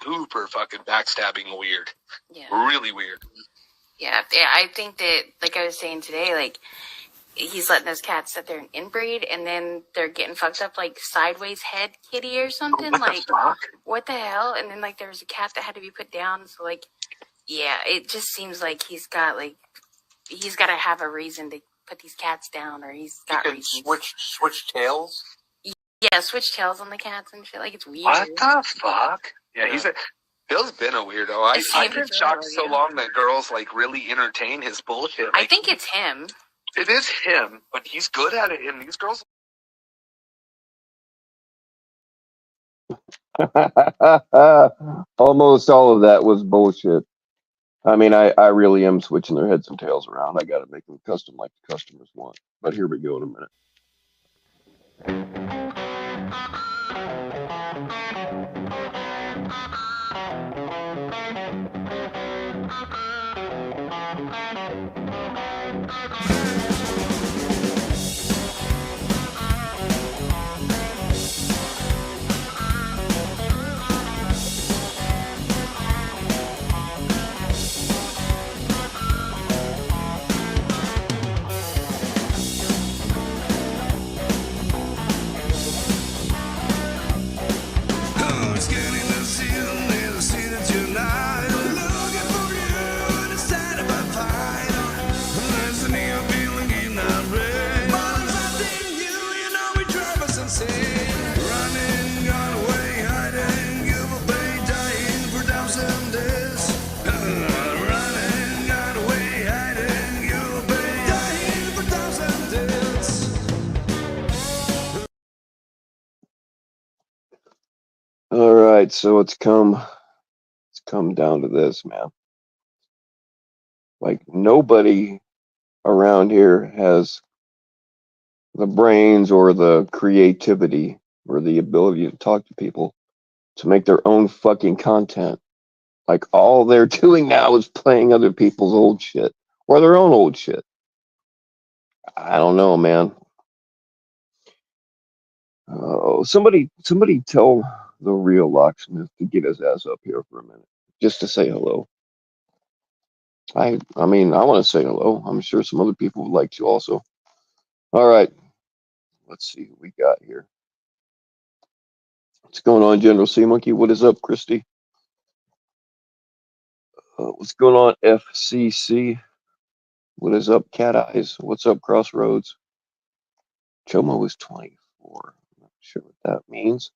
super fucking backstabbing weird. Yeah. Really weird. Yeah, I think that, like I was saying today, like, he's letting those cats sit there and inbreed, and then they're getting fucked up, like, sideways head kitty or something. What like, the fuck? What the hell? And then, like, there was a cat that had to be put down, so, like, yeah, it just seems like he's got to have a reason to put these cats down, or he's got reasons. Switch tails? Yeah, switch tails on the cats and shit. Like, it's weird. What the fuck? Yeah, Bill's been a weirdo. I've been shocked so long that girls, like, really entertain his bullshit. I think it's him. It is him, but he's good at it, and these girls... Almost all of that was bullshit. I mean, I really am switching their heads and tails around. I got to make them custom like the customers want. But here we go in a minute. All right, so it's come down to this, man. Like, nobody around here has the brains or the creativity or the ability to talk to people to make their own fucking content. Like, all they're doing now is playing other people's old shit or their own old shit. I don't know, man. Oh, somebody tell the real locksmith to get his ass up here for a minute, just to say hello. I mean, I want to say hello. I'm sure some other people would like to also. All right, let's see who we got here. What's going on, General Sea Monkey? What is up, Christy? What's going on, FCC? What is up, Cat Eyes? What's up, Crossroads? Chomo is 24. I'm not sure what that means.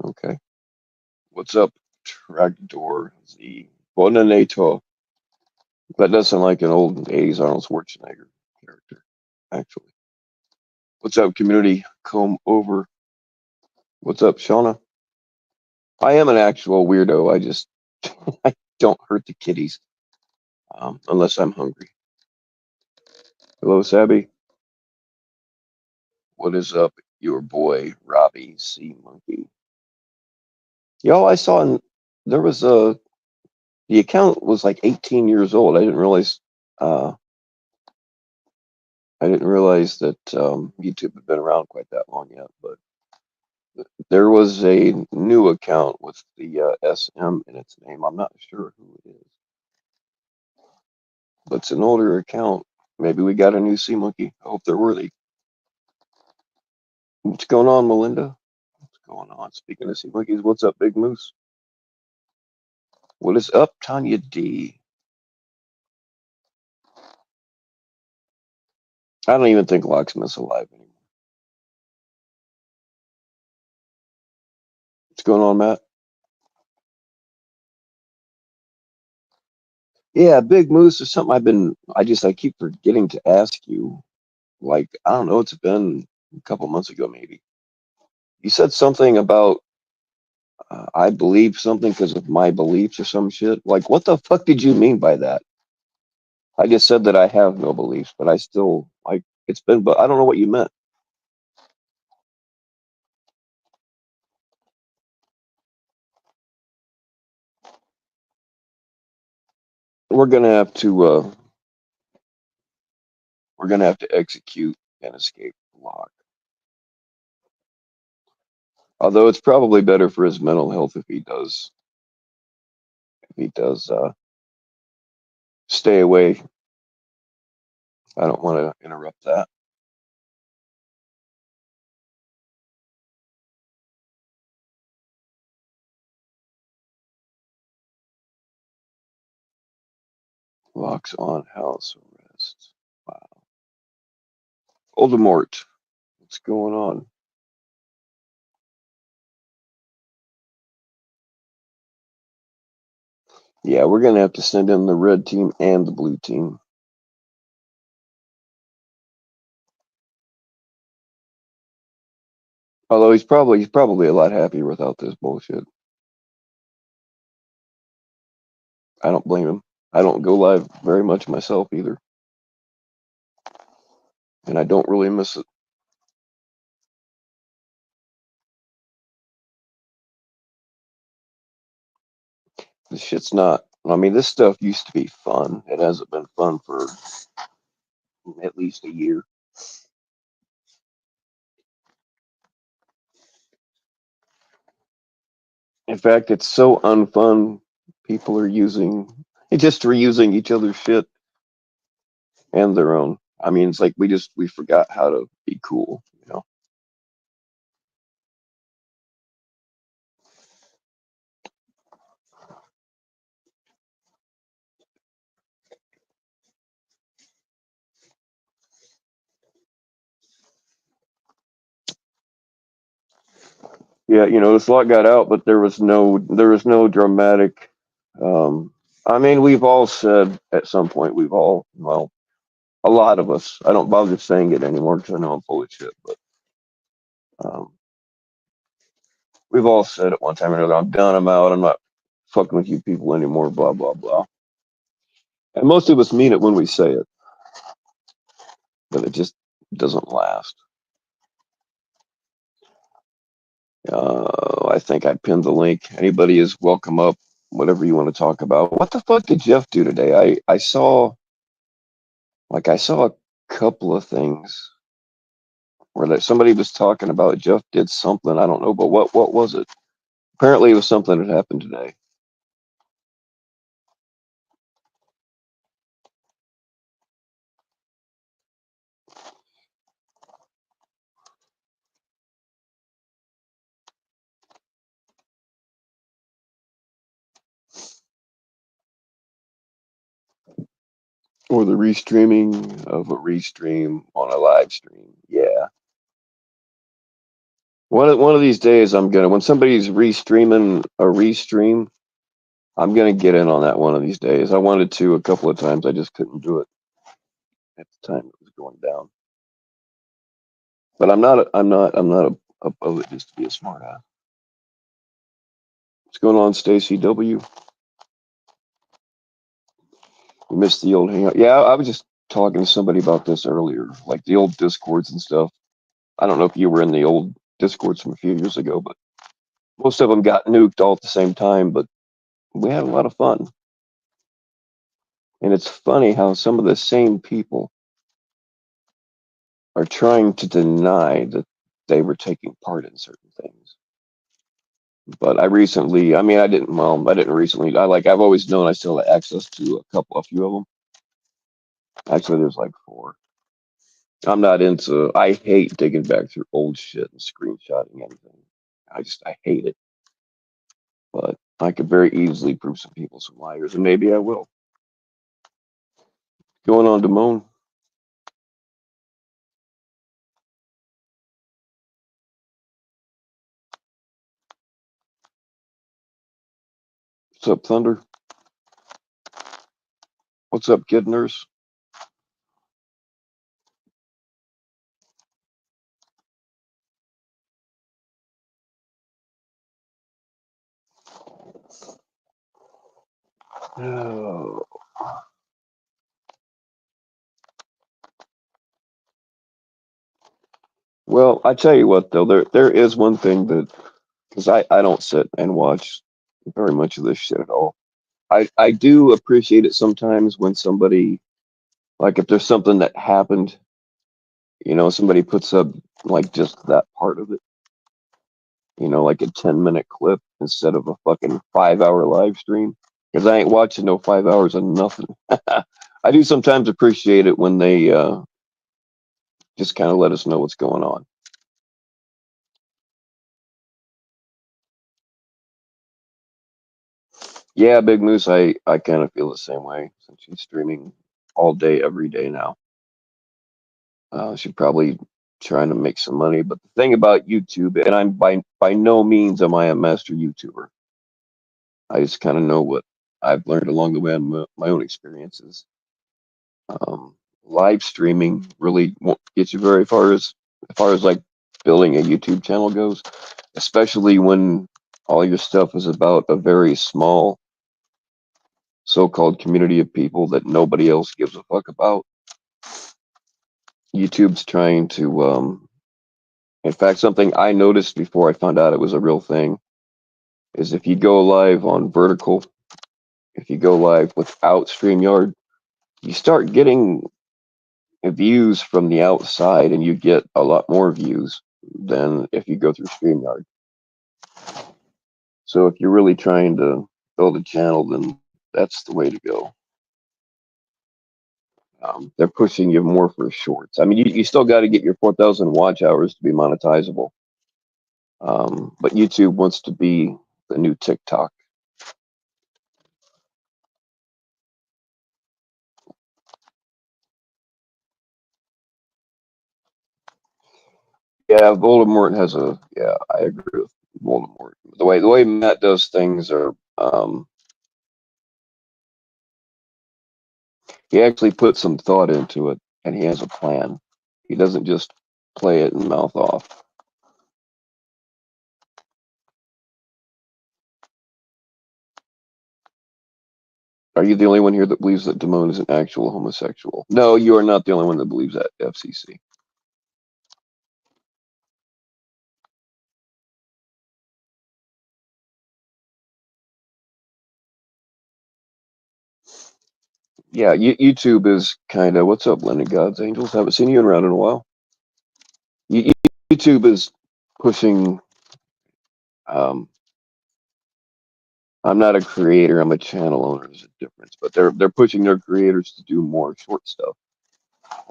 Okay. What's up, Tractor Z? Bonaneto. That does sound like an old 80s Arnold Schwarzenegger character, actually. What's up, community? Come over. What's up, Shauna? I am an actual weirdo. I just I don't hurt the kitties unless I'm hungry. Hello, Sabby. What is up, your boy Robbie C Monkey? Y'all, I saw there was the account was like 18 years old. I didn't realize that YouTube had been around quite that long yet, but there was a new account with the SM in its name. I'm not sure who it is, but it's an older account. Maybe we got a new sea monkey. I hope they're worthy. What's going on, Melinda? What's going on? Speaking of sea monkeys, what's up, Big Moose? What is up, Tanya D? I don't even think Locksmith's alive anymore. What's going on, Matt? Yeah, Big Moose is something I keep forgetting to ask you. Like, I don't know, it's been a couple months ago, maybe. You said something about I believe something because of my beliefs or some shit. Like, what the fuck did you mean by that? I just said that I have no beliefs, but I still, like, but I don't know what you meant. We're gonna have to execute an escape lock. Although it's probably better for his mental health if he does stay away. I don't want to interrupt that. Locks on house arrest. Wow. Voldemort, what's going on? Yeah, we're going to have to send in the red team and the blue team. Although he's probably a lot happier without this bullshit. I don't blame him. I don't go live very much myself either. And I don't really miss it. This shit's not, I mean, this stuff used to be fun. It hasn't been fun for at least a year. In fact, it's so unfun. People are just reusing each other's shit and their own. I mean, it's like we forgot how to be cool, you know? Yeah, this lot got out, but there was no dramatic. I mean, we've all said at some point, well, a lot of us. I don't bother saying it anymore because I know I'm full of shit. But we've all said at one time or another, I'm done. I'm out. I'm not fucking with you people anymore. Blah blah blah. And most of us mean it when we say it, but it just doesn't last. I think I pinned the link. Anybody is welcome up. Whatever you want to talk about. What the fuck did Jeff do today? I saw a couple of things where somebody was talking about Jeff did something. I don't know, but what was it? Apparently, it was something that happened today. Or the restreaming of a restream on a live stream. Yeah. One of these days, when somebody's restreaming a restream, I'm gonna get in on that one of these days. I wanted to a couple of times, I just couldn't do it at the time it was going down. But I'm not above it just to be a smart ass. What's going on, Stacy W? You missed the old hangout. Yeah, I was just talking to somebody about this earlier, like the old discords and stuff. I don't know if you were in the old discords from a few years ago, but most of them got nuked all at the same time, but we had a lot of fun. And it's funny how some of the same people are trying to deny that they were taking part in certain things. But I didn't recently. I've always known I still have access to a few of them. Actually, there's like 4. I hate digging back through old shit and screenshotting anything. I hate it. But I could very easily prove some people some liars, and maybe I will. Going on, Damone. What's up, Thunder? What's up, Kid Nurse? Oh. Well, I tell you what, though, there is one thing that, because I don't sit and watch very much of this shit at all. I do appreciate it sometimes when somebody, like if there's something that happened, somebody puts up like just that part of it. you know, like a 10-minute clip instead of a fucking 5-hour live stream. Because I ain't watching no 5 hours of nothing. I do sometimes appreciate it when they just kind of let us know what's going on. Yeah, Big Moose, I kind of feel the same way since she's streaming all day, every day now. She's probably trying to make some money. But the thing about YouTube, and I'm by no means am I a master YouTuber. I just kind of know what I've learned along the way on my own experiences. Live streaming really won't get you very far as like building a YouTube channel goes, especially when all your stuff is about a very small so-called community of people that nobody else gives a fuck about. YouTube's trying to, in fact, something I noticed before I found out it was a real thing is if you go live on vertical, if you go live without StreamYard, you start getting views from the outside and you get a lot more views than if you go through StreamYard. So if you're really trying to build a channel, then that's the way to go. They're pushing you more for shorts. I mean, you still got to get your 4,000 watch hours to be monetizable. But YouTube wants to be the new TikTok. Yeah, Voldemort has a. Yeah, I agree with Voldemort. The way Matt does things are. He actually puts some thought into it, and he has a plan. He doesn't just play it and mouth off. Are you the only one here that believes that Damone is an actual homosexual? No, you are not the only one that believes that, FCC. Yeah, YouTube is kind of, what's up, Lenny God's Angels? Haven't seen you around in a while. YouTube is pushing, I'm not a creator, I'm a channel owner, there's a difference, but they're pushing their creators to do more short stuff,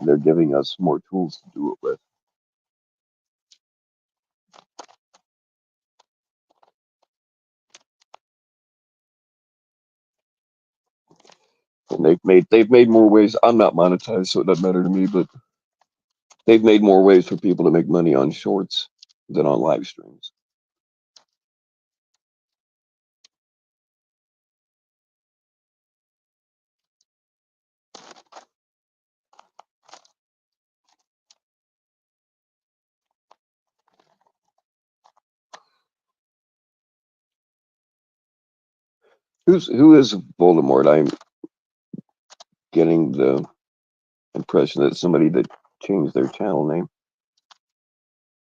and they're giving us more tools to do it with. And they've made more ways. I'm not monetized, so it doesn't matter to me, but they've made more ways for people to make money on shorts than on live streams. Who is Voldemort? I'm getting the impression that somebody that changed their channel name.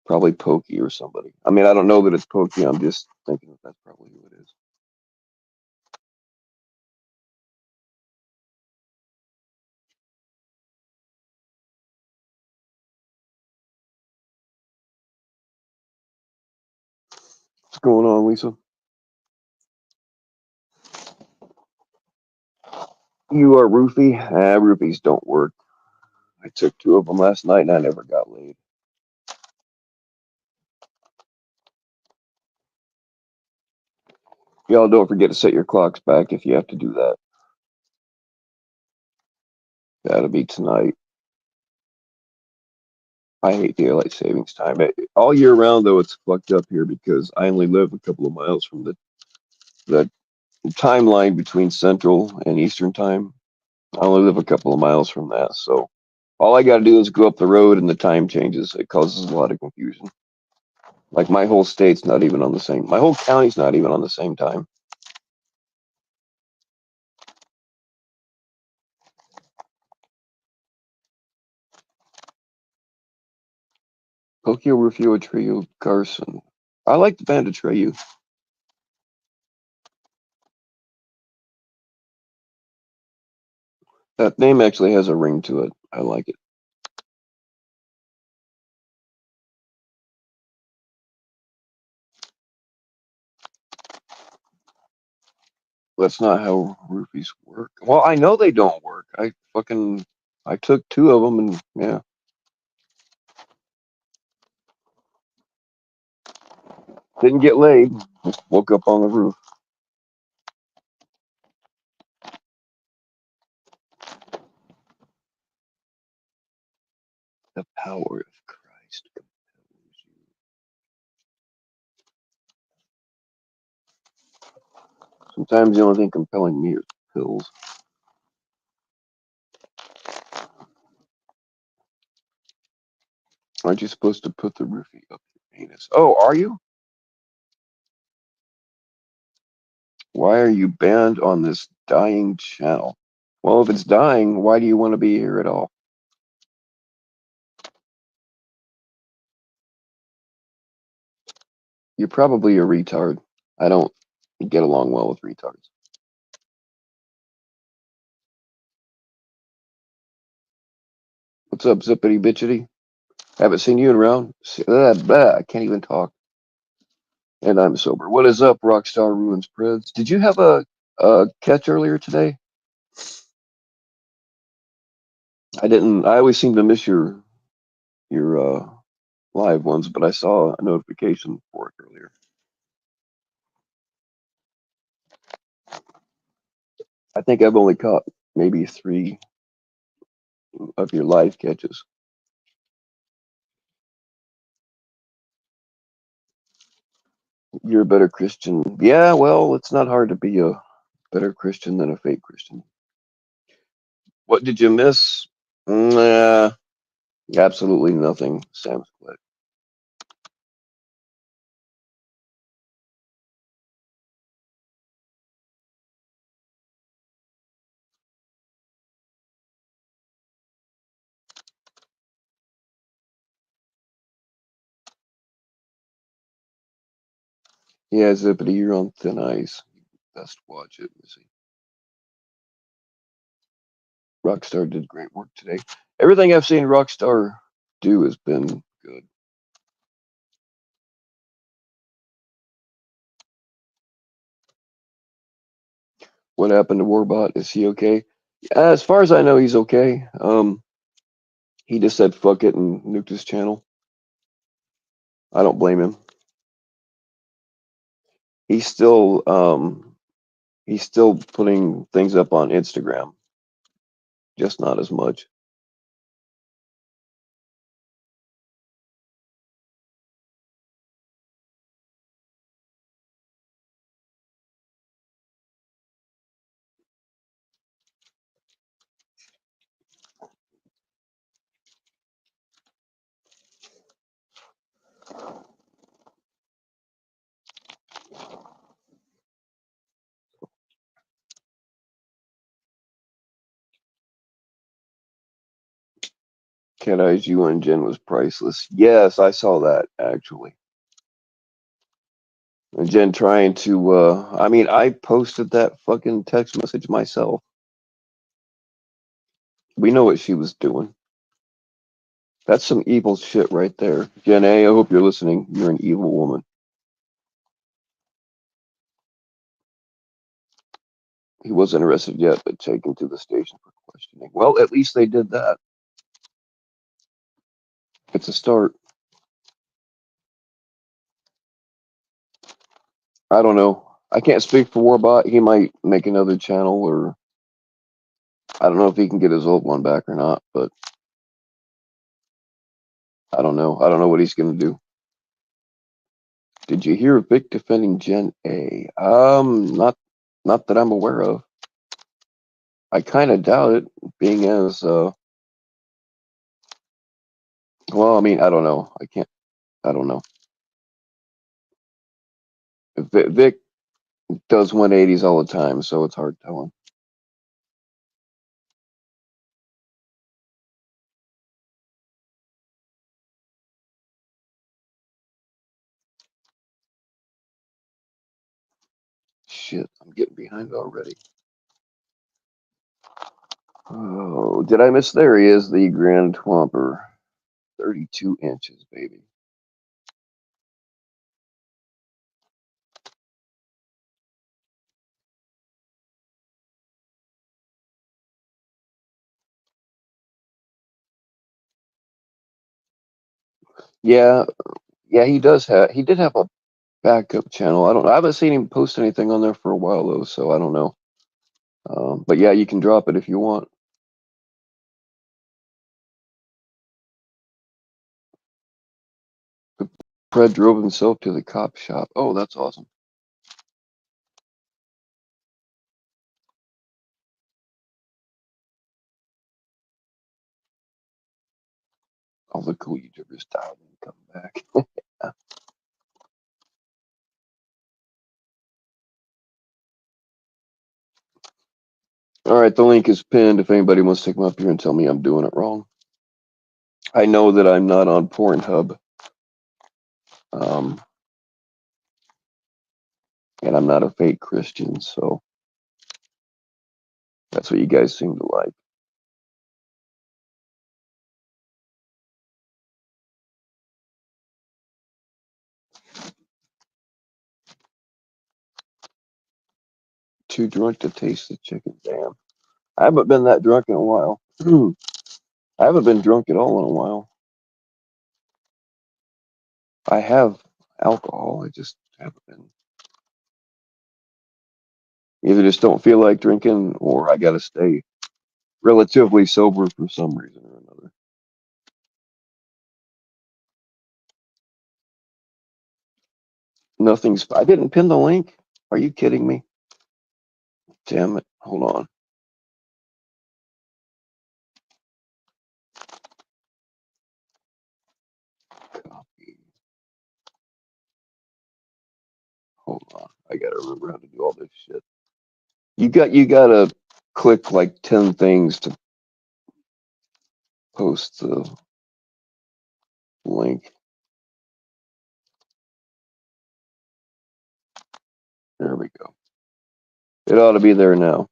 Probably Pokey or somebody. I mean, I don't know that it's Pokey. I'm just thinking that that's probably who it is. What's going on, Lisa? You are roofie? Roofies don't work. I took 2 of them last night and I never got laid. Y'all don't forget to set your clocks back if you have to do that. That'll be tonight. I hate daylight savings time. All year round, though, it's fucked up here because I only live a couple of miles from the timeline between Central and Eastern time. I only live a couple of miles from that, so all I got to do is go up the road and the time changes. It causes a lot of confusion. Like my whole state's not even on the same. My whole county's not even on the same time. Tokyo Rufio Trio Carson. I like the band Atreyu. That name actually has a ring to it. I like it. That's not how roofies work. Well, I know they don't work. I took 2 of them and yeah. Didn't get laid. Just woke up on the roof. The power of Christ compels you. Sometimes the only thing compelling me is pills. Aren't you supposed to put the roofie up your anus? Oh, are you? Why are you banned on this dying channel? Well, if it's dying, why do you want to be here at all? You're probably a retard. I don't get along well with retards. What's up, zippity bitchity? Haven't seen you around. I can't even talk. And I'm sober. What is up, Rockstar Ruins Preds? Did you have a catch earlier today? I didn't. I always seem to miss your live ones, but I saw a notification for it earlier. I think I've only caught maybe 3 of your live catches. You're a better Christian. Yeah, well, it's not hard to be a better Christian than a fake Christian. What did you miss? Nah, absolutely nothing, Sam Split. Yeah, Zippity, you're on thin ice. Best watch it, Missy. Rockstar did great work today. Everything I've seen Rockstar do has been good. What happened to Warbot? Is he okay? As far as I know, he's okay. He just said fuck it and nuked his channel. I don't blame him. He's still putting things up on Instagram, just not as much. Cat Eyes You and Jen was priceless. Yes, I saw that actually. And Jen trying to I mean, I posted that fucking text message myself. We know what she was doing. That's some evil shit right there. Jen A, I hope you're listening. You're an evil woman. He wasn't arrested yet, but taken to the station for questioning. Well, at least they did that. It's a start. I don't know. I can't speak for Warbot. He might make another channel, or I don't know if he can get his old one back or not, but I don't know. I don't know what he's going to do. Did you hear Vic defending Gen A? Not that I'm aware of. I kind of doubt it, being as well. I mean, I don't know. I don't know. Vic does 180s all the time, so it's hard telling. Shit, I'm getting behind already. Oh, did I miss? There he is, the Grand Twomper. 32 inches, baby. Yeah, he did have a backup channel. I haven't seen him post anything on there for a while though, so I don't know. But yeah, you can drop it if you want. Fred drove himself to the cop shop. Oh, that's awesome. All the cool YouTubers died and come back. All right, the link is pinned if anybody wants to come up here and tell me I'm doing it wrong. I know that I'm not on Pornhub. And I'm not a fake Christian, so that's what you guys seem to like. Too drunk to taste the chicken. Damn. I haven't been that drunk in a while. I haven't been drunk at all in a while. I have alcohol. I just haven't been. Either just don't feel like drinking or I gotta stay relatively sober for some reason or another. Nothing's. I didn't pin the link. Are you kidding me? Damn it. Hold on. Copy. Hold on. I gotta remember how to do all this shit. You gotta click like 10 things to post the link. There we go. It ought to be there now.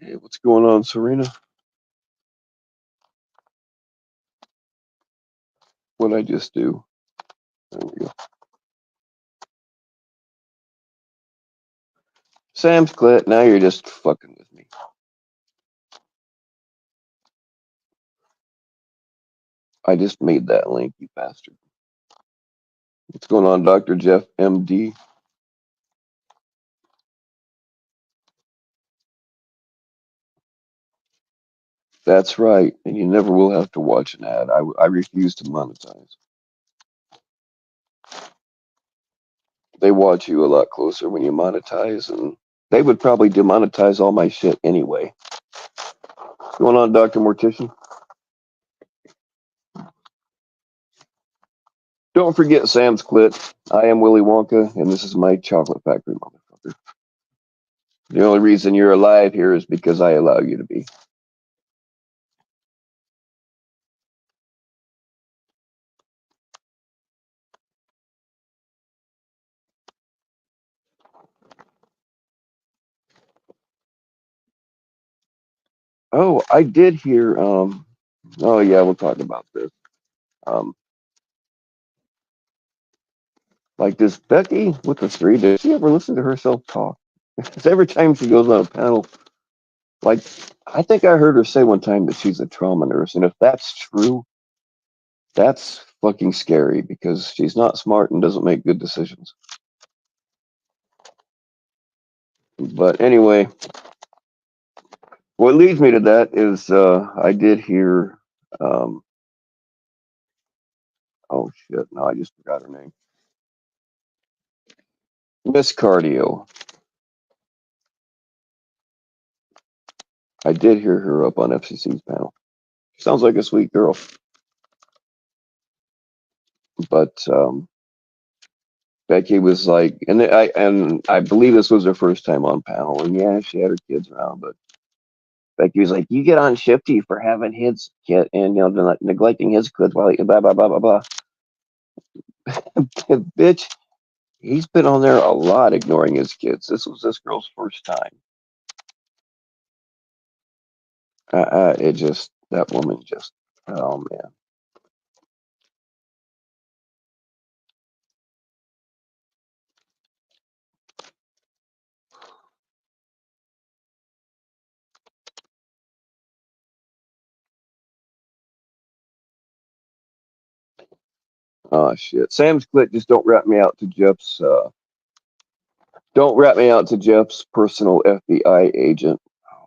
Hey, what's going on, Serena? What'd I just do? There we go. Sam's Clit, now you're just fucking with me. I just made that link, you bastard. What's going on, Dr. Jeff MD? That's right, and you never will have to watch an ad. I refuse to monetize. They watch you a lot closer when you monetize, and they would probably demonetize all my shit anyway. What's going on, Dr. Mortician? Don't forget Sam's Clit. I am Willy Wonka, and this is my chocolate factory, motherfucker. The only reason you're alive here is because I allow you to be. Oh, I did hear, oh yeah, we'll talk about this. Like this Becky with the 3, did she ever listen to herself talk? Because every time she goes on a panel, like, I think I heard her say one time that she's a trauma nurse, and if that's true, that's fucking scary because she's not smart and doesn't make good decisions. But anyway, what leads me to that is I did hear, oh shit, no, I just forgot her name. Miss Cardio. I did hear her up on FCC's panel. She sounds like a sweet girl. But Becky was like, and I believe this was her first time on panel, and yeah, she had her kids around, but Becky was like, "You get on Shifty for having his kid and neglecting his kids while he blah blah blah blah blah." Bitch, he's been on there a lot, ignoring his kids. This was this girl's first time. It just that woman just, oh man. Oh shit. Sam's Clit, just don't rat me out to Jeff's. Don't rat me out to Jeff's personal FBI agent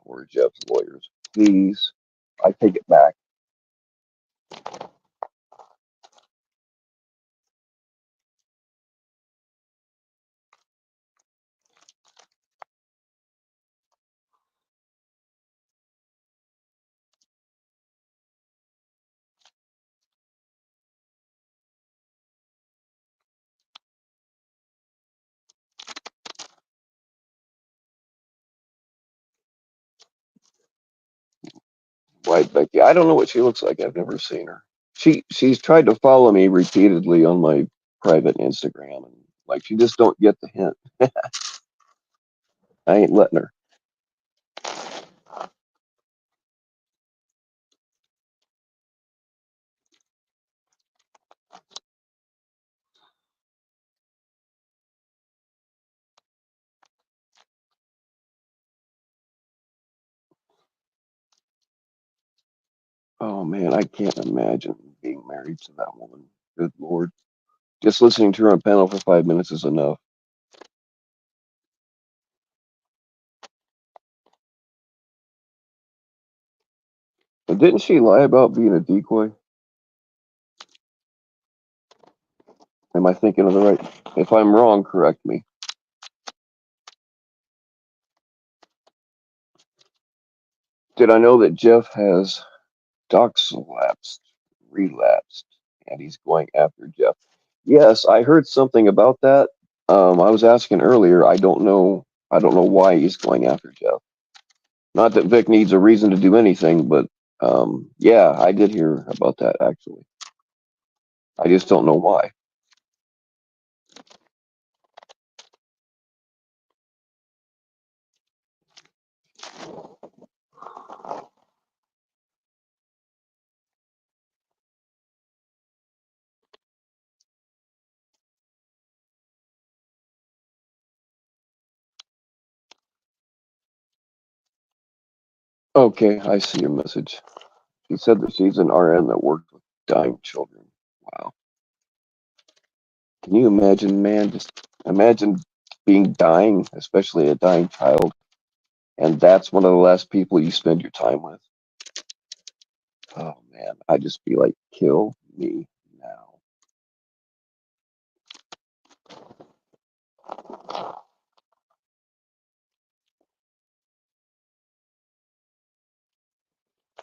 or Jeff's lawyers, please. I take it back. White Becky. I don't know what she looks like. I've never seen her. She's tried to follow me repeatedly on my private Instagram, and like she just don't get the hint. I ain't letting her. Oh man, I can't imagine being married to that woman. Good lord. Just listening to her on panel for 5 minutes is enough. But didn't she lie about being a decoy? Am I thinking of the right? If I'm wrong, correct me. Did I know that Jeff has relapsed, and he's going after Jeff? Yes, I heard something about that. I was asking earlier. I don't know. I don't know why he's going after Jeff. Not that Vic needs a reason to do anything, but yeah, I did hear about that actually. I just don't know why. Okay, I see your message. She said that she's an RN that worked with dying children. Wow. Can you imagine, man? Just imagine being dying, especially a dying child, and that's one of the last people you spend your time with. Oh man, I'd just be like, kill me now.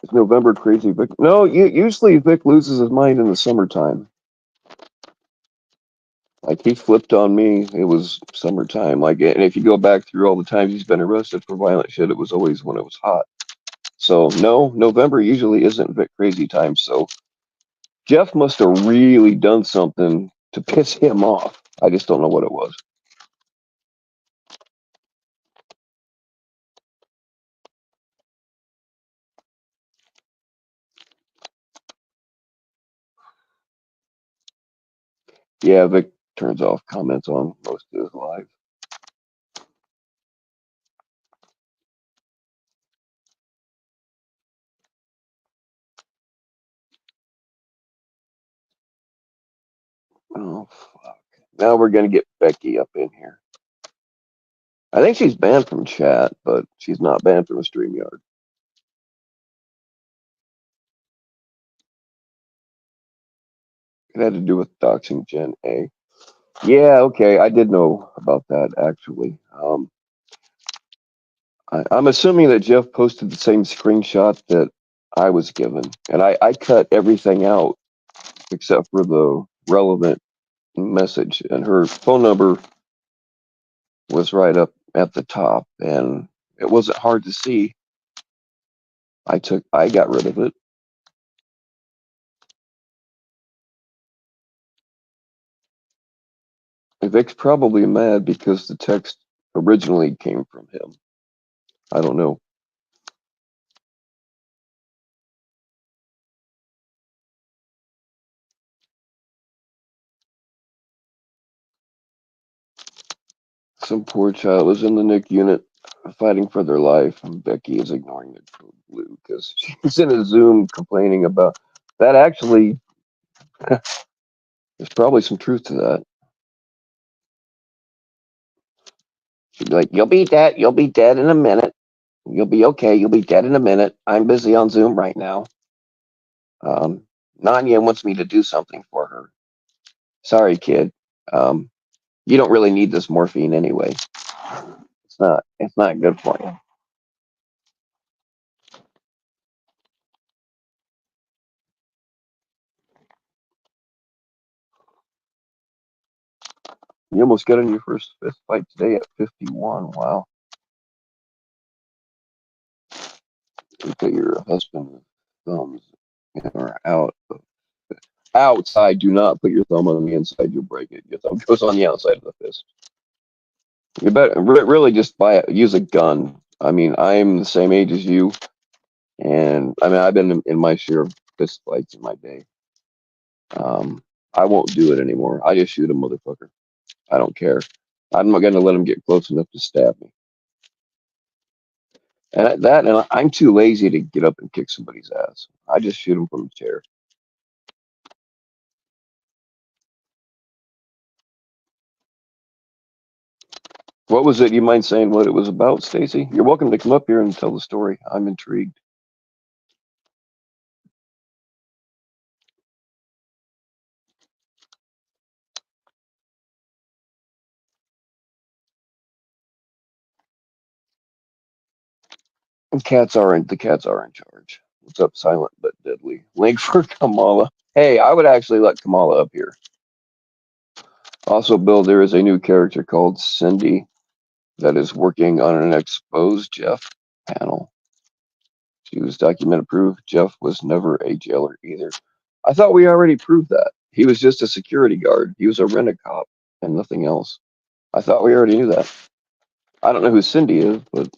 Is November crazy, Vic? No, usually Vic loses his mind in the summertime. Like he flipped on me. It was summertime. Like, and if you go back through all the times he's been arrested for violent shit, it was always when it was hot. So no, November usually isn't Vic crazy time. So Jeff must have really done something to piss him off. I just don't know what it was. Yeah, Vic turns off comments on most of his lives. Oh, fuck. Now we're going to get Becky up in here. I think she's banned from chat, but she's not banned from a StreamYard. It had to do with doxing Gen A. Yeah, okay, I did know about that, actually. I'm assuming that Jeff posted the same screenshot that I was given, and I cut everything out except for the relevant message, and her phone number was right up at the top, and it wasn't hard to see. I got rid of it. Vic's probably mad because the text originally came from him. I don't know. Some poor child is in the NIC unit fighting for their life, and Becky is ignoring the code blue because she's in a Zoom complaining about that. Actually, there's probably some truth to that. She'd be like, "You'll be dead. You'll be dead in a minute. You'll be okay. You'll be dead in a minute. I'm busy on Zoom right now. Nanya wants me to do something for her. Sorry, kid. You don't really need this morphine anyway. It's not good for you." You almost got in your first fist fight today at 51. Wow. Look at your husband's thumbs are out. Outside, do not put your thumb on the inside. You'll break it. Your thumb goes on the outside of the fist. You better really just use a gun. I mean, I'm the same age as you, and I mean, I've been in my share of fist fights in my day. I won't do it anymore. I just shoot a motherfucker. I don't care. I'm not going to let him get close enough to stab me. And I'm too lazy to get up and kick somebody's ass. I just shoot him from a chair. What was it? You mind saying what it was about, Stacy? You're welcome to come up here and tell the story. I'm intrigued. The cats are in charge. What's up, silent but deadly? Link for Kamala. Hey, I would actually let Kamala up here. Also, Bill, there is a new character called Cindy that is working on an exposed Jeff panel. She was documented proof. Jeff was never a jailer either. I thought we already proved that. He was just a security guard. He was a rent-a-cop and nothing else. I thought we already knew that. I don't know who Cindy is, but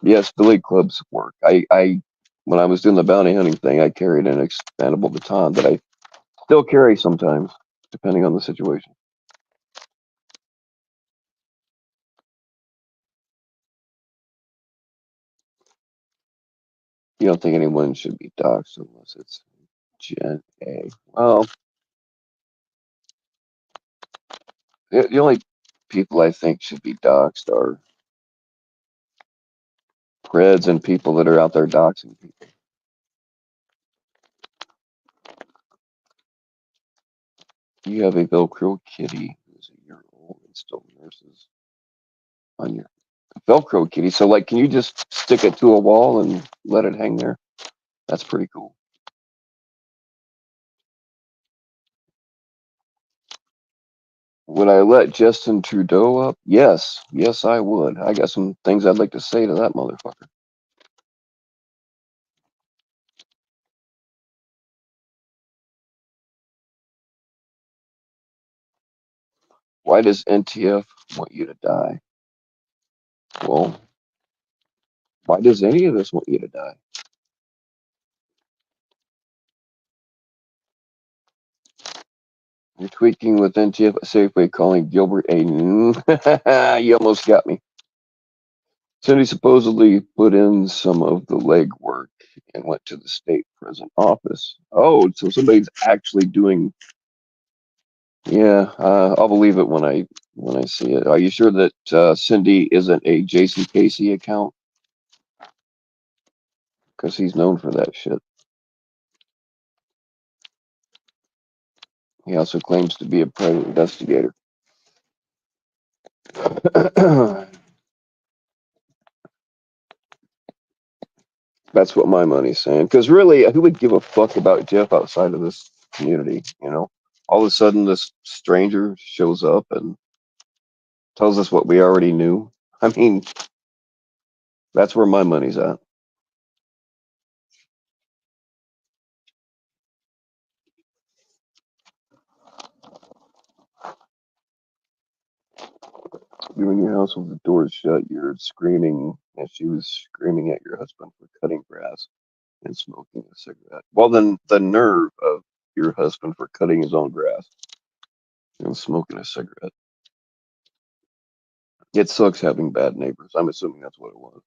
yes, Billy Club's work. I when I was doing the bounty hunting thing, I carried an expandable baton that I still carry sometimes, depending on the situation. You don't think anyone should be doxxed unless it's Gen A. Well, the only people I think should be doxxed are Preds and people that are out there doxing people. You have a Velcro kitty who's a year old and still nurses on your Velcro kitty. So, like, can you just stick it to a wall and let it hang there? That's pretty cool. Would I let Justin Trudeau up? Yes. Yes, I would. I got some things I'd like to say to that motherfucker. Why does NTF want you to die? Well, why does any of us want you to die? You're tweaking with NTF Safeway calling Gilbert a... You almost got me. Cindy supposedly put in some of the legwork and went to the state prison office. Oh, so somebody's actually doing... Yeah, I'll believe it when I see it. Are you sure that Cindy isn't a Jason Casey account? Because he's known for that shit. He also claims to be a private investigator. That's what my money's saying. Because really, who would give a fuck about Jeff outside of this community? You know, all of a sudden this stranger shows up and tells us what we already knew. I mean, that's where my money's at. You're in your house with the doors shut, you're screaming, and she was screaming at your husband for cutting grass and smoking a cigarette. Well, then the nerve of your husband for cutting his own grass and smoking a cigarette. It sucks having bad neighbors. I'm assuming that's what it was.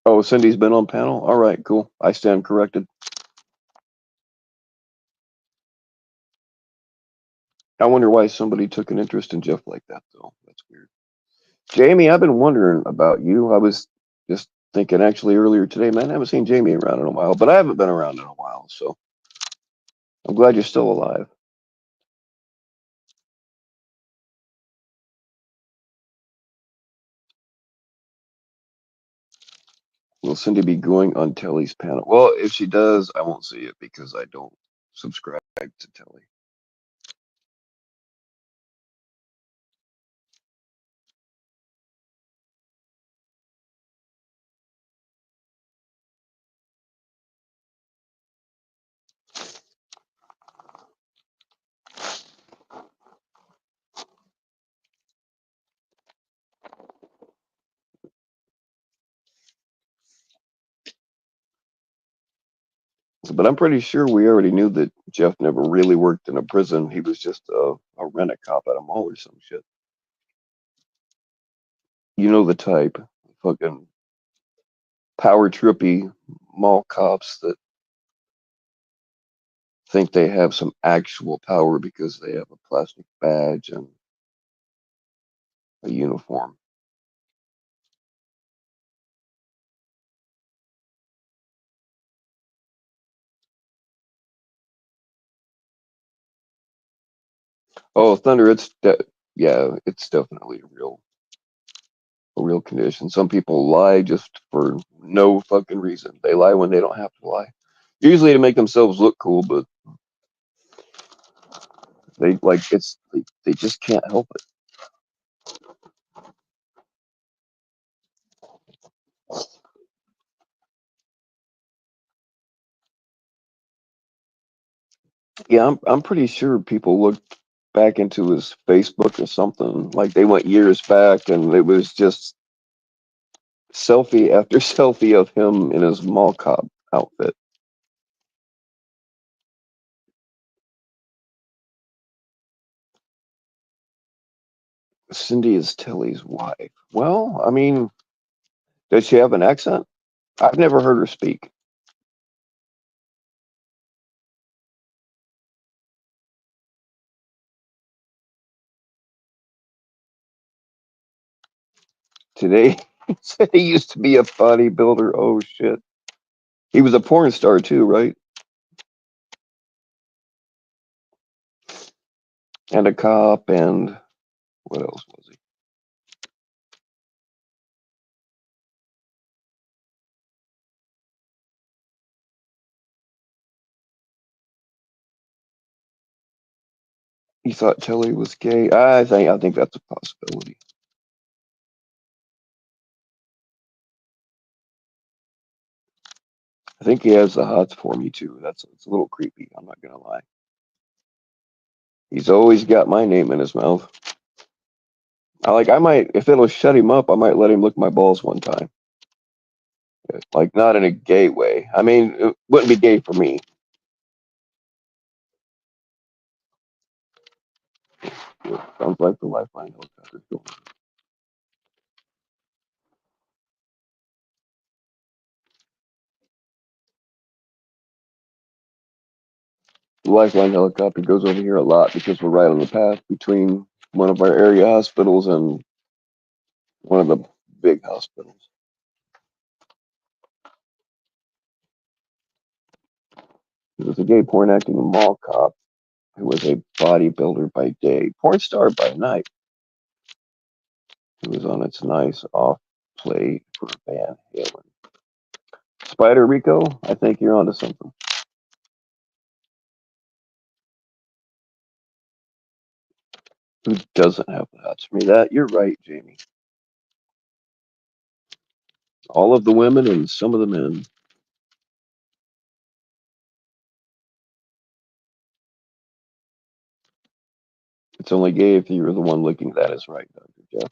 Oh, Cindy's been on panel? All right, cool. I stand corrected. I wonder why somebody took an interest in Jeff like that, though. That's weird. Jamie, I've been wondering about you. I was just thinking actually earlier today, man, I haven't seen Jamie around in a while, but I haven't been around in a while, so I'm glad you're still alive. Will Cindy be going on Telly's panel? Well, if she does, I won't see it because I don't subscribe to Telly. But I'm pretty sure we already knew that Jeff never really worked in a prison. He was just a rent-a-cop at a mall or some shit. You know the type. Fucking power trippy mall cops that think they have some actual power because they have a plastic badge and a uniform. Oh, Thunder, yeah, it's definitely a real condition. Some people lie just for no fucking reason. They lie when they don't have to lie. Usually to make themselves look cool, but they just can't help it. Yeah, I'm pretty sure people looked back into his Facebook or something. Like they went years back and it was just selfie after selfie of him in his mall cop outfit. Cindy is Tilly's wife. Well, I mean, does she have an accent? I've never heard her speak. Today, he said he used to be a bodybuilder. Oh, shit. He was a porn star, too, right? And a cop, and what else was he? He thought Tilly was gay. I think that's a possibility. I think he has the hots for me too. It's a little creepy. I'm not gonna lie. He's always got my name in his mouth. I might, if it'll shut him up, I might let him lick my balls one time. Like not in a gay way. I mean, it wouldn't be gay for me. It sounds like the lifeline helicopter's going. The lifeline helicopter goes over here a lot because we're right on the path between one of our area hospitals and one of the big hospitals. He was a gay porn acting mall cop who was a bodybuilder by day, porn star by night. Who was on its nice off play for Van Halen. Spider Rico, I think you're onto something. Who doesn't have the hots for me? That you're right, Jamie. All of the women and some of the men. It's only gay if you're the one looking. That is right, Dr. Jeff.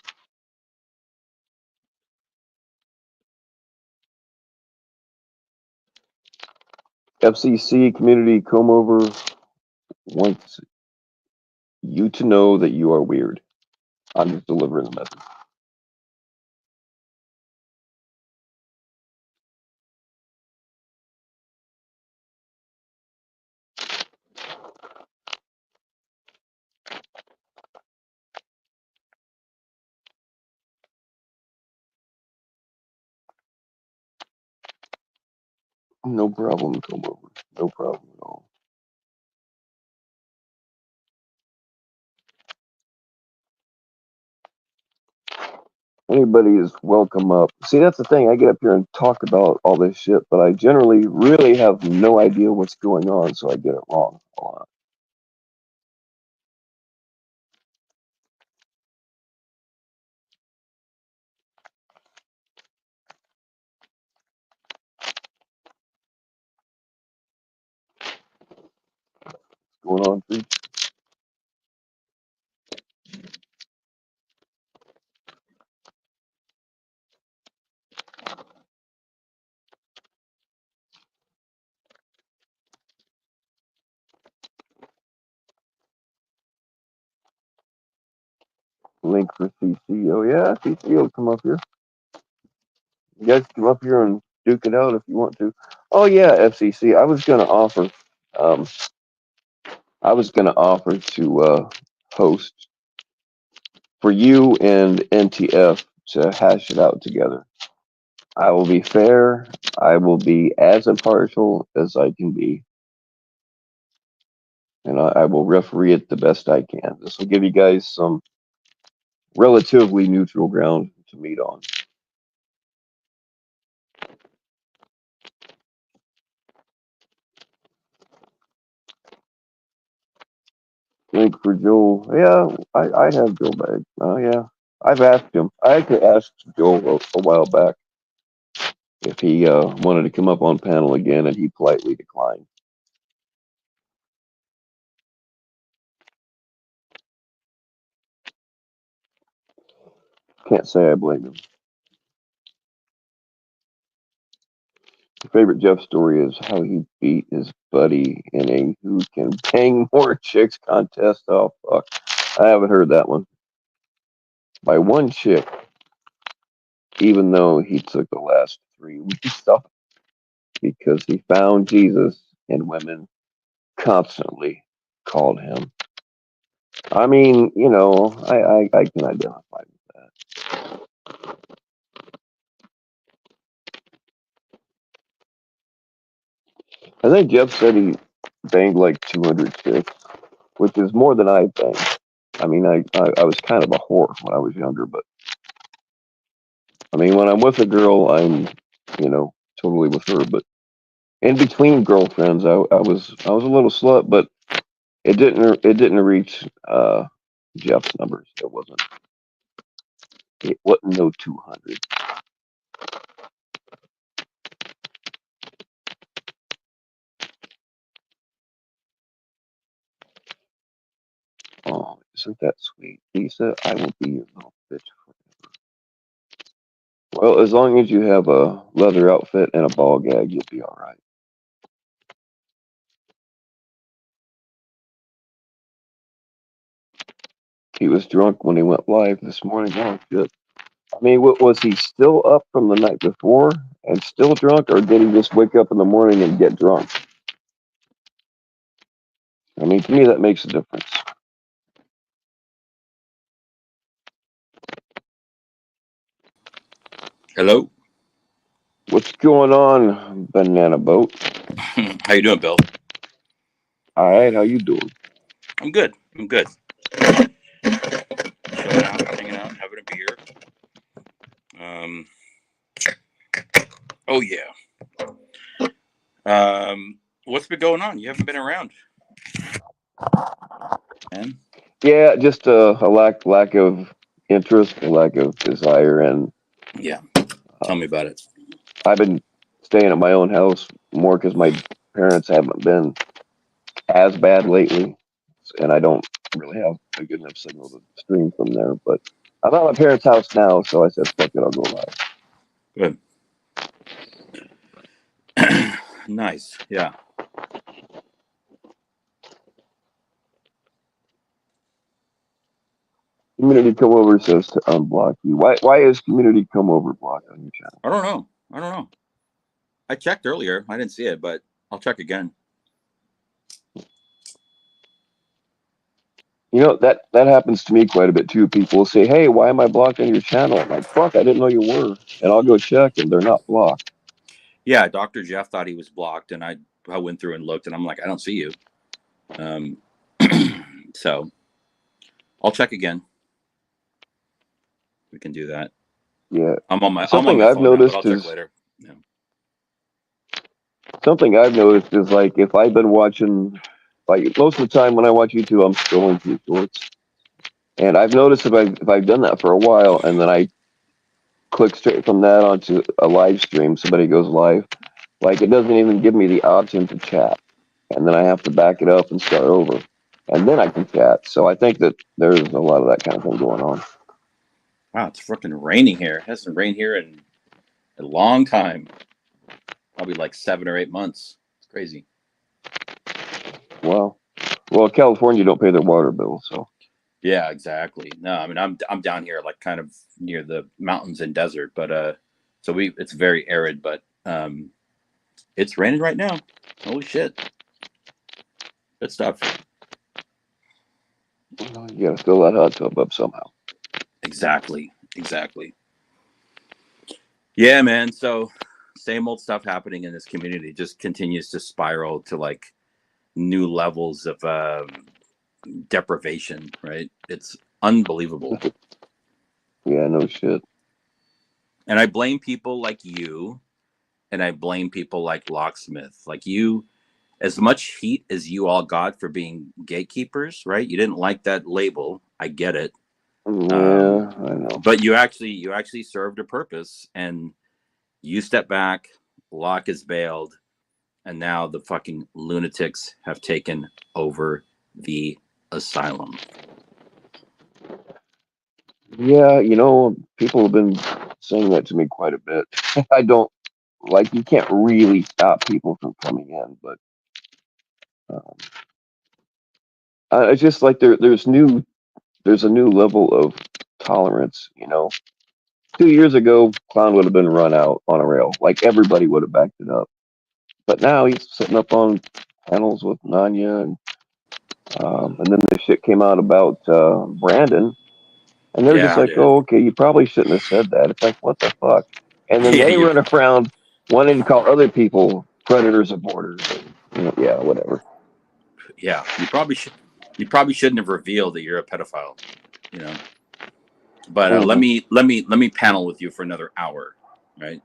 FCC community come over wants you to know that you are weird. I'm just delivering the message. No problem, come over. No problem at all. Anybody is welcome up. See, that's the thing. I get up here and talk about all this shit, but I generally really have no idea what's going on, so I get it wrong a lot. What's going on, Preach? Link for CC. Oh, yeah, CC will come up here. You guys come up here and duke it out if you want to. Oh, yeah, FCC. I was going to offer to host for you and NTF to hash it out together. I will be fair. I will be as impartial as I can be. And I will referee it the best I can. This will give you guys some relatively neutral ground to meet on. Link for Joel. Yeah, I have Joel back. Oh, yeah. I've asked him. I actually asked Joel a while back if he wanted to come up on panel again, and he politely declined. Can't say I blame him. My favorite Jeff story is how he beat his buddy in a who can bang more chicks contest. Oh, fuck. I haven't heard that one. By one chick, even though he took the last 3 weeks off because he found Jesus and women constantly called him. I mean, you know, I can identify with that. I think Jeff said he banged like 200 chicks, which is more than I banged. I mean, I was kind of a whore when I was younger, but I mean, when I'm with a girl, I'm, you know, totally with her. But in between girlfriends, I was a little slut, but it didn't reach Jeff's numbers. It wasn't no 200. Oh, isn't that sweet, Lisa? I will be your little bitch forever. Well, as long as you have a leather outfit and a ball gag, you'll be all right. He was drunk when he went live this morning. Oh, shit. I mean, what was he still up from the night before and still drunk, or did he just wake up in the morning and get drunk? I mean, to me, that makes a difference. Hello. What's going on, Banana Boat? How you doing, Bill? All right, how you doing? I'm good. Chilling out, hanging out, having a beer. Oh yeah. What's been going on? You haven't been around, man. Yeah, just a lack of interest, a lack of desire, and Yeah. Tell me about it. I've been staying at my own house more because my parents haven't been as bad lately, and I don't really have a good enough signal to stream from there. But I'm at my parents' house now, so I said, "Fuck it, I'll go live." Good. Nice. Yeah. Community come over says to unblock you. Why is community come over blocked on your channel? I don't know. I checked earlier. I didn't see it, but I'll check again. You know, that happens to me quite a bit too. People say, "Hey, why am I blocked on your channel?" I'm like, "Fuck, I didn't know you were." And I'll go check, and they're not blocked. Yeah, Dr. Jeff thought he was blocked, and I went through and looked, and I'm like, I don't see you. So I'll check again. We can do that. Yeah. I'm on my Something phone I've now, but I'll noticed check is later. Yeah. something I've noticed is like if I've been watching, like most of the time when I watch YouTube, I'm scrolling through shorts, and I've noticed if I've done that for a while, and then I click straight from that onto a live stream, somebody goes live, like it doesn't even give me the option to chat, and then I have to back it up and start over, and then I can chat. So I think that there's a lot of that kind of thing going on. Wow, it's freaking raining here. It hasn't rained here in a long time. Probably like 7 or 8 months. It's crazy. Well, California don't pay their water bill, so. Yeah, exactly. No, I mean I'm down here like kind of near the mountains and desert, but so it's very arid, but it's raining right now. Holy shit. Good stuff. You gotta fill that hot tub up somehow. Exactly. Yeah, man. So same old stuff happening in this community just continues to spiral to like new levels of deprivation, right? It's unbelievable. Yeah, no shit. And I blame people like you, and I blame people like Locksmith. Like you, as much heat as you all got for being gatekeepers, right? You didn't like that label. I get it. Yeah, I know. But you actually served a purpose, and you step back, Locke is bailed, and now the fucking lunatics have taken over the asylum. Yeah, people have been saying that to me quite a bit. I don't like you can't really stop people from coming in, but it's just like there's a new level of tolerance. 2 years ago, Clown would have been run out on a rail, like everybody would have backed it up. But now he's sitting up on panels with Nanya, and then the shit came out about Brandon. And they're just Yeah, like, dude. "Oh, okay, you probably shouldn't have said that." It's like, what the fuck? And then Yeah, they run around wanting to call other people predators of borders. Yeah, whatever. yeah. You probably shouldn't have revealed that you're a pedophile. But let me panel with you for another hour, right?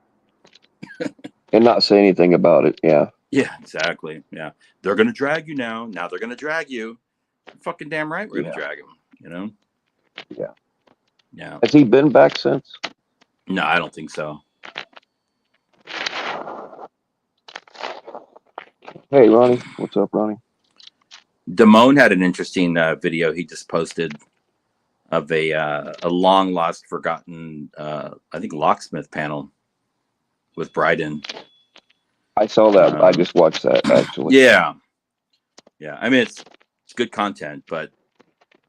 And not say anything about it. Yeah. Yeah, exactly. Yeah, they're gonna drag you now. Now they're gonna drag you. Fucking damn right, we're gonna drag him. Yeah. Yeah. Has he been back since? No, I don't think so. Hey, Ronnie. What's up, Ronnie? Damone had an interesting video he just posted of a long lost, forgotten, I think Locksmith panel with Bryden. I saw that. I just watched that actually. Yeah. I mean, it's good content, but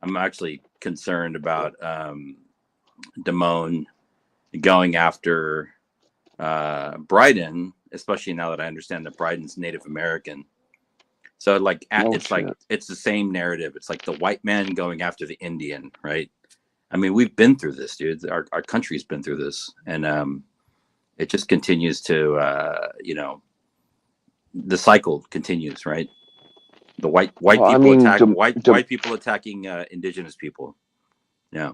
I'm actually concerned about Damone going after Bryden, especially now that I understand that Bryden's Native American. So it's the same narrative. It's like the white man going after the Indian, right? I mean, we've been through this, dude. Our country's been through this, and it just continues to, the cycle continues, right? The white people attacking indigenous people. Yeah.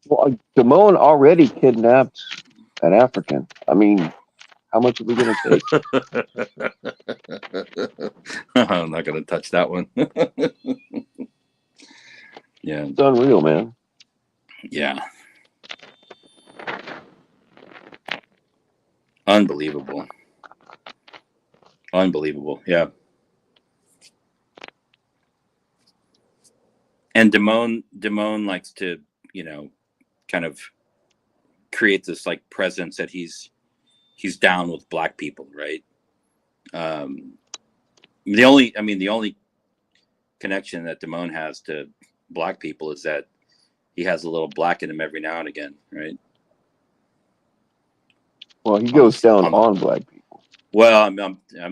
Well, Damone already kidnapped an African. I mean, How much are we going to take? I'm not going to touch that one. Yeah. It's unreal, man. Yeah. Unbelievable. Yeah. And Damone likes to, kind of create this like presence that he's down with black people, right? The only connection that Damone has to black people is that he has a little black in him every now and again, right? Well, he goes down on black people. Well, I'm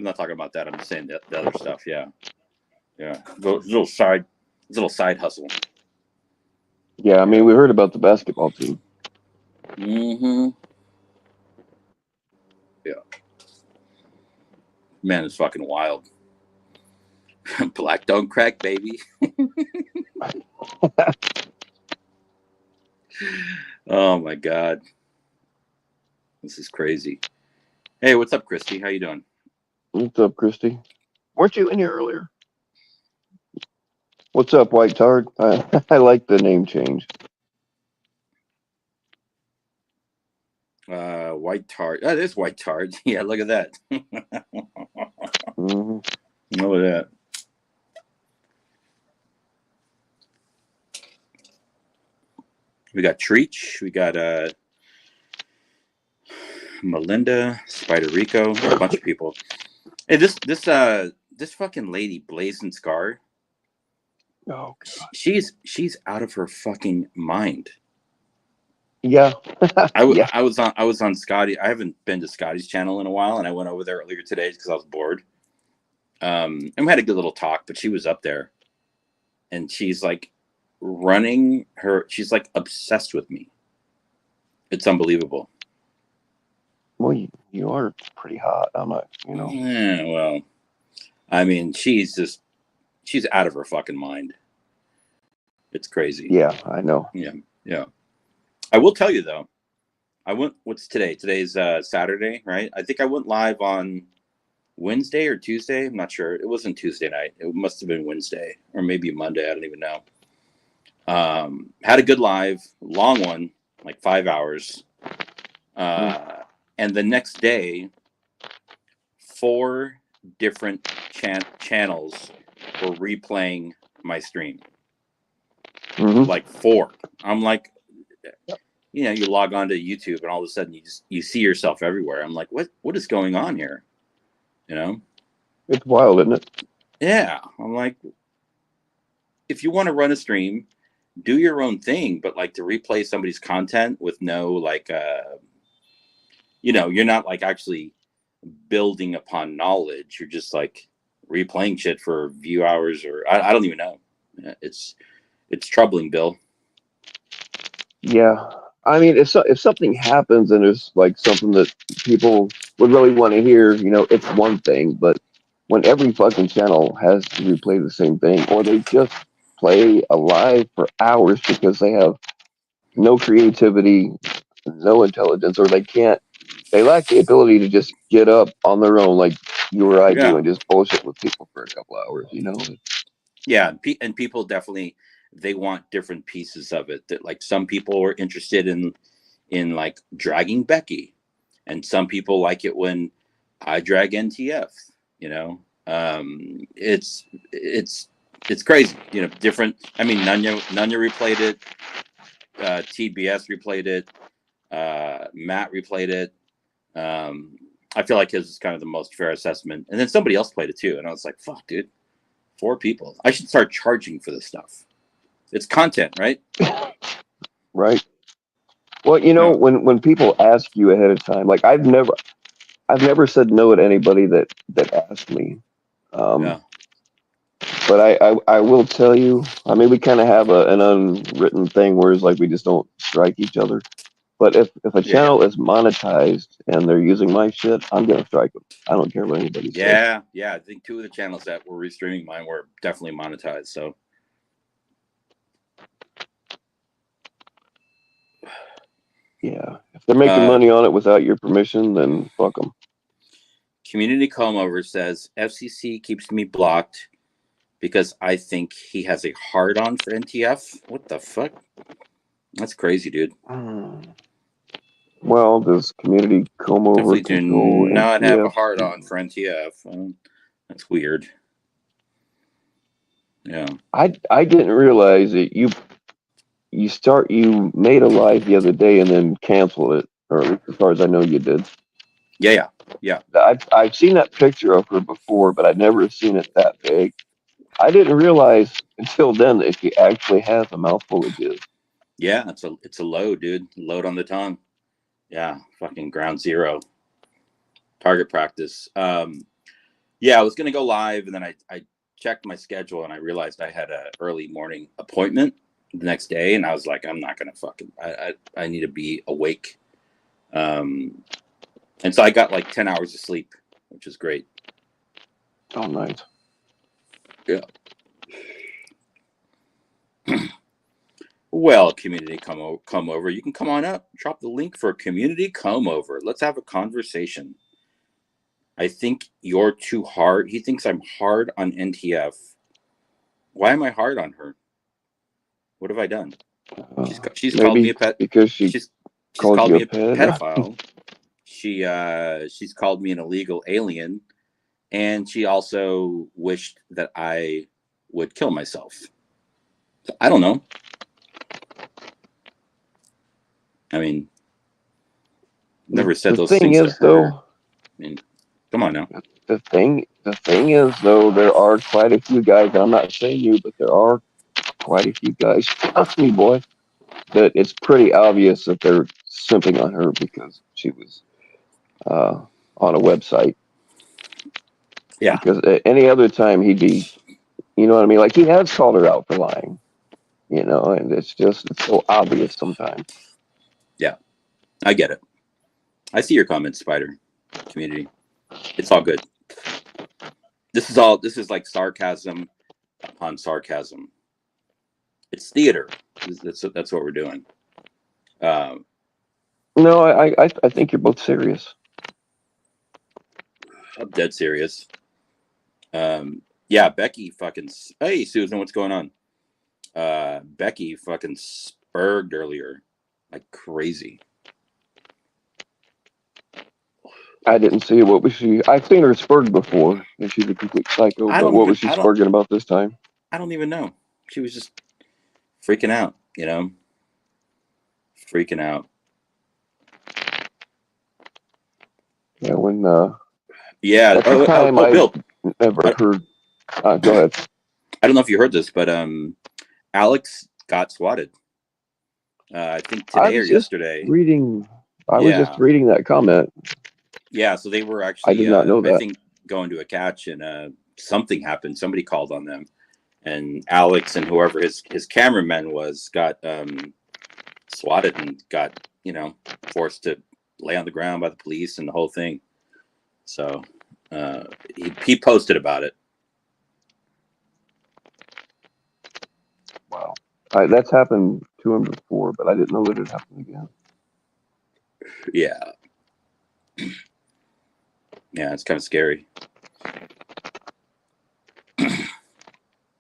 not talking about that. I'm just saying the other stuff. Yeah. Little side hustle. Yeah, I mean, we heard about the basketball team. Mm-hmm. Yeah. Man, it's fucking wild. Black don't crack, baby. Oh my God. This is crazy. Hey, what's up, Christy? How you doing? What's up, Christy? Weren't you in here earlier? What's up, White Tard? I like the name change. White Tard. Oh, there's White Tard. Yeah, look at that. Mm-hmm. Look at that. We got Treach. We got Melinda, Spider Rico, a bunch of people. Hey, this fucking lady, Blazing Scar. Oh God. She's out of her fucking mind. Yeah. I was on Scotty. I haven't been to Scotty's channel in a while, and I went over there earlier today because I was bored. And we had a good little talk, but she was up there, and she's like running her. She's like obsessed with me. It's unbelievable. Well, you are pretty hot. I'm not, Yeah, well, I mean, she's out of her fucking mind. It's crazy. Yeah, I know. Yeah. I will tell you though. What's today? Today's Saturday, right? I think I went live on Wednesday or Tuesday. I'm not sure. It wasn't Tuesday night. It must have been Wednesday or maybe Monday. I don't even know. Had a good live, long one, like 5 hours. And the next day, 4 different channels were replaying my stream. Mm-hmm. Like 4. I'm like, you log on to YouTube and all of a sudden you see yourself everywhere. I'm like, what is going on here? It's wild, isn't it? Yeah. I'm like, if you want to run a stream, do your own thing, but like to replay somebody's content with no like you're not like actually building upon knowledge. You're just like replaying shit for view hours or I don't even know. It's troubling, Bill. Yeah. I mean, if something happens and it's like something that people would really want to hear, it's one thing. But when every fucking channel has to replay the same thing, or they just play alive for hours because they have no creativity, no intelligence, or they lack the ability to just get up on their own like you or I do and just bullshit with people for a couple hours, Yeah, and people definitely, they want different pieces of it. That like some people are interested in like dragging Becky, and some people like it when I drag NTF. It's crazy. Different. I mean, Nunya replayed it. TBS replayed it. Matt replayed it. I feel like his is kind of the most fair assessment. And then somebody else played it too, and I was like, "Fuck, dude, 4 people. I should start charging for this stuff. It's content, right?" Right. Well, when people ask you ahead of time, like I've never said no to anybody that asked me. But I will tell you, I mean, we kind of have an unwritten thing where it's like we just don't strike each other. But if a channel is monetized and they're using my shit, I'm gonna strike them. I don't care what anybody says. Yeah. I think 2 of the channels that were restreaming mine were definitely monetized. So yeah, if they're making money on it without your permission, then fuck them. Community Comb Over says FCC keeps me blocked because I think he has a hard-on for NTF. What the fuck? That's crazy, dude. Well, does Community Comb Over Definitely do control not have a NTF? hard-on for NTF. That's weird. Yeah. I didn't realize that you made a live the other day and then canceled it, or at least as far as I know you did. Yeah. I've seen that picture of her before, but I'd never seen it that big. I didn't realize until then that she actually has a mouthful of jizz. Yeah, it's a load, dude. Load on the tongue. Yeah, fucking ground zero. Target practice. Yeah, I was gonna go live, and then I checked my schedule, and I realized I had an early morning appointment the next day, and I was like, I'm not gonna fucking. I need to be awake. And so I got like 10 hours of sleep, which is great. Oh, nice. Yeah. Well, community come over. You can come on up. Drop the link for community come over. Let's have a conversation. I think you're too hard. He thinks I'm hard on NTF. Why am I hard on her? What have I done? She's called me a pet because she's called me a pedophile. She's called me an illegal alien, and she also wished that I would kill myself. So, I don't know. I mean, never said those things to her. I mean, come on now. The thing is, though, there are quite a few guys, and I'm not saying you, but there are quite a few guys, trust me, boy, that it's pretty obvious that they're simping on her because she was on a website. Yeah. Because at any other time he'd be, you know what I mean? Like he has called her out for lying, you know, and it's so obvious sometimes. Yeah, I get it. I see your comments, Spider community. It's all good. This is like sarcasm upon sarcasm. It's theater. That's what we're doing. No, I think you're both serious. I'm dead serious. Yeah, Becky fucking. Hey, Susan, what's going on? Becky fucking spurged earlier, like crazy. I didn't see it. What was she? I've seen her spurg before, and she's a complete psycho. But what was she spurging about this time? I don't even know. She was just freaking out, you know? Freaking out. Yeah, when yeah. At the time, Bill. Never heard. Go ahead. I don't know if you heard this, but Alex got swatted. I think today or yesterday. I was just reading that comment. Yeah, so they were actually. I did not know that. I think going to a catch, and something happened. Somebody called on them, and Alex and whoever his cameraman was got swatted and got forced to lay on the ground by the police and the whole thing. So he posted about it. Wow, that's happened to him before, but I didn't know that it happened again. Yeah. Yeah, it's kind of scary.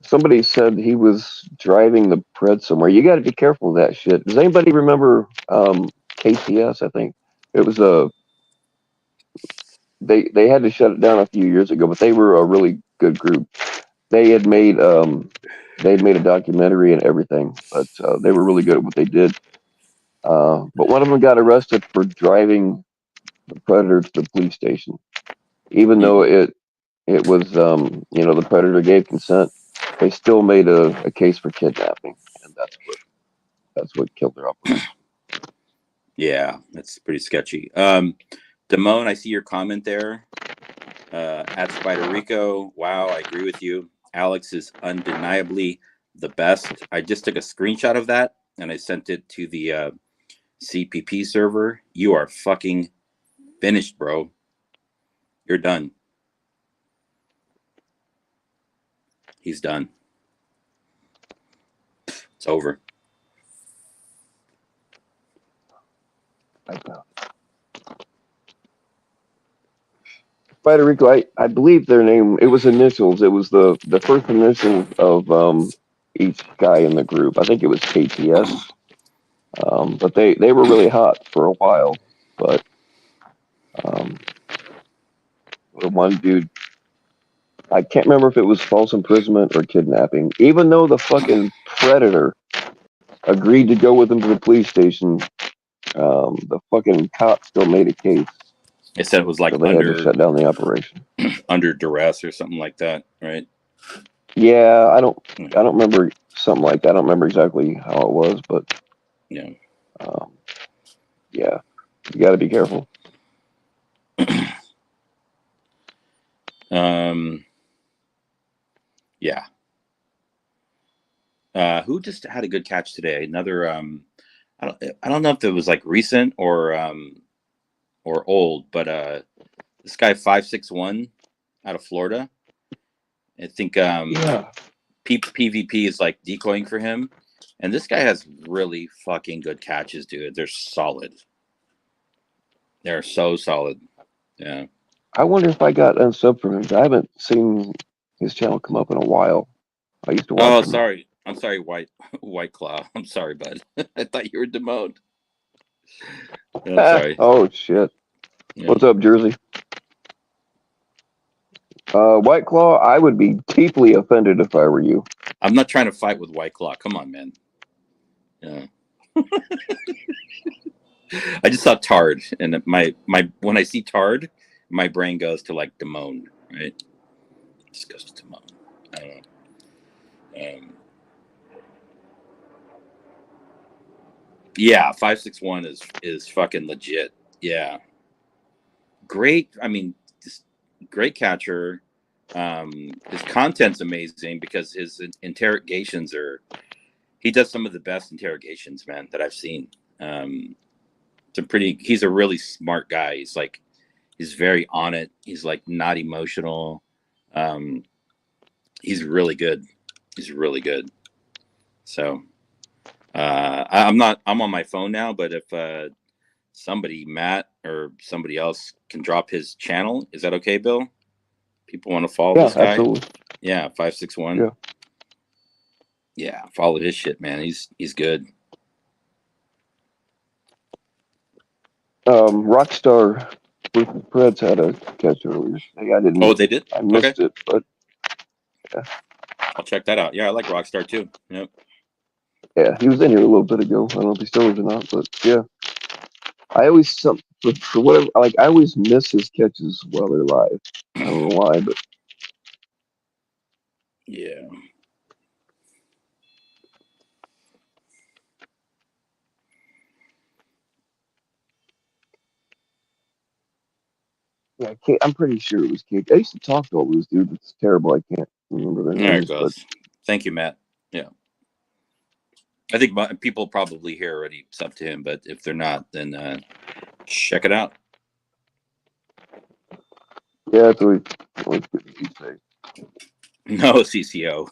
Somebody said he was driving the Pred somewhere. You got to be careful of that shit. Does anybody remember KCS? I think it was they had to shut it down a few years ago, but they were a really good group. They had made a documentary and everything, but they were really good at what they did. But one of them got arrested for driving the Predator to the police station, even though it was the Predator gave consent. They still made a case for kidnapping, and that's what killed her up. Yeah, that's pretty sketchy. Damone, I see your comment there. At Spider Rico, wow, I agree with you. Alex is undeniably the best. I just took a screenshot of that and I sent it to the CPP server. You are fucking finished, bro. You're done. He's done. It's over. Spider Rico, I believe their name. It was initials. It was the first initials of each guy in the group. I think it was KTS. But they were really hot for a while. But the one dude, I can't remember if it was false imprisonment or kidnapping. Even though the fucking Predator agreed to go with him to the police station, the fucking cop still made a case. They said it was like so they had to shut down the operation under duress or something like that, right? Yeah, I don't remember something like that. I don't remember exactly how it was, but yeah, yeah, you got to be careful. Yeah. Who just had a good catch today? Another I don't know if it was like recent or old, but this guy 561 out of Florida. I think PvP is like decoying for him, and this guy has really fucking good catches, dude. They're solid. They're so solid. Yeah. I wonder if I got unsubbed from him. I haven't seen his channel come up in a while. I used to watch. Oh, sorry. I'm sorry, White Claw. I'm sorry, bud. I thought you were demoted. I'm sorry. Oh shit. Yeah. What's up, Jersey? White Claw, I would be deeply offended if I were you. I'm not trying to fight with White Claw. Come on, man. Yeah. I just saw Tard, and my when I see Tard, my brain goes to like Damone, right? It just goes to Damone. I don't know. Yeah, 561 is fucking legit. Yeah. Great. I mean, just great catcher. His content's amazing because his interrogations he does some of the best interrogations, man, that I've seen. He's a really smart guy. He's very on it. He's like not emotional. He's really good. He's really good. So I'm on my phone now, but if somebody, Matt or somebody else, can drop his channel, is that okay, Bill? People want to follow this guy? Absolutely. Yeah, 561. Yeah, follow his shit, man. He's good. Rockstar versus Preds had a catch earlier. I didn't. Oh, they did? I missed it, but yeah. I'll check that out. Yeah, I like Rockstar too. Yep. Yeah, he was in here a little bit ago. I don't know if he still is or not, but yeah. I always for whatever, like I always miss his catches while they're live. I don't know why, but yeah. Yeah, I'm pretty sure it was Kate. I used to talk to all those dudes. It's terrible. I can't remember their names. There it goes. But... Thank you, Matt. Yeah. I think people probably here already sub to him, but if they're not, then check it out. Yeah, that's always good to say. No, CCO.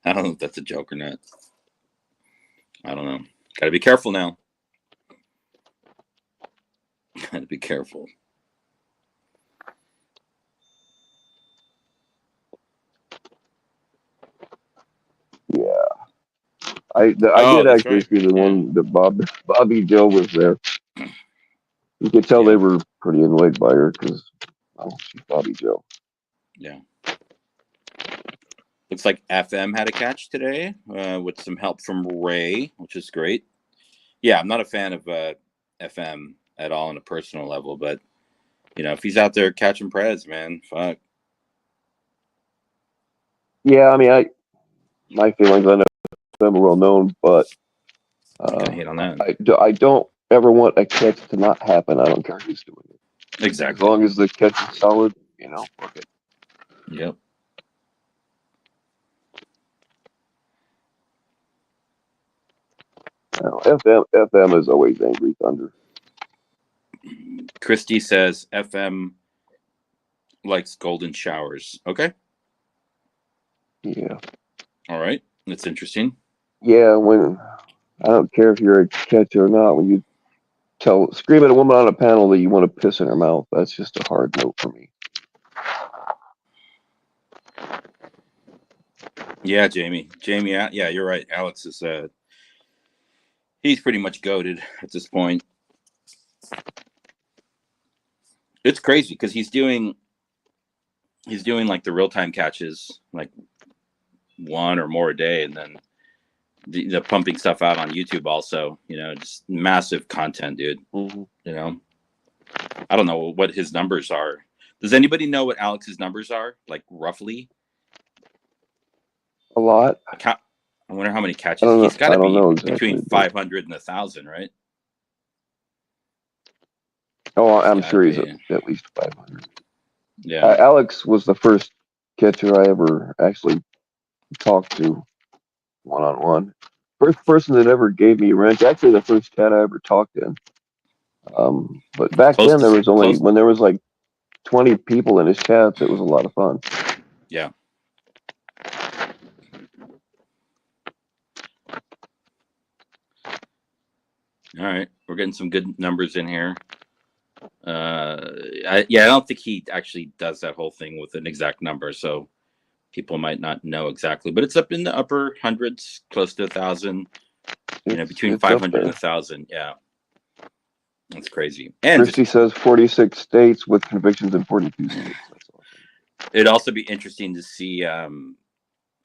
I don't know if that's a joke or not. I don't know. Gotta be careful now. Gotta be careful. Yeah. I did actually see the one that Bobby Joe was there. You could tell they were pretty annoyed by her because she's Bobby Joe. Yeah. Looks like FM had a catch today with some help from Ray, which is great. Yeah, I'm not a fan of FM at all on a personal level, but if he's out there catching Preds, man, fuck. Yeah, I mean, my feelings on them are well known, but hate on that. I don't ever want a catch to not happen. I don't care who's doing it. Exactly. As long as the catch is solid, fuck it. Yep. FM is always Angry Thunder. Christy says FM likes golden showers. Okay. Yeah. All right. That's interesting. Yeah, I don't care if you're a catcher or not, when you scream at a woman on a panel that you want to piss in her mouth. That's just a hard note for me. Yeah, Jamie, yeah, you're right. Alex is he's pretty much goated at this point. It's crazy because he's doing like the real-time catches, like one or more a day, and then the pumping stuff out on YouTube also, just massive content, dude. Mm-hmm. I don't know what his numbers are. Does anybody know what Alex's numbers are, like roughly? A lot. I wonder how many catches. He's got to be exactly, between 500 and 1,000, right? Oh, I'm sure he's at least 500. Yeah. Alex was the first catcher I ever actually talked to one-on-one. First person that ever gave me a wrench. Actually, the first cat I ever talked to. But back then, there was only when there was like 20 people in his chats. It was a lot of fun. Yeah. All right, we're getting some good numbers in here. I don't think he actually does that whole thing with an exact number, so people might not know exactly. But it's up in the upper hundreds, close to 1,000. Between 500 and 1,000. Yeah, that's crazy. And Christie says 46 states with convictions in 42 states. That's awesome. It'd also be interesting to see. I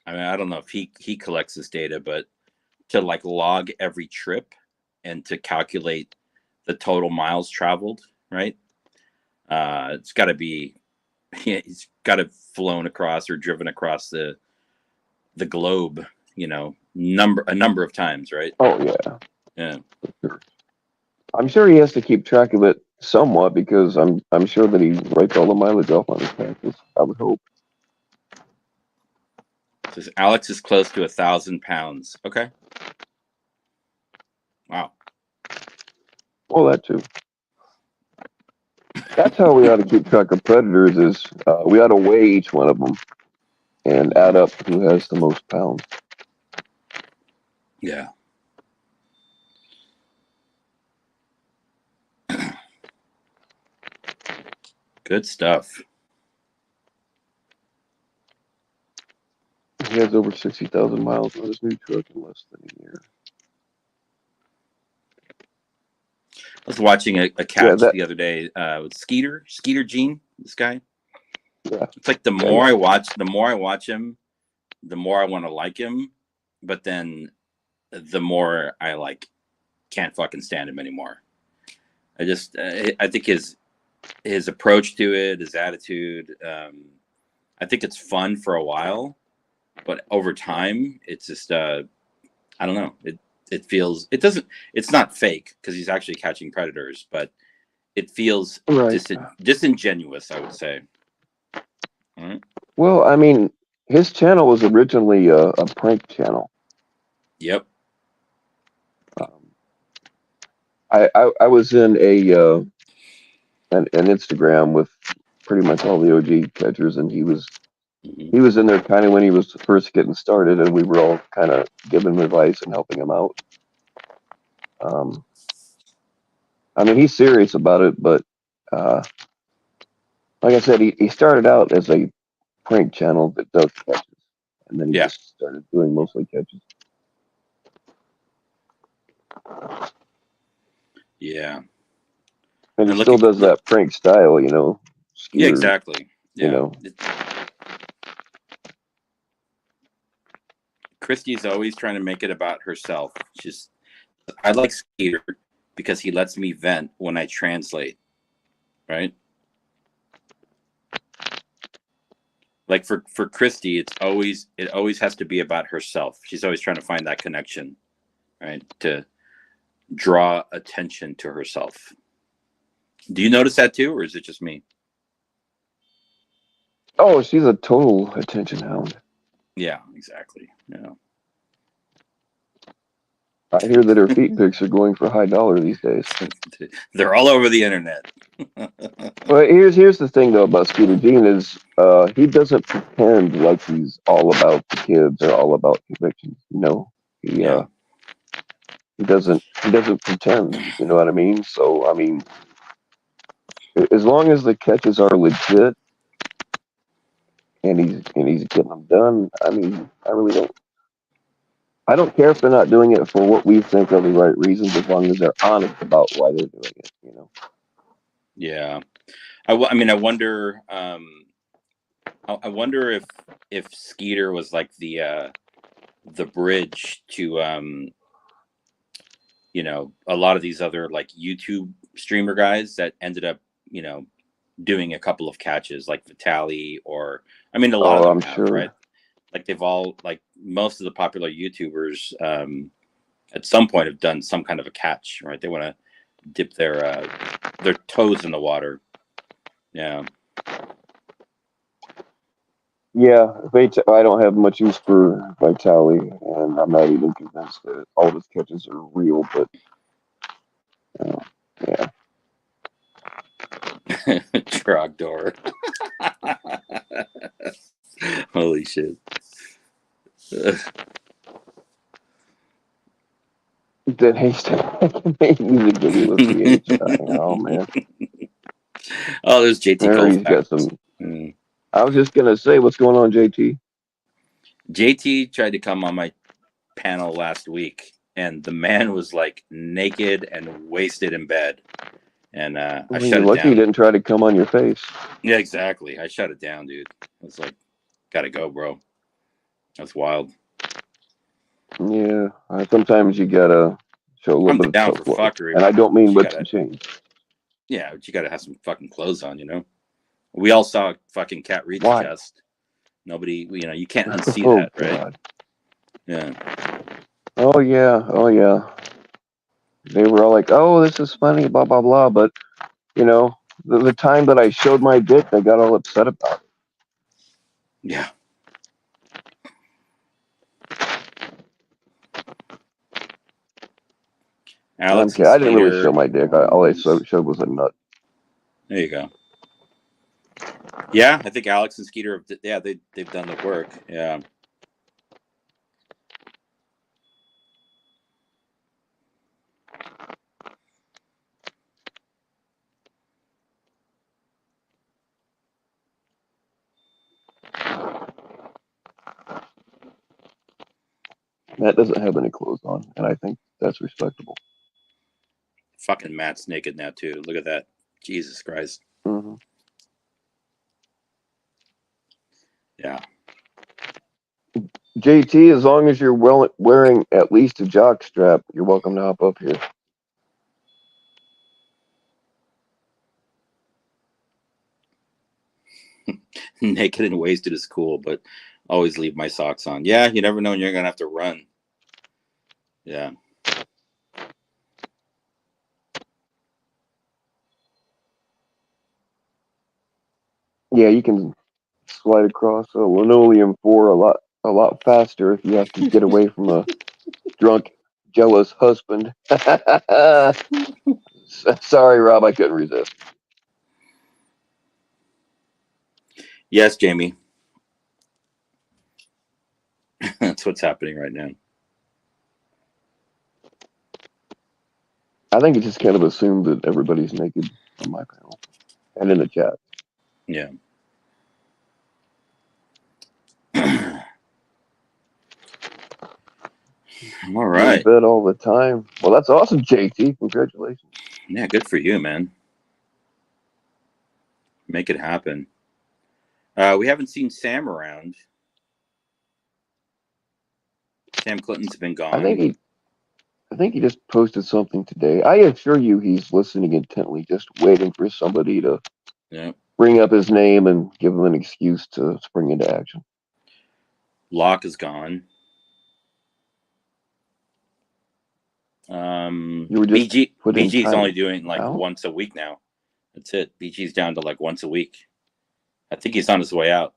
don't know if he collects this data, but to like log every trip and to calculate the total miles traveled, right? It's got to be, he's got to have flown across or driven across the globe, a number of times, right? Oh yeah, yeah. Sure. I'm sure he has to keep track of it somewhat because I'm sure that he writes all the mileage off on his taxes. I would hope. Says Alex is close to 1,000 pounds. Okay. Wow. Well, that too. That's how we ought to keep track of predators. Is we ought to weigh each one of them and add up who has the most pounds. Yeah. Good stuff. He has over 60,000 miles on his new truck in less than a year. I was watching a catch the other day with Skeeter Gene, this guy. Yeah. It's like the more I watch him, the more I want to like him, but then the more I can't fucking stand him anymore. I think his approach to it, his attitude, I think it's fun for a while, but over time it's just I don't know. It's not fake because he's actually catching predators, but it feels disingenuous, I would say. All right. Well, I mean, his channel was originally a prank channel. Yep. I was in an Instagram with pretty much all the OG catchers, and he was in there kind of when he was first getting started, and we were all kind of giving him advice and helping him out. I mean, he's serious about it, but like I said, he started out as a prank channel that does catches, and then he just started doing mostly catches. Yeah. And he still does that prank style, Yeah, exactly. Yeah. Christie's always trying to make it about herself. I like Skeeter because he lets me vent when I translate, right? Like for Christy, it always has to be about herself. She's always trying to find that connection, right? To draw attention to herself. Do you notice that too, or is it just me? Oh, she's a total attention hound. Yeah, exactly. Yeah. I hear that her feet pics are going for high dollar these days. They're all over the internet. Well, here's the thing though about Skeeter Gene is he doesn't pretend like he's all about the kids or all about convictions. He doesn't pretend. You know what I mean? So I mean, as long as the catches are legit and he's getting them done, I mean, I don't care if they're not doing it for what we think are the right reasons, as long as they're honest about why they're doing it. You know? Yeah. I mean, I wonder. I wonder if Skeeter was like the bridge to you know, a lot of these other like YouTube streamer guys that ended up, you know, doing a couple of catches like Vitaly, or I mean, a lot of them have, sure. right? Like they've all, like most of the popular YouTubers at some point have done some kind of a catch, right? They want to dip their toes in the water. Yeah. Yeah, I don't have much use for Vitaly, and I'm not even convinced that all his catches are real, but yeah. Trogdor. Holy shit. That music video with PH. Oh man. Oh, there's JT There he's got some. I was just gonna say, what's going on, JT? JT tried to come on my panel last week, and the man was like naked and wasted in bed, and I shut it lucky down. He didn't try to come on your face. Yeah, exactly. I shut it down, dude. I was like, gotta go, bro. That's wild. Yeah, sometimes you gotta show a little I'm bit down of for tough love, fuckery, and I don't mean with some change. Yeah, but you gotta have some fucking clothes on, you know. We all saw fucking Cat Reed's chest. Nobody, you know, you can't unsee that, right? God. Yeah. Oh yeah. They were all like, "Oh, this is funny," blah blah blah. But you know, the time that I showed my dick, they got all upset about it. Yeah. Alex, I didn't really show my dick. All I showed was a nut. There you go. Yeah, I think Alex and Skeeter, they've done the work. Yeah. Matt doesn't have any clothes on, and I think that's respectable. Fucking Matt's naked now too. Look at that. Jesus Christ. Mm-hmm. Yeah. JT, as long as you're wearing at least a jock strap, you're welcome to hop up here. Naked and wasted is cool, but always leave my socks on. Yeah, you never know when you're gonna have to run. Yeah. Yeah, you can slide across a linoleum floor a lot faster if you have to get away from a drunk, jealous husband. Sorry, Rob, I couldn't resist. Yes, Jamie. That's what's happening right now. I think it's just kind of assumed that everybody's naked on my panel and in the chat. Yeah. All right. In bed all the time. Well, that's awesome, JT. Congratulations. Yeah, good for you, man. Make it happen. We haven't seen Sam around. Sam Clinton's been gone. I think he just posted something today. I assure you he's listening intently, just waiting for somebody to bring up his name and give him an excuse to spring into action. Locke is gone. BG's only doing like once a week now. That's it. BG's down to like once a week. I think he's on his way out.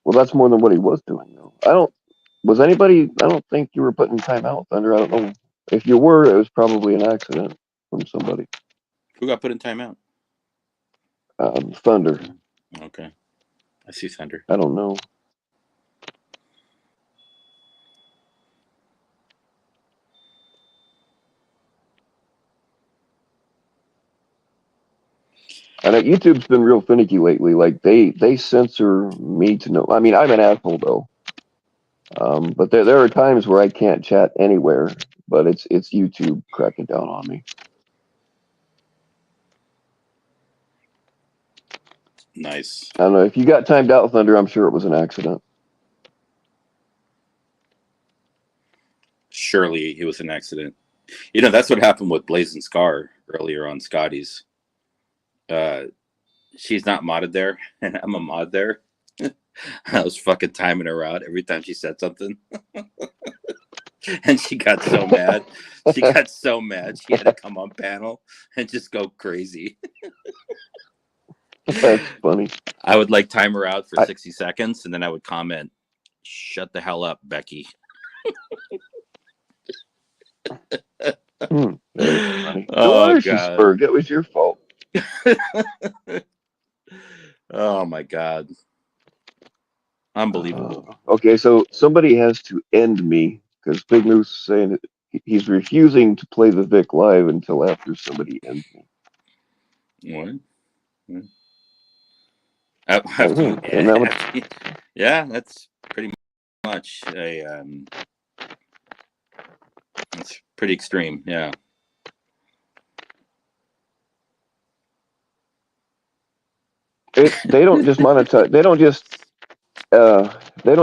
Well, that's more than what he was doing, though. I don't think you were putting time out, Thunder. I don't know. If you were, it was probably an accident from somebody. Who got put in timeout? Thunder. Okay. I see Thunder. I don't know. And YouTube's been real finicky lately. Like they censor me to no. I mean, I'm an asshole though. But there are times where I can't chat anywhere. But it's YouTube cracking down on me. Nice. I don't know if you got timed out, Thunder. I'm sure it was an accident. Surely it was an accident. You know, that's what happened with Blazing Scar earlier on Scotty's. She's not modded there, and I'm a mod there. I was fucking timing her out every time she said something. And she got so mad. She got so mad. She had to come on panel and just go crazy. That's funny. I would like time her out for 60 seconds, and then I would comment, "Shut the hell up, Becky." That was funny. Oh, God. It was your fault. Oh, my God. Unbelievable. Okay, so somebody has to end me because Big Moose is saying that he's refusing to play the Vic live until after somebody ends me. What? Yeah, that's pretty much it's pretty extreme. Yeah. They don't just monetize. They don't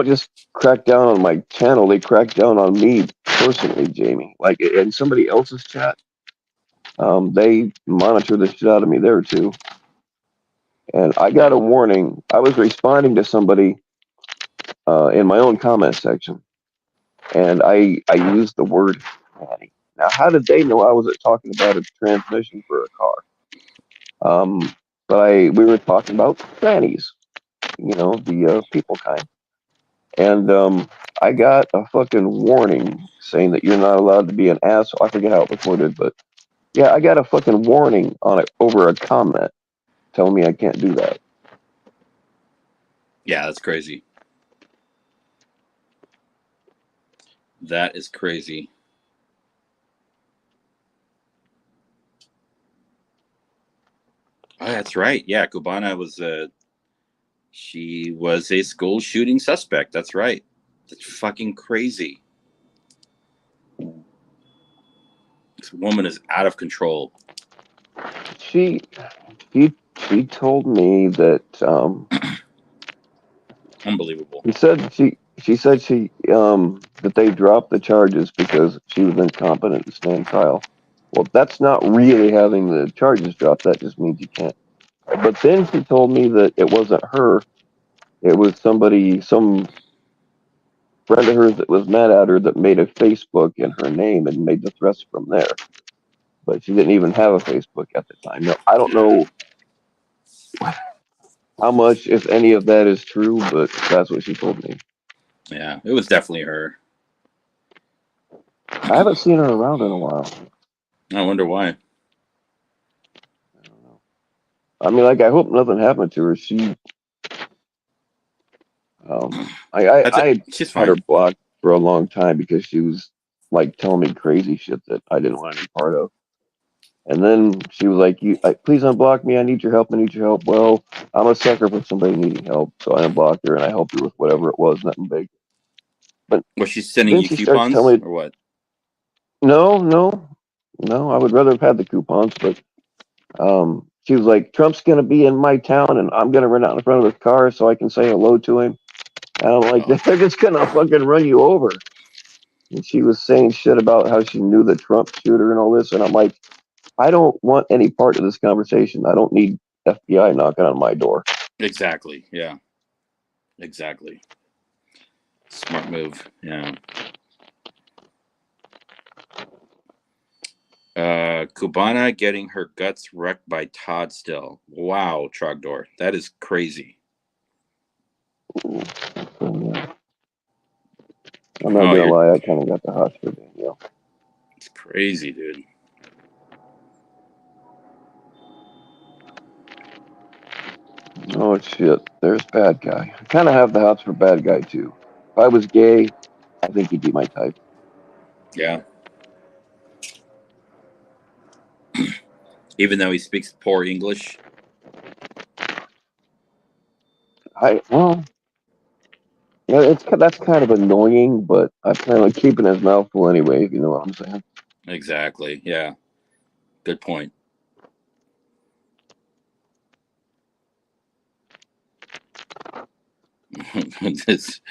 just crack down on my channel. They crack down on me personally, Jamie. Like in somebody else's chat, they monitor the shit out of me there too. And I got a warning. I was responding to somebody in my own comment section, and I used the word tranny. Now, how did they know I was talking about a transmission for a car? But we were talking about trannies, the people kind. And I got a fucking warning saying that you're not allowed to be an asshole. I forget how it was worded, but yeah, I got a fucking warning on it over a comment telling me I can't do that. Yeah, that's crazy. That is crazy. Oh, that's right. Yeah, Cubana was she was a school shooting suspect. That's right. That's fucking crazy. This woman is out of control. She told me that unbelievable. She said that they dropped the charges because she was incompetent to stand trial. Well, that's not really having the charges dropped. That just means you can't. But then she told me that it wasn't her. It was some friend of hers that was mad at her that made a Facebook in her name and made the threats from there. But she didn't even have a Facebook at the time. Now, I don't know how much, if any of that is true, but that's what she told me. Yeah, it was definitely her. I haven't seen her around in a while. I wonder why. I don't know. I mean, like, I hope nothing happened to her. I had her blocked for a long time because she was like telling me crazy shit that I didn't want any part of. And then she was like, please unblock me. I need your help. I need your help. Well, I'm a sucker for somebody needing help. So I unblocked her and I helped her with whatever it was, nothing big. But was she sending you coupons or what? No. I would rather have had the coupons, but she was like, Trump's going to be in my town and I'm going to run out in front of his car so I can say hello to him. And I'm like, they're just going to fucking run you over. And she was saying shit about how she knew the Trump shooter and all this. And I'm like, I don't want any part of this conversation. I don't need FBI knocking on my door. Exactly. Yeah. Exactly. Smart move. Yeah. Cubana getting her guts wrecked by Todd still. Wow, Trogdor. That is crazy. I'm not gonna lie, I kind of got the hots for Danielle. It's crazy, dude. Oh shit, there's bad guy. I kind of have the hots for bad guy too. If I was gay, I think he'd be my type. Yeah. Even though he speaks poor English. That's kind of annoying, but I plan on keeping his mouth full anyway. If you know what I'm saying. Exactly. Yeah. Good point. this,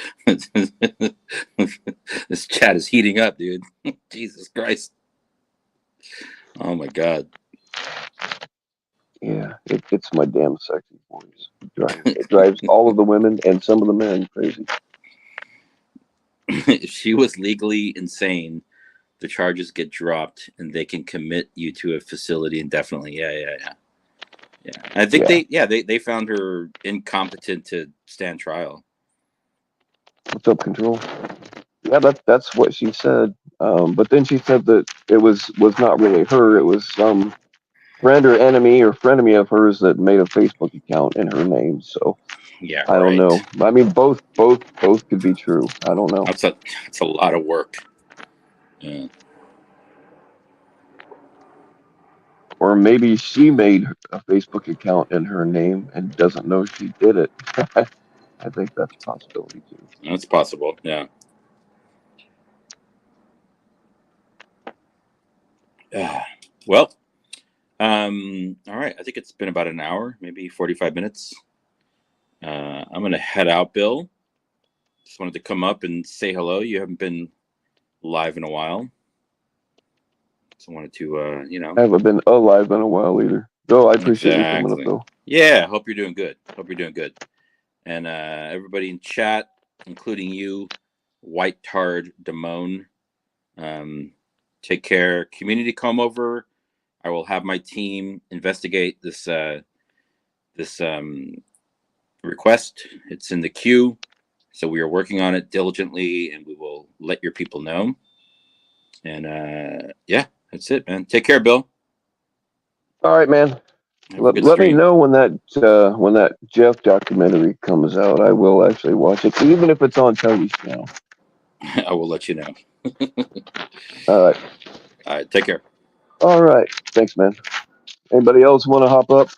this chat is heating up, dude. Jesus Christ. Oh my God. Yeah, it's my damn sexy voice. It drives all of the women and some of the men crazy. If she was legally insane, the charges get dropped and they can commit you to a facility indefinitely. Yeah. I think they found her incompetent to stand trial. What's up, Control? Yeah, that's what she said. But then she said that it was not really her. It was some friend or enemy or frenemy of hers that made a Facebook account in her name. So Yeah, I don't know. I mean, both could be true. I don't know. That's a lot of work. Yeah. Or maybe she made a Facebook account in her name and doesn't know she did it. I think that's a possibility too. That's possible. Yeah. Well, all right. I think it's been about an hour, maybe 45 minutes. I'm going to head out, Bill. Just wanted to come up and say hello. You haven't been live in a while. So I wanted to, I haven't been alive in a while either. Though I appreciate you coming up, though. Yeah, hope you're doing good. And everybody in chat, including you, White Tard Damone, take care. Community come over. I will have my team investigate this request. It's in the queue, so we are working on it diligently, and we will let your people know. And yeah, that's it, man. Take care, Bill. All right, man. Let me know when that Jeff documentary comes out. I will actually watch it, even if it's on Tony's channel. I will let you know. All right. All right. Take care. All right. Thanks, man. Anybody else want to hop up?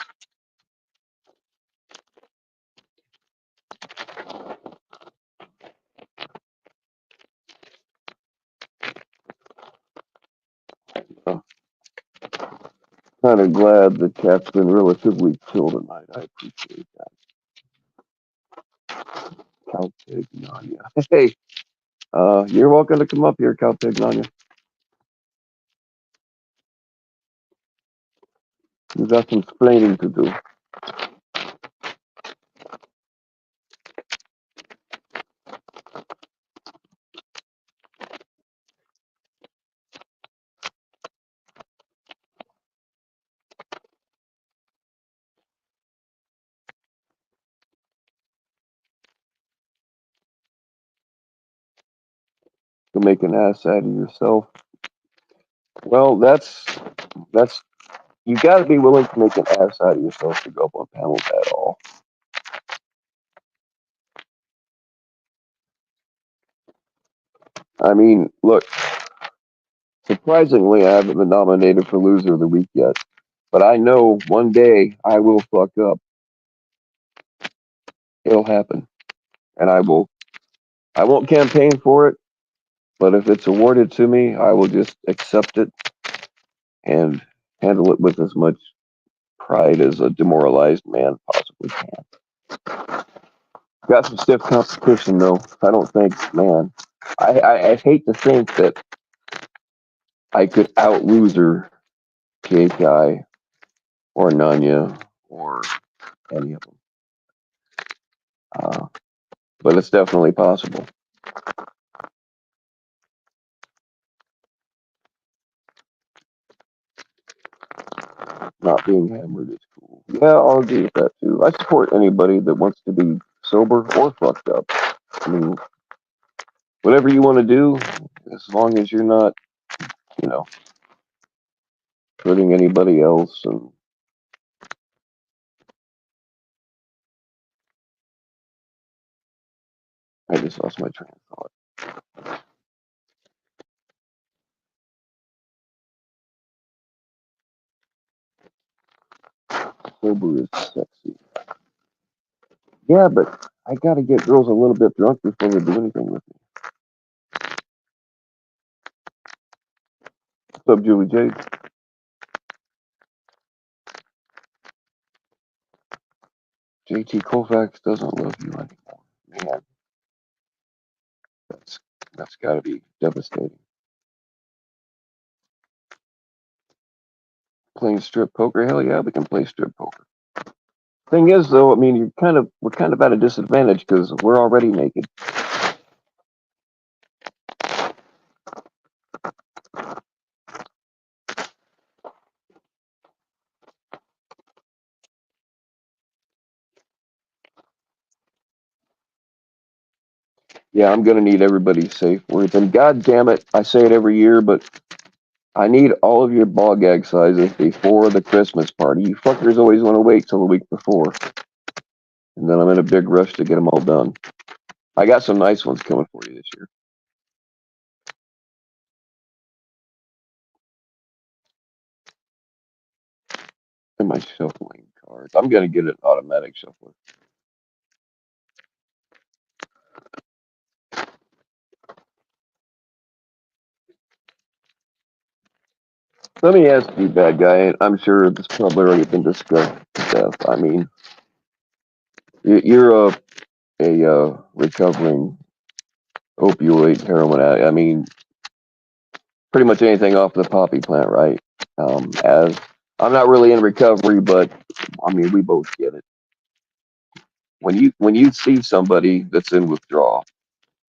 Kind of glad the chat's been relatively chill tonight. I appreciate that. Calpignania. Hey, you're welcome to come up here, Calpignania. You got some explaining to do. To make an ass out of yourself. Well, that's you got to be willing to make an ass out of yourself to go up on panels at all. I mean, look, surprisingly, I haven't been nominated for Loser of the Week yet, but I know one day I will fuck up. It'll happen, and I won't campaign for it, but if it's awarded to me, I will just accept it and handle it with as much pride as a demoralized man possibly can. Got some stiff competition, though. I don't think, man. I hate to think that I could out loser K-Kai or Nanya or any of them. But it's definitely possible. Not being hammered is cool. Yeah, I'll agree with that too. I support anybody that wants to be sober or fucked up. I mean, whatever you want to do, as long as you're not, hurting anybody else. And I just lost my train of thought. Sober is sexy. Yeah, but I gotta get girls a little bit drunk before they do anything with me. What's up, Julie J? JT Colfax doesn't love you anymore. Man, that's gotta be devastating. Playing strip poker? Hell yeah, we can play strip poker. Thing is, though, I mean, we're kind of at a disadvantage because we're already naked. Yeah, I'm gonna need everybody's safe words, and god damn it, I say it every year, but I need all of your ball gag sizes before the Christmas party. You fuckers always want to wait till the week before, and then I'm in a big rush to get them all done. I got some nice ones coming for you this year. And my shuffling cards. I'm gonna get an automatic shuffler. Let me ask you, bad guy. I'm sure this probably already been discussed to death. I mean, you're a recovering opioid heroin addict. I mean, pretty much anything off the poppy plant, right? As I'm not really in recovery, but I mean, we both get it. When you see somebody that's in withdrawal,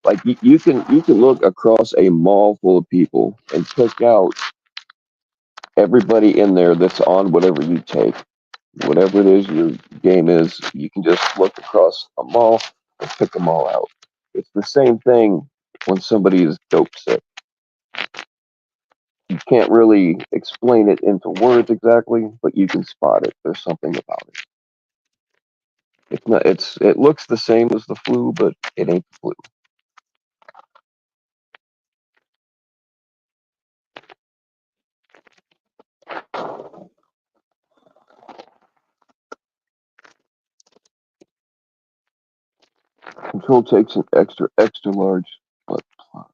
like you can look across a mall full of people and pick out everybody in there that's on whatever you take, whatever it is your game is. You can just look across a mall and pick them all out. It's the same thing when somebody is dope sick. You can't really explain it into words exactly, but you can spot it. There's something about it. It's not. It looks the same as the flu, but it ain't the flu. Control takes an extra large. But, wow.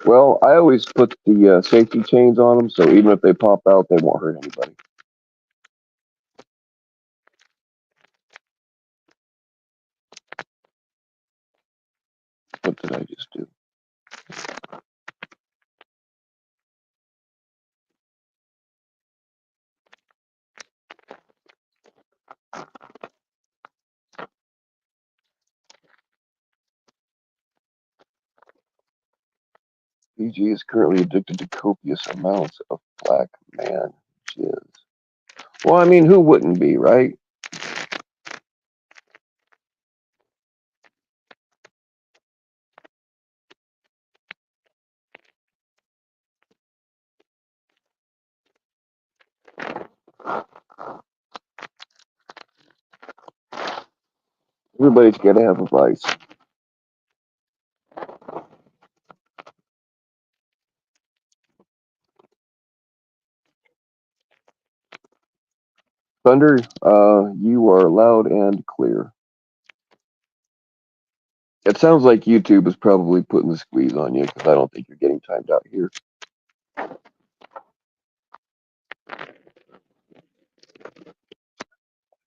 Well, I always put the safety chains on them, so even if they pop out, they won't hurt anybody. What did I just do? PG is currently addicted to copious amounts of black man jizz. Well, I mean, who wouldn't be, right? Everybody's got to have a vice. Thunder, you are loud and clear. It sounds like YouTube is probably putting the squeeze on you because I don't think you're getting timed out here.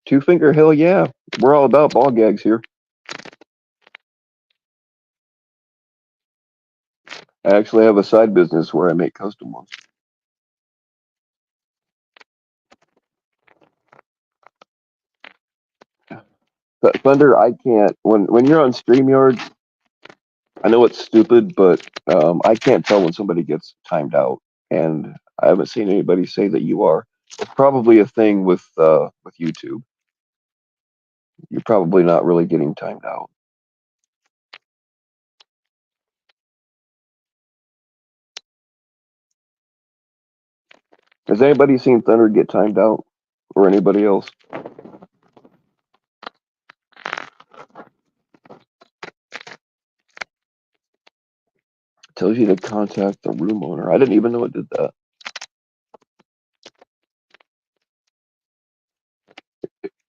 Two finger, hell yeah. We're all about ball gags here. I actually have a side business where I make custom ones. Thunder, I can't. When you're on StreamYard, I know it's stupid, but I can't tell when somebody gets timed out, and I haven't seen anybody say that you are. It's probably a thing with YouTube. You're probably not really getting timed out. Has anybody seen Thunder get timed out, or anybody else? Tells you to contact the room owner. I didn't even know it did that.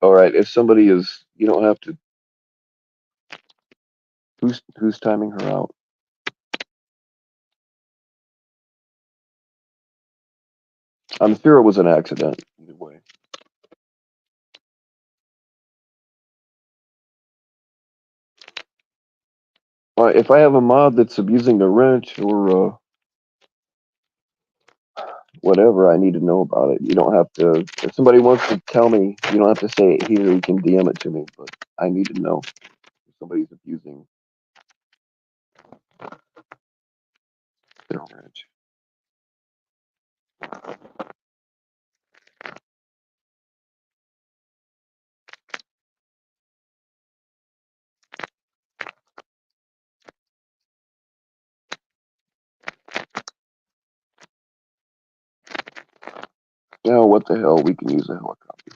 All right, if somebody is, you don't have to Who's timing her out? I'm sure it was an accident. Either way. If I have a mod that's abusing the wrench or whatever, I need to know about it. You don't have to. If somebody wants to tell me, you don't have to say it here. You can DM it to me, but I need to know if somebody's abusing their wrench. Now, what the hell? We can use a helicopter.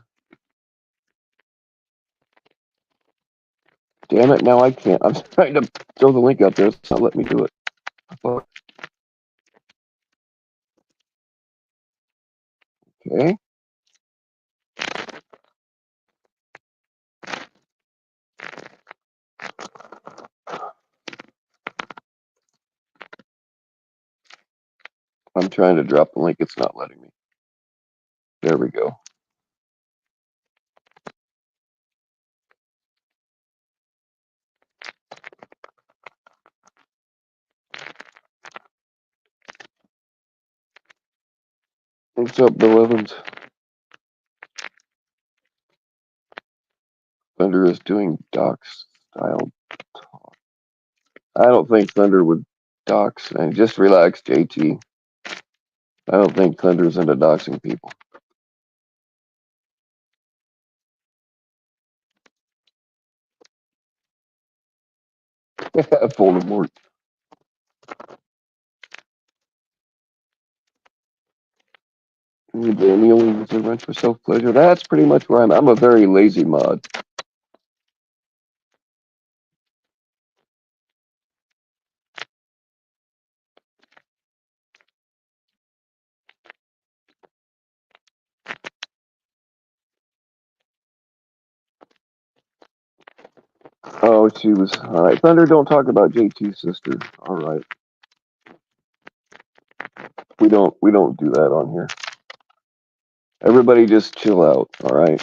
Damn it! Now I can't. I'm trying to throw the link out there. It's not letting me do it. Okay. I'm trying to drop the link. It's not letting me. There we go. What's up, Bill Evans? Thunder is doing dox style talk. I don't think Thunder would dox. And just relax, JT. I don't think Thunder's into doxing people. Voldemort. Daniel is a wrench for self-pleasure. That's pretty much where I'm a very lazy mod. Oh, she was all right. Thunder, don't talk about JT's sister. All right, we don't do that on here. Everybody, just chill out. All right.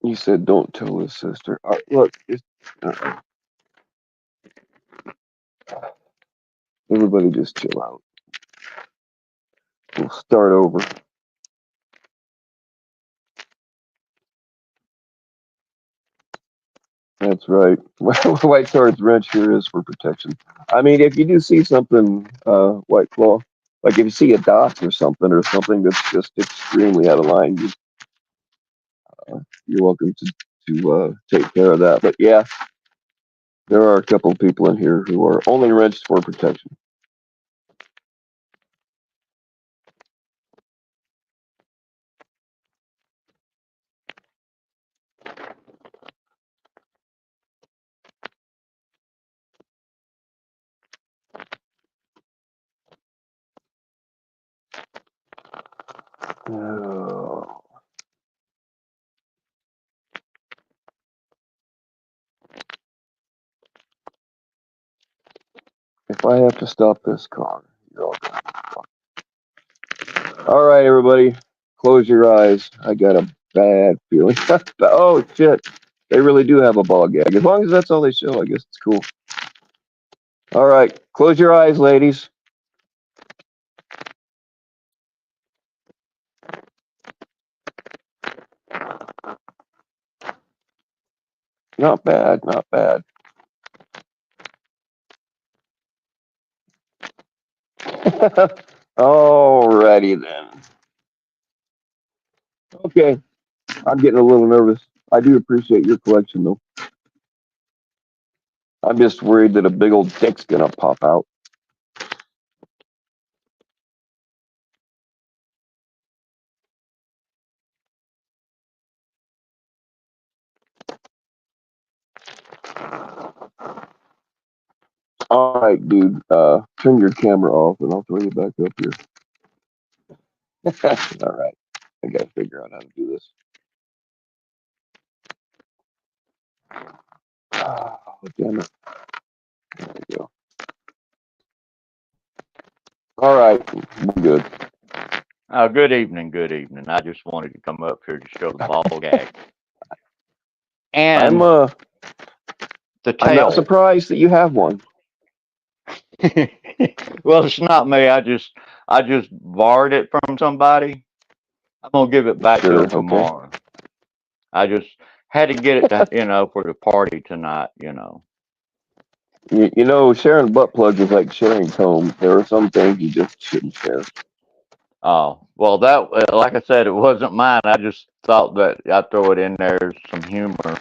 You said don't tell his sister. All right, look, everybody, just chill out. We'll start over. That's right. White Sword's wrench here is for protection. I mean, if you do see something, White Claw, like if you see a dot or something that's just extremely out of line, you're welcome to take care of that. But yeah, there are a couple of people in here who are only wrenched for protection. Oh. If I have to stop this car, you're all gonna be fucked. All right, everybody, close your eyes. I got a bad feeling. Oh shit, they really do have a ball gag. As long as that's all they show, I guess it's cool. All right, close your eyes, ladies. Not bad, not bad. Alrighty then. Okay, I'm getting a little nervous. I do appreciate your collection, though. I'm just worried that a big old dick's gonna pop out. All right, dude. Turn your camera off, and I'll throw you back up here. All right. I gotta figure out how to do this. Oh, damn it. There we go. All right. We're good. Good evening. Good evening. I just wanted to come up here to show the ball gag. And I'm the I'm not tail. surprised that you have one. Well, it's not me. I just borrowed it from somebody. I'm gonna give it back to them tomorrow. Okay. I just had to get it to, for the party tonight, You know, sharing butt plugs is like sharing comb. There are some things you just shouldn't share. Oh, well, that, like I said, it wasn't mine. I just thought that I'd throw it in there, some humor.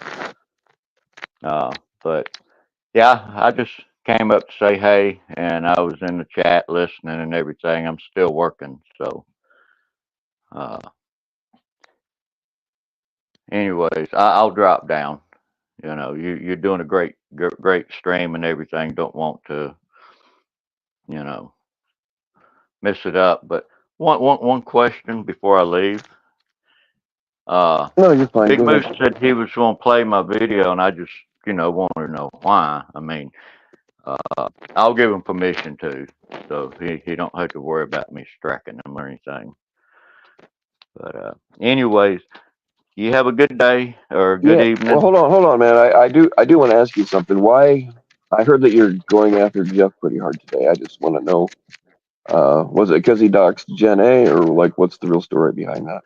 But yeah, I just came up to say hey, and I was in the chat listening and everything. I'm still working, so. Anyways, I'll drop down. You're doing a great stream and everything. Don't want to, mess it up. But one question before I leave. No, you're fine. Big Go Moose ahead. said he was going to play my video, and I just, wanted to know why. I mean, I'll give him permission to, so he don't have to worry about me striking him or anything. But anyways, you have a good day or good evening. Well, hold on, man. I do want to ask you something. Why? I heard that you're going after Jeff pretty hard today. I just want to know. Was it because he doxed Jen A, or like what's the real story behind that?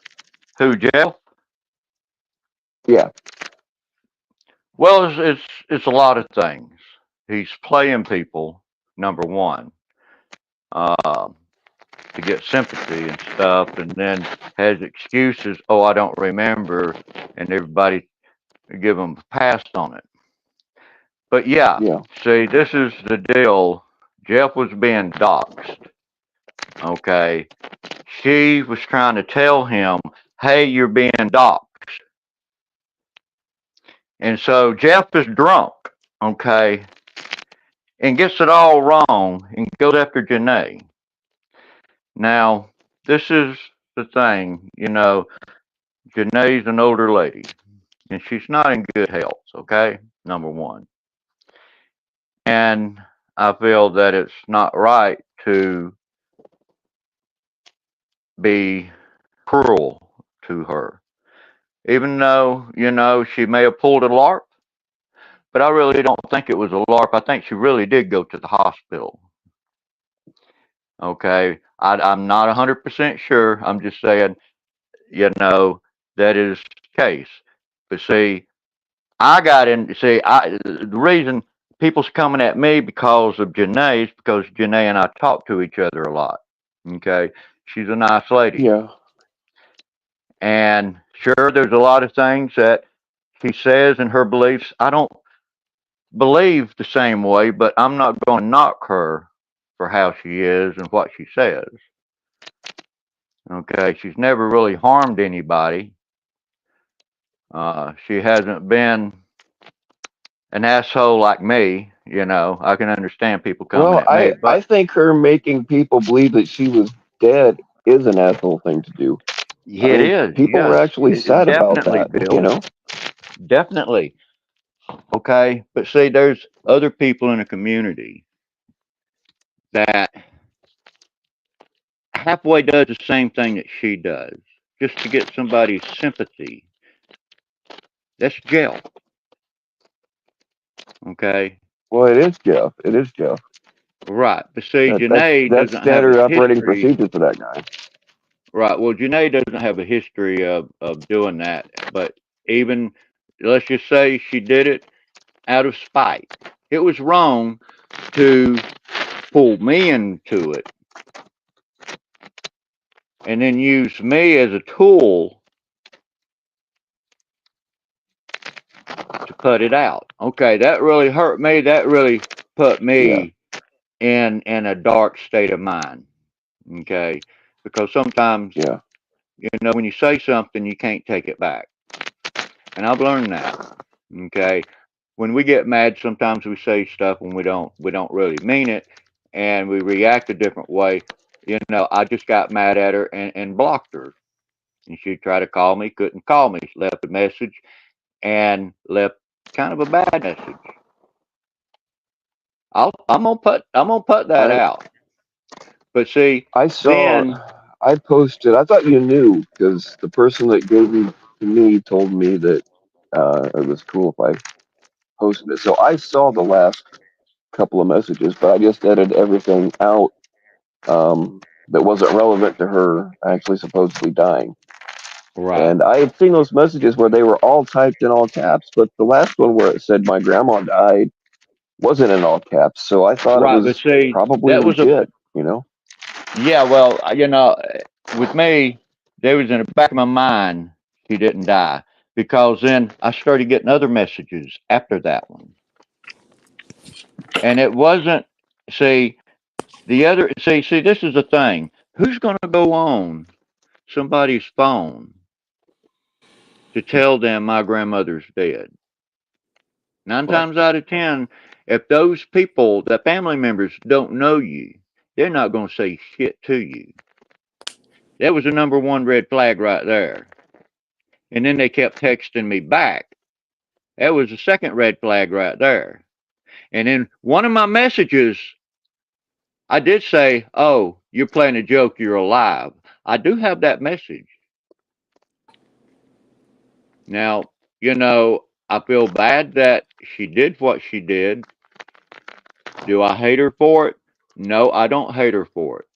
Who, Jeff? Yeah. Well, it's a lot of things. He's playing people, number one, to get sympathy and stuff, and then has excuses. Oh, I don't remember, and everybody give him a pass on it. But yeah, see, this is the deal. Jeff was being doxxed. Okay, she was trying to tell him, "Hey, you're being doxxed," and so Jeff is drunk. Okay. And gets it all wrong and goes after Janae. Now, this is the thing, Janae's an older lady, and she's not in good health, okay? Number one. And I feel that it's not right to be cruel to her. Even though, she may have pulled a LARP, but I really don't think it was a LARP. I think she really did go to the hospital. Okay, I'm not 100% sure. I'm just saying, that is the case. But see, the reason people's coming at me because of Janae is because Janae and I talk to each other a lot. Okay, she's a nice lady. Yeah. And sure, there's a lot of things that she says and her beliefs. I don't believe the same way, but I'm not going to knock her for how she is and what she says. Okay, she's never really harmed anybody. She hasn't been an asshole like me. I can understand people coming at me. I think her making people believe that she was dead is an asshole thing to do. It is. People were actually sad about that, Bill. Definitely. Okay, but see, there's other people in the community that halfway does the same thing that she does, just to get somebody's sympathy. That's jail. Okay. Well, it is Jeff. It is Jeff. Right, but see, Janae that's doesn't standard have a operating history. procedure for that guy. Right. Well, Janae doesn't have a history of doing that, but even let's just say she did it out of spite. It was wrong to pull me into it and then use me as a tool to cut it out. Okay, that really hurt me. That really put me in a dark state of mind. Okay, because sometimes when you say something, you can't take it back, and I've learned that. Okay, when we get mad, sometimes we say stuff when we don't really mean it, and we react a different way. You know, I just got mad at her and blocked her, and she tried to call me, couldn't call me, left a message, and left kind of a bad message. I'm gonna put that out. But see, I posted. I thought you knew because the person that gave you to me told me that it was cool if I posted it. So I saw the last couple of messages, but I just edited everything out that wasn't relevant to her actually supposedly dying. right. And I had seen those messages where they were all typed in all caps, but the last one where it said my grandma died wasn't in all caps. So I thought it Right, but was see, probably that was a legit, you know? yeah. Well, you know, with me, there was in the back of my mind she didn't die because then I started getting other messages after that one, and it wasn't. See, the other. See, this is the thing. Who's going to go on somebody's phone to tell them my grandmother's dead? Nine Right. times out of 10, if those people, the family members, don't know you, they're not going to say shit to you. That was the number one red flag right there. And then they kept texting me back. That was the second red flag right there. And then one of my messages, I did say, "Oh, you're playing a joke, you're alive." I do have that message. Now, you know, I feel bad that she did what she did. Do I hate her for it? No, I don't hate her for it.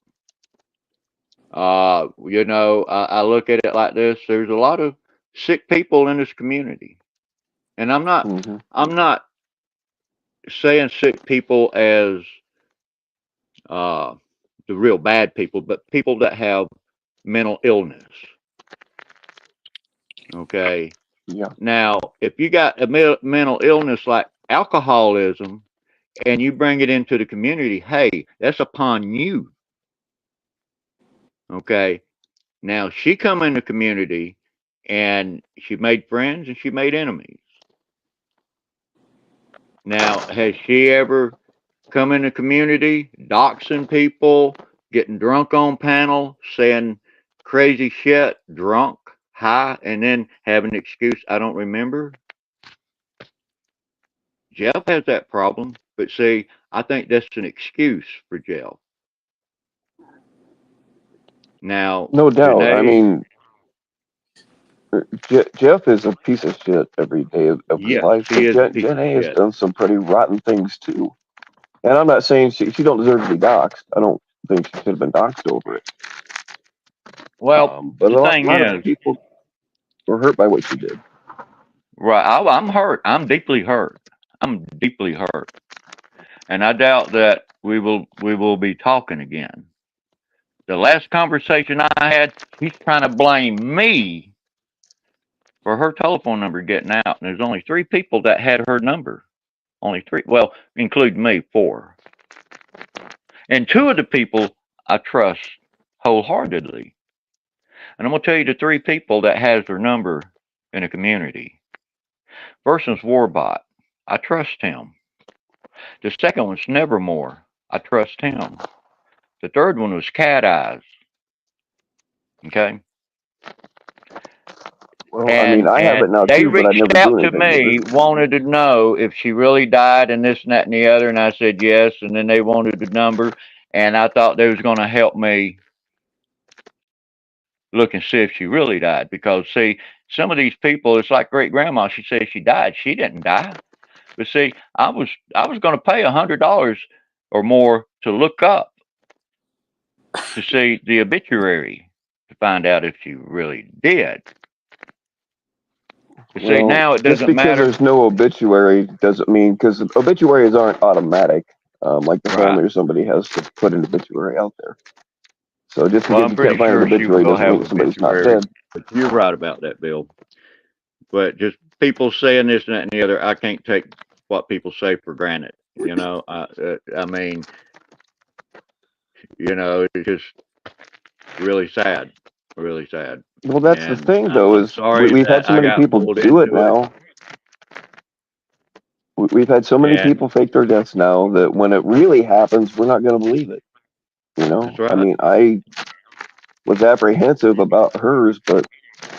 You know, I look at it like this. There's a lot of sick people in this community. And I'm not saying sick people as uh, the real bad people, but people that have mental illness. Okay. Yeah. Now, if you got a mental illness like alcoholism and you bring it into the community, hey, that's upon you. Okay. Now she come in the community and she made friends and she made enemies. Now, has she ever come in the community, doxing people, getting drunk on panel, saying crazy shit, drunk, high, and then have an excuse, I don't remember? Jeff has that problem, but see, I think that's an excuse for Jeff. Now, No doubt. I Janae, mean, Jeff is a piece of shit every day of his yes, life, he but is a piece of Jen A has shit. done some pretty rotten things too. And I'm not saying she don't deserve to be doxxed. I don't think she should have been doxxed over it. Well, But the a thing lot of is, people were hurt by what she did. right, I'm hurt. I'm deeply hurt. I'm deeply hurt. And I doubt that we will be talking again. The last conversation I had, he's trying to blame me for her telephone number getting out. And there's only 3 people that had her number. Only 3. Well, including me, 4. And 2 of the people I trust wholeheartedly. And I'm going to tell you the 3 people that has her number in a community. First one's Warbot. I trust him. The second one's Nevermore. I trust him. The third one was Cat Eyes. Okay? Well, I mean, I have it now They too, but I reached never do out to anything with her. me, wanted to know if she really died and this and that and the other, and I said yes. And then they wanted the number, and I thought they was going to help me look and see if she really died. Because see, some of these people, it's like great grandma. She says she died. She didn't die. But see, I was going to pay $100 or more to look up to see the obituary to find out if she really did. But see, Well, now it just doesn't because matter. there's no obituary doesn't mean, because obituaries aren't automatic, like the Right. family or somebody has to put an obituary out there. So just Well, because I'm you can't pretty find an sure she obituary will doesn't have mean somebody's not obituary. dead. But you're right about that, Bill. But just people saying this and that and the other, I can't take what people say for granted. You know, I mean, you know, it's just really sad, really sad. Well, that's the And thing, though, I'm is sorry we've had that so I many got people pulled do it into it. now. We've had so many people fake their deaths now that when it really happens, we're not going to believe it. You know, That's right. I mean, I was apprehensive about hers, but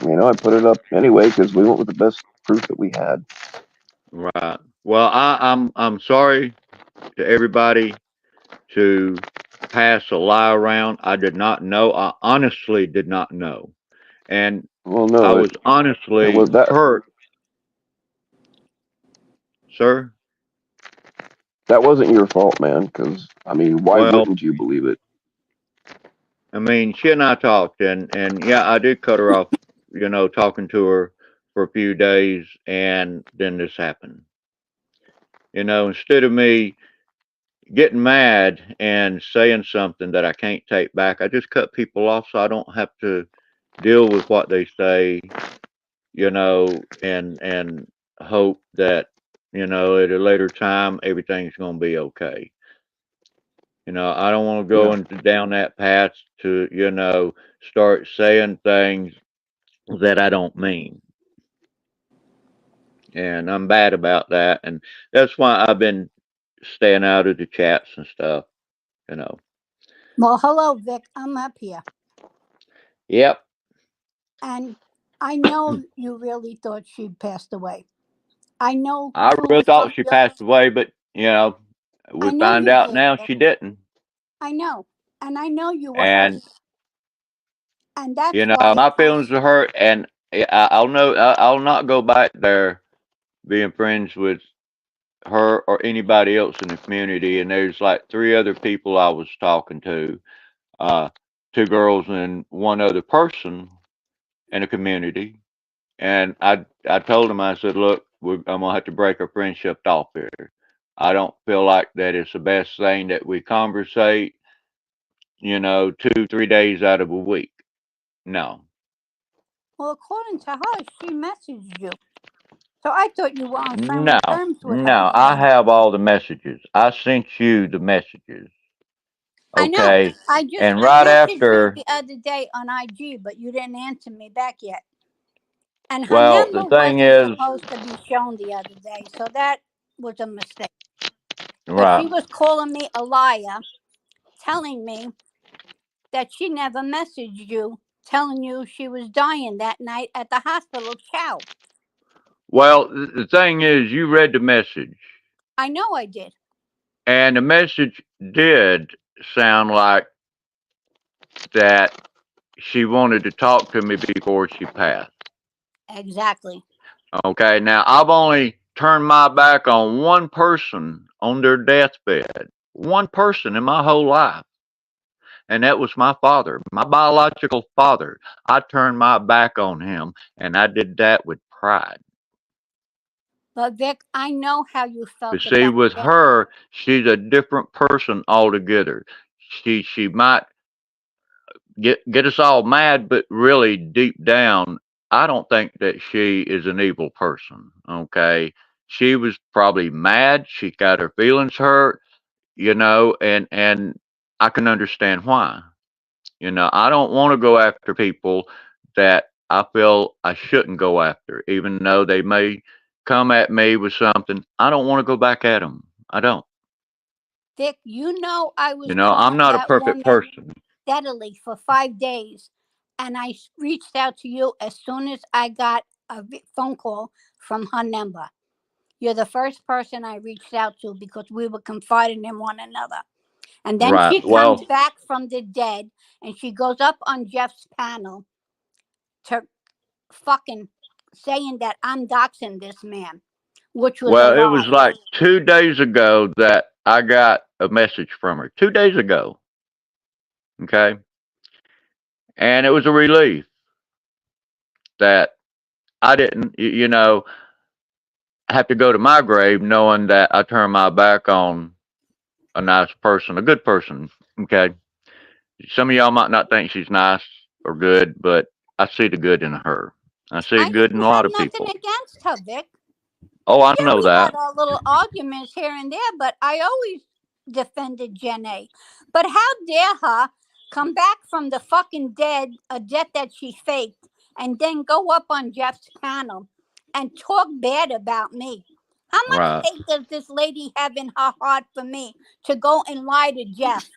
you know, I put it up anyway because we went with the best proof that we had. Right. Well, I'm sorry to everybody to pass a lie around. I did not know. I honestly did not know, and I was honestly hurt, sir. That wasn't your fault, man. Because I mean, why wouldn't you believe it? I mean, she and I talked, and yeah, I did cut her off. You know, talking to her for a few days, and then this happened. You know, instead of me getting mad and saying something that I can't take back, I just cut people off so I don't have to deal with what they say, you know, and hope that, you know, at a later time everything's going to be okay. You know, I don't want to go down that path to, you know, start saying things that I don't mean. And I'm bad about that. And that's why I've been staying out of the chats and stuff, you know. Well, hello, Vic. I'm up here. Yep. And I know you really thought she passed away. I know. I really thought she passed away, but, you know, we find out now she didn't. I know. And I know you were And, and that's you know, why my feelings are hurt. And I'll not go back there being friends with her or anybody else in the community. And there's like 3 other people I was talking to, 2 girls and 1 other person in the community. And I told them, I said, look, I'm gonna have to break our friendship off here. I don't feel like that it's the best thing that we conversate, you know, 2-3 days out of a week. No. Well, according to her, she messaged you. So I thought you were on friendly No, terms with her. no, I have all the messages. I sent you the messages. Okay. I just and right after you the other day on IG, but you didn't answer me back yet. And her well, number the thing wasn't is, supposed to be shown the other day, so that was a mistake. But right. she was calling me a liar, telling me that she never messaged you, telling you she was dying that night at the hospital. Ciao. Well, the thing is, you read the message. I know I did. And the message did sound like that she wanted to talk to me before she passed. Exactly. Okay, now I've only turned my back on one person on their deathbed. One person in my whole life. And that was my father, my biological father. I turned my back on him, and I did that with pride. But Vic, I know how you felt. But see, with her, she's a different person altogether. She might get us all mad, but really deep down, I don't think that she is an evil person. Okay, she was probably mad. She got her feelings hurt, you know, and I can understand why. You know, I don't want to go after people that I feel I shouldn't go after, even though they may come at me with something. I don't want to go back at them. I don't. Dick, you know I was I'm not a perfect person. Steadily for 5 days, and I reached out to you as soon as I got a phone call from her number. You're the first person I reached out to because we were confiding in one another. And then she comes back from the dead, and she goes up on Jeff's panel to fucking saying that I'm doxing this man, which was a lie. It was like 2 days ago that I got a message from her. 2 days ago. Okay. And it was a relief that I didn't, have to go to my grave knowing that I turned my back on a nice person, a good person. Okay. Some of y'all might not think she's nice or good, but I see the good in her. I see good in a lot of people. Nothing against her, Vic. Oh, I know that. We had our little arguments here and there, but I always defended Jen A. But how dare her come back from the fucking dead, a death that she faked, and then go up on Jeff's panel and talk bad about me? How much Right. hate does this lady have in her heart for me to go and lie to Jeff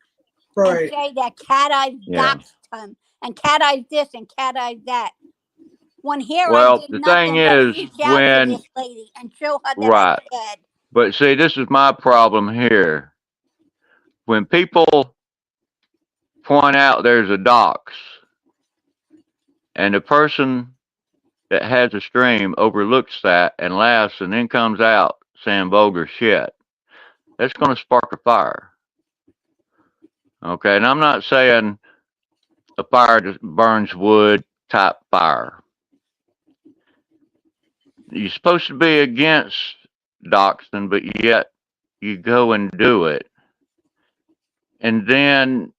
and Right. say that Cat Eyes Yeah. doxed him and Cat Eyes this and Cat Eyes that? When here I Well, did the nothing thing but is, reach out to when this lady and show her that right, I cared. but see, this is my problem here. When people point out there's a dox, and the person that has a stream overlooks that and laughs, and then comes out saying vulgar shit, that's going to spark a fire. Okay, and I'm not saying a fire just burns wood type fire. You're supposed to be against doxing, but yet you go and do it. And then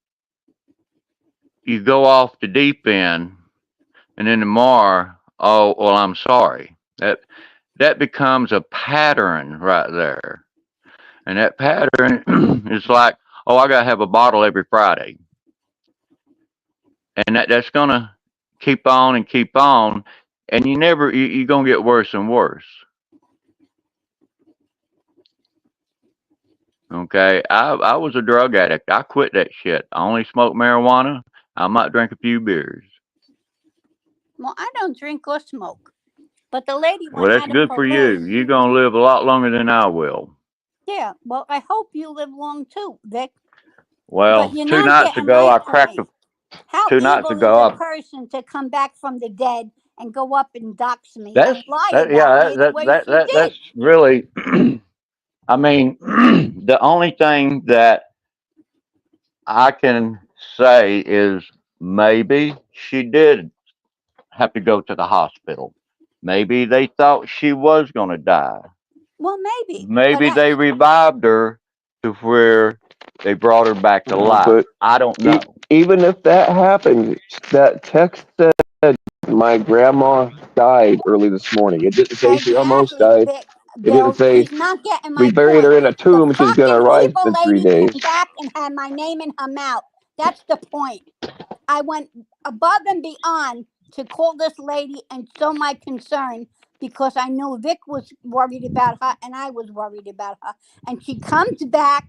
you go off the deep end, and then tomorrow, oh, well, I'm sorry. That becomes a pattern right there. And that pattern is like, oh, I got to have a bottle every Friday. And that's going to keep on and keep on. And you're going to get worse and worse. Okay. I was a drug addict. I quit that shit. I only smoke marijuana. I might drink a few beers. Well, I don't drink or smoke. But the lady Well, went that's out of good her for way. you. You're going to live a lot longer than I will. Yeah, well, I hope you live long too, Vic. Well, but you're 2 not nights getting ago, my I cracked point. a. How 2 nights evil is ago, a person to come back from the dead and go up and dox me that's and lie that. about Yeah, me the way she did? that's really. I mean, the only thing that I can say is maybe she did have to go to the hospital. Maybe they thought she was going to die. Well, maybe. Maybe But they revived her to where they brought her back to life. But I don't know. even if that happened, that text said my grandma died early this morning. It didn't say she almost died. Vic, It didn't say he's not getting we my buried point. her in a The tomb. She's going to fucking rise evil in 3 lady days. came back and had my name in her mouth. That's the point. I went above and beyond to call this lady and show my concern because I knew Vic was worried about her and I was worried about her. And she comes back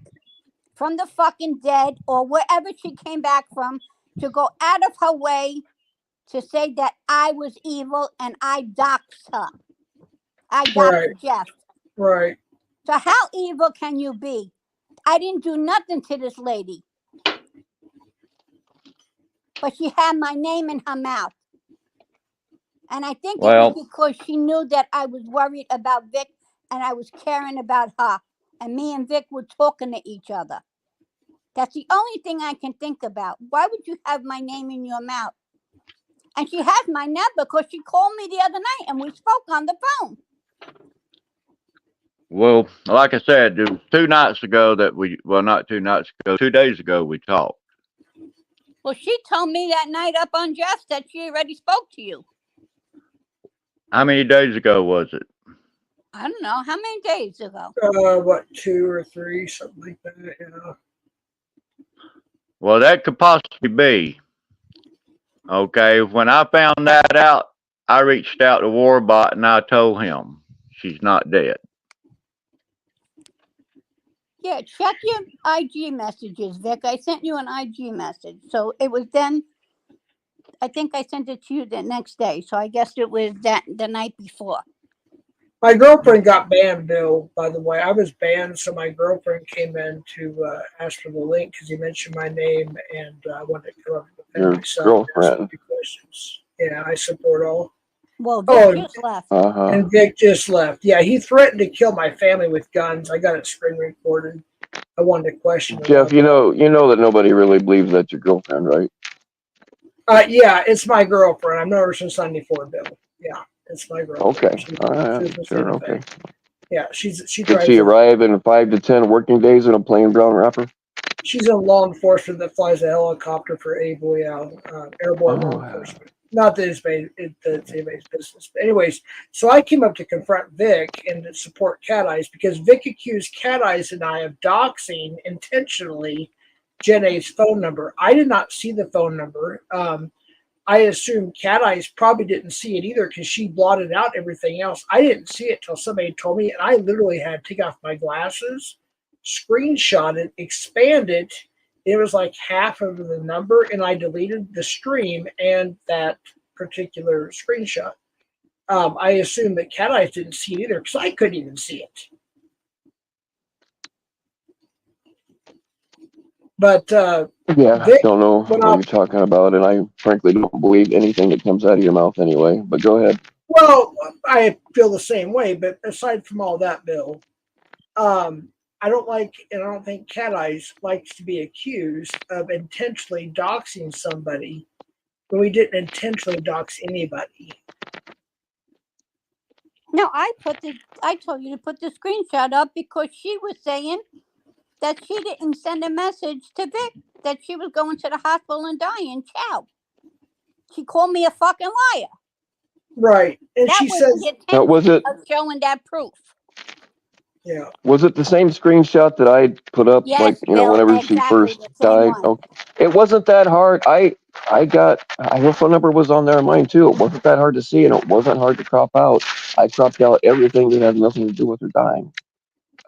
from the fucking dead or wherever she came back from to go out of her way to say that I was evil and I doxed her. I doxed Jeff. Right. So how evil can you be? I didn't do nothing to this lady. But she had my name in her mouth. And I think it was because she knew that I was worried about Vic and I was caring about her. And me and Vic were talking to each other. That's the only thing I can think about. Why would you have my name in your mouth? And she has my number because she called me the other night and we spoke on the phone. Well, like I said, it was 2 nights ago that not 2 nights ago, 2 days ago we talked. Well, she told me that night up on Jeff that she already spoke to you. How many days ago was it? I don't know. How many days ago? What, 2 or 3, something like that, Well, that could possibly be. Okay, when I found that out, I reached out to Warbot and I told him she's not dead. Yeah, check your IG messages, Vic. I sent you an IG message. So it was then, I think I sent it to you the next day. So I guess it was the night before. My girlfriend got banned, Bill, by the way. I was banned, so my girlfriend came in to ask for the link because he mentioned my name and I wanted to come up and defend myself. Girlfriend. Questions. Yeah, I support all. Well, Vic just left. And Vic just left. Yeah, he threatened to kill my family with guns. I got it screen recorded. I wanted to question him. Jeff, you know that nobody really believes that's your girlfriend, right? Yeah, it's my girlfriend. I've known her since '94, Bill. Yeah, it's my girlfriend. Okay. All right. Sure. Okay. Yeah, she Did she arrive in 5 to 10 working days in a plain brown wrapper? She's in law enforcement that flies a helicopter for airborne law enforcement. Not that it's anybody's business. But anyways, so I came up to confront Vic and to support Cat Eyes because Vic accused Cat Eyes and I of doxing intentionally Jen A's phone number. I did not see the phone number. I assume Cat Eyes probably didn't see it either because she blotted out everything else. I didn't see it till somebody told me, and I literally had to take off my glasses, screenshot it, expand it. It was like half of the number, and I deleted the stream and that particular screenshot. I assume that Cat Eyes didn't see it either because I couldn't even see it. But yeah, Vic, don't know what you're talking about, and I frankly don't believe anything that comes out of your mouth anyway. But go ahead. Well, I feel the same way, but aside from all that, Bill, I don't like, and I don't think Cat Eyes likes to be accused of intentionally doxing somebody when we didn't intentionally dox anybody. No, I told you to put the screenshot up because she was saying that she didn't send a message to Vic that she was going to the hospital and dying. Ciao. She called me a fucking liar. Right. And that she says, was it showing that proof? Yeah. Was it the same screenshot that I put up, yes, like, Bill, whenever exactly, she first died? Okay. It wasn't that hard. Her phone number was on there on mine too. It wasn't that hard to see, and it wasn't hard to crop out. I cropped out everything that had nothing to do with her dying.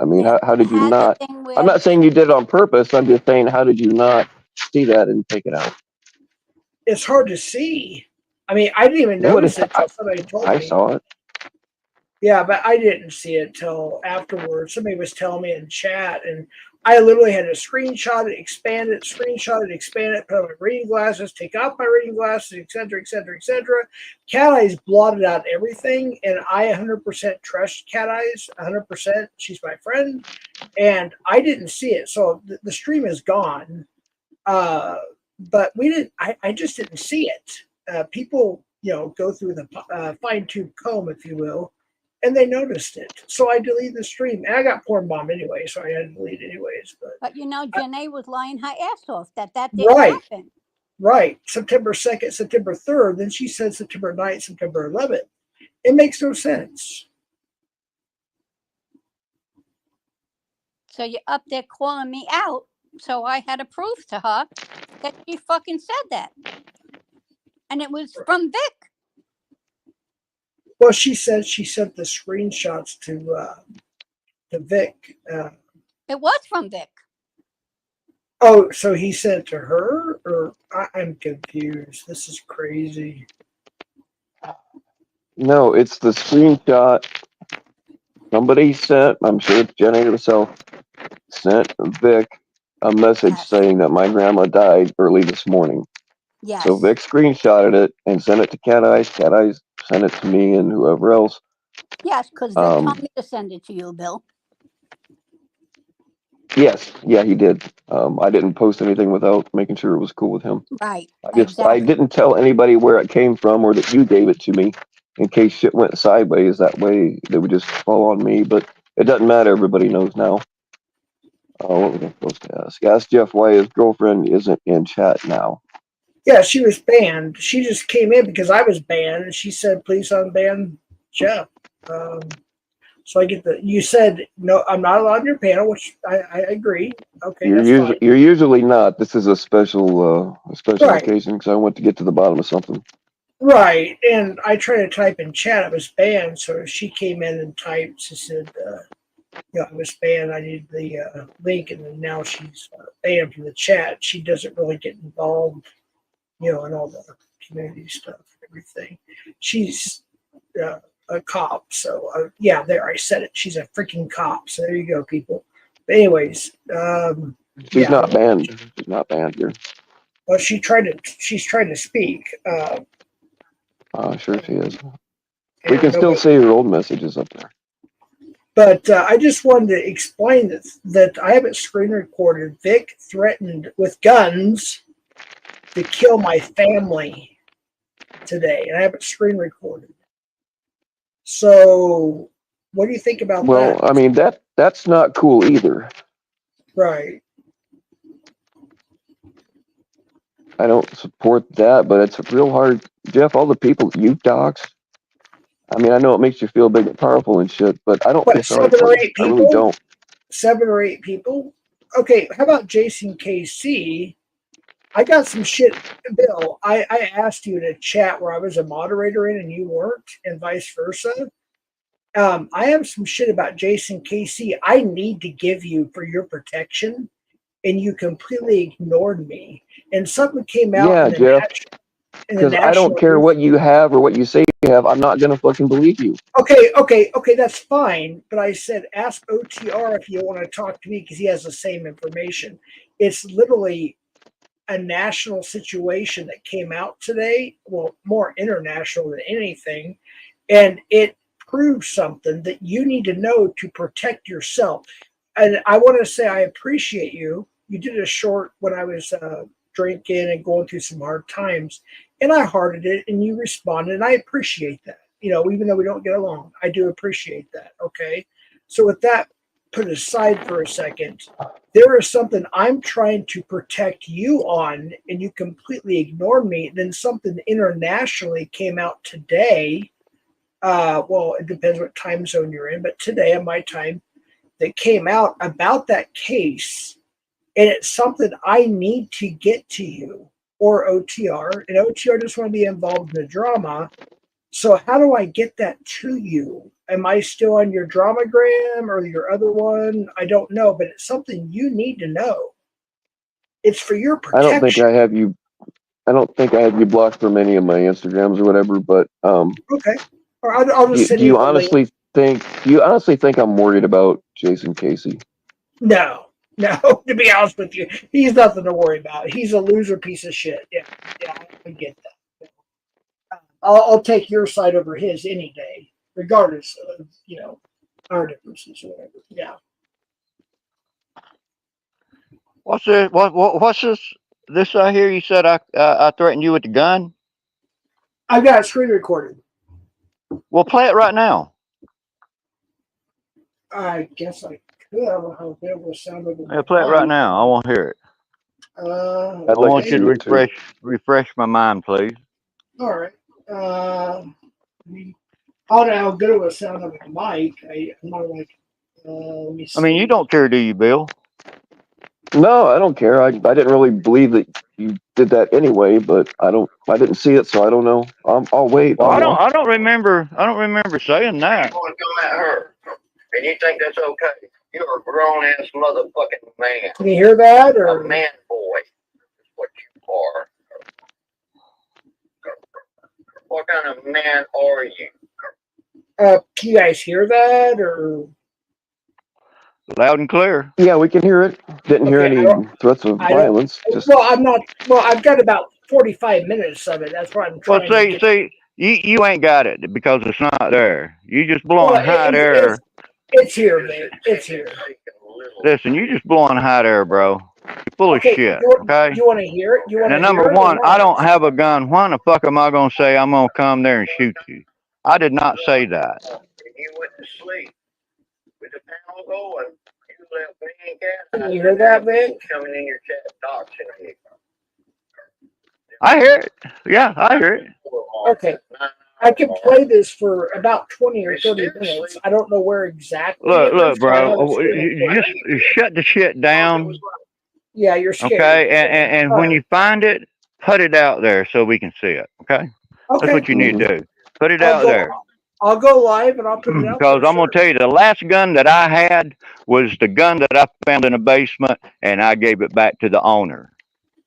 I mean, how did you not? I'm not saying you did it on purpose. I'm just saying, how did you not see that and take it out? It's hard to see. I mean, I didn't even notice it until somebody told me. I saw it. Yeah, but I didn't see it till afterwards. Somebody was telling me in chat, and I literally had to screenshot it, expand it, put on my reading glasses, take off my reading glasses, etc., etc., etc. Cat Eyes blotted out everything, and I 100% trust Cat Eyes, 100%. She's my friend, and I didn't see it, so the stream is gone. But we didn't. I just didn't see it. People, go through the fine-tooth comb, if you will. And they noticed it. So I deleted the stream. And I got porn bombed anyway, so I had to delete it anyways. But Janae was lying her ass off that didn't happen. Right. September 2nd, September 3rd. Then she said September 9th, September 11th. It makes no sense. So you're up there calling me out. So I had to prove to her that she fucking said that. And it was from Vic. Well, she said she sent the screenshots to Vic. It was from Vic. Oh, so he sent it to her? Or I'm confused. This is crazy. No, it's the screenshot somebody sent. I'm sure it's Jenny herself sent Vic a message saying that my grandma died early this morning. Yes. So Vic screenshotted it and sent it to Cat Eyes. Cat Eyes sent it to me and whoever else. Yes, because Vic told me to send it to you, Bill. Yes, yeah, he did. I didn't post anything without making sure it was cool with him. Right. I didn't tell anybody where it came from or that you gave it to me in case shit went sideways. That way they would just fall on me. But it doesn't matter. Everybody knows now. What was I supposed to ask? Ask Jeff why his girlfriend isn't in chat now. Yeah, she was banned. She just came in because I was banned, and she said, "Please unban Jeff." So I get you said no. I'm not allowed on your panel, which I agree. Okay, you're usually not. This is a special occasion because I want to get to the bottom of something. Right, and I tried to type in chat. I was banned, so she came in and typed. She said, I was banned. I need the link, and then now she's banned from the chat. She doesn't really get involved, in all the community stuff and everything. She's a cop, so there I said it. She's a freaking cop. So there you go, people. But anyways, she's not banned. She's not banned here. Well, she's trying to speak. Sure she is. We can still see her old messages up there. But I just wanted to explain that I have it screen recorded. Vic threatened with guns to kill my family today, and I have it screen recorded. So, what do you think about that? Well, I mean, that's not cool either. Right. I don't support that, but it's real hard. Jeff, all the people you've doxed, I mean, I know it makes you feel big and powerful and shit, but I don't feel sorry for you. I really don't. 7 or 8 people? Okay, how about Jason KC? I got some shit, Bill. I asked you in a chat where I was a moderator in and you weren't, and vice versa. I have some shit about Jason Casey I need to give you for your protection, and you completely ignored me. And something came out. Yeah, Jeff. Because I don't care what you have or what you say you have. I'm not gonna fucking believe you. Okay. That's fine. But I said, ask OTR if you want to talk to me because he has the same information. It's literally a national situation that came out today. Well, more international than anything, and it proves something that you need to know to protect yourself. And I want to say I appreciate you. You did a short when I was drinking and going through some hard times, and I hearted it, and you responded, and I appreciate that. Even though we don't get along, I do appreciate that. Okay, so with that put aside for a second, there is something I'm trying to protect you on, and you completely ignored me. Then something internationally came out today. Well, it depends what time zone you're in, but today at my time, that came out about that case, and it's something I need to get to you or OTR, and OTR just want to be involved in the drama. So how do I get that to you? Am I still on your Dramagram or your other one? I don't know, but it's something you need to know. It's for your protection. I don't think I have you blocked from any of my Instagrams or whatever. But okay. Or I'll just send do you honestly think I'm worried about Jason Casey? No. To be honest with you, he's nothing to worry about. He's a loser piece of shit. Yeah, I get that. I'll take your side over his any day, regardless of our differences or whatever. Yeah. What's this? What's this? This I hear you said I threatened you with the gun. I've got it screen recorded. Well, play it right now. I guess I could. I don't know how good will sound over. Yeah, play it right now. I want to hear it. I want you to refresh my mind, please. All right. I don't know how good it will sound over the mic. I'm not like. Let me see. I mean, you don't care, do you, Bill? No, I don't care. I didn't really believe that you did that anyway, but I didn't see it, so I don't know. I'll wait. Well, I don't remember saying that. You want to come at her, and you think that's okay? You're a grown ass motherfucking man. Can you hear that? Or a man boy is what you are. What kind of man are you? Can you guys hear that? Or loud and clear. Yeah, we can hear it. Didn't hear any threats of violence. I'm not. Well, I've got about 45 minutes of it. That's what I'm trying. Well, see, you ain't got it because it's not there. You just blowing hot air. It's here, man. It's here. Listen, you just blowing hot air, bro. You're full of shit. Okay. You want to hear it? You want to? And number one, I don't have a gun. Why the fuck am I gonna say I'm gonna come there and shoot you? I did not say that. You went to sleep with the panel going. Can you hear that, Vic? Coming in your chat, doxing. I hear it. Yeah, I hear it. Okay. I can play this for about 20 or 30 minutes. I don't know where exactly. Look, bro. Just shut the shit down. Yeah, you're scared. Okay, and when you find it, put it out there so we can see it. Okay? That's what you need to do. Put it out there. I'll go live and I'll put it out. Because I'm going to tell you, the last gun that I had was the gun that I found in the basement, and I gave it back to the owner.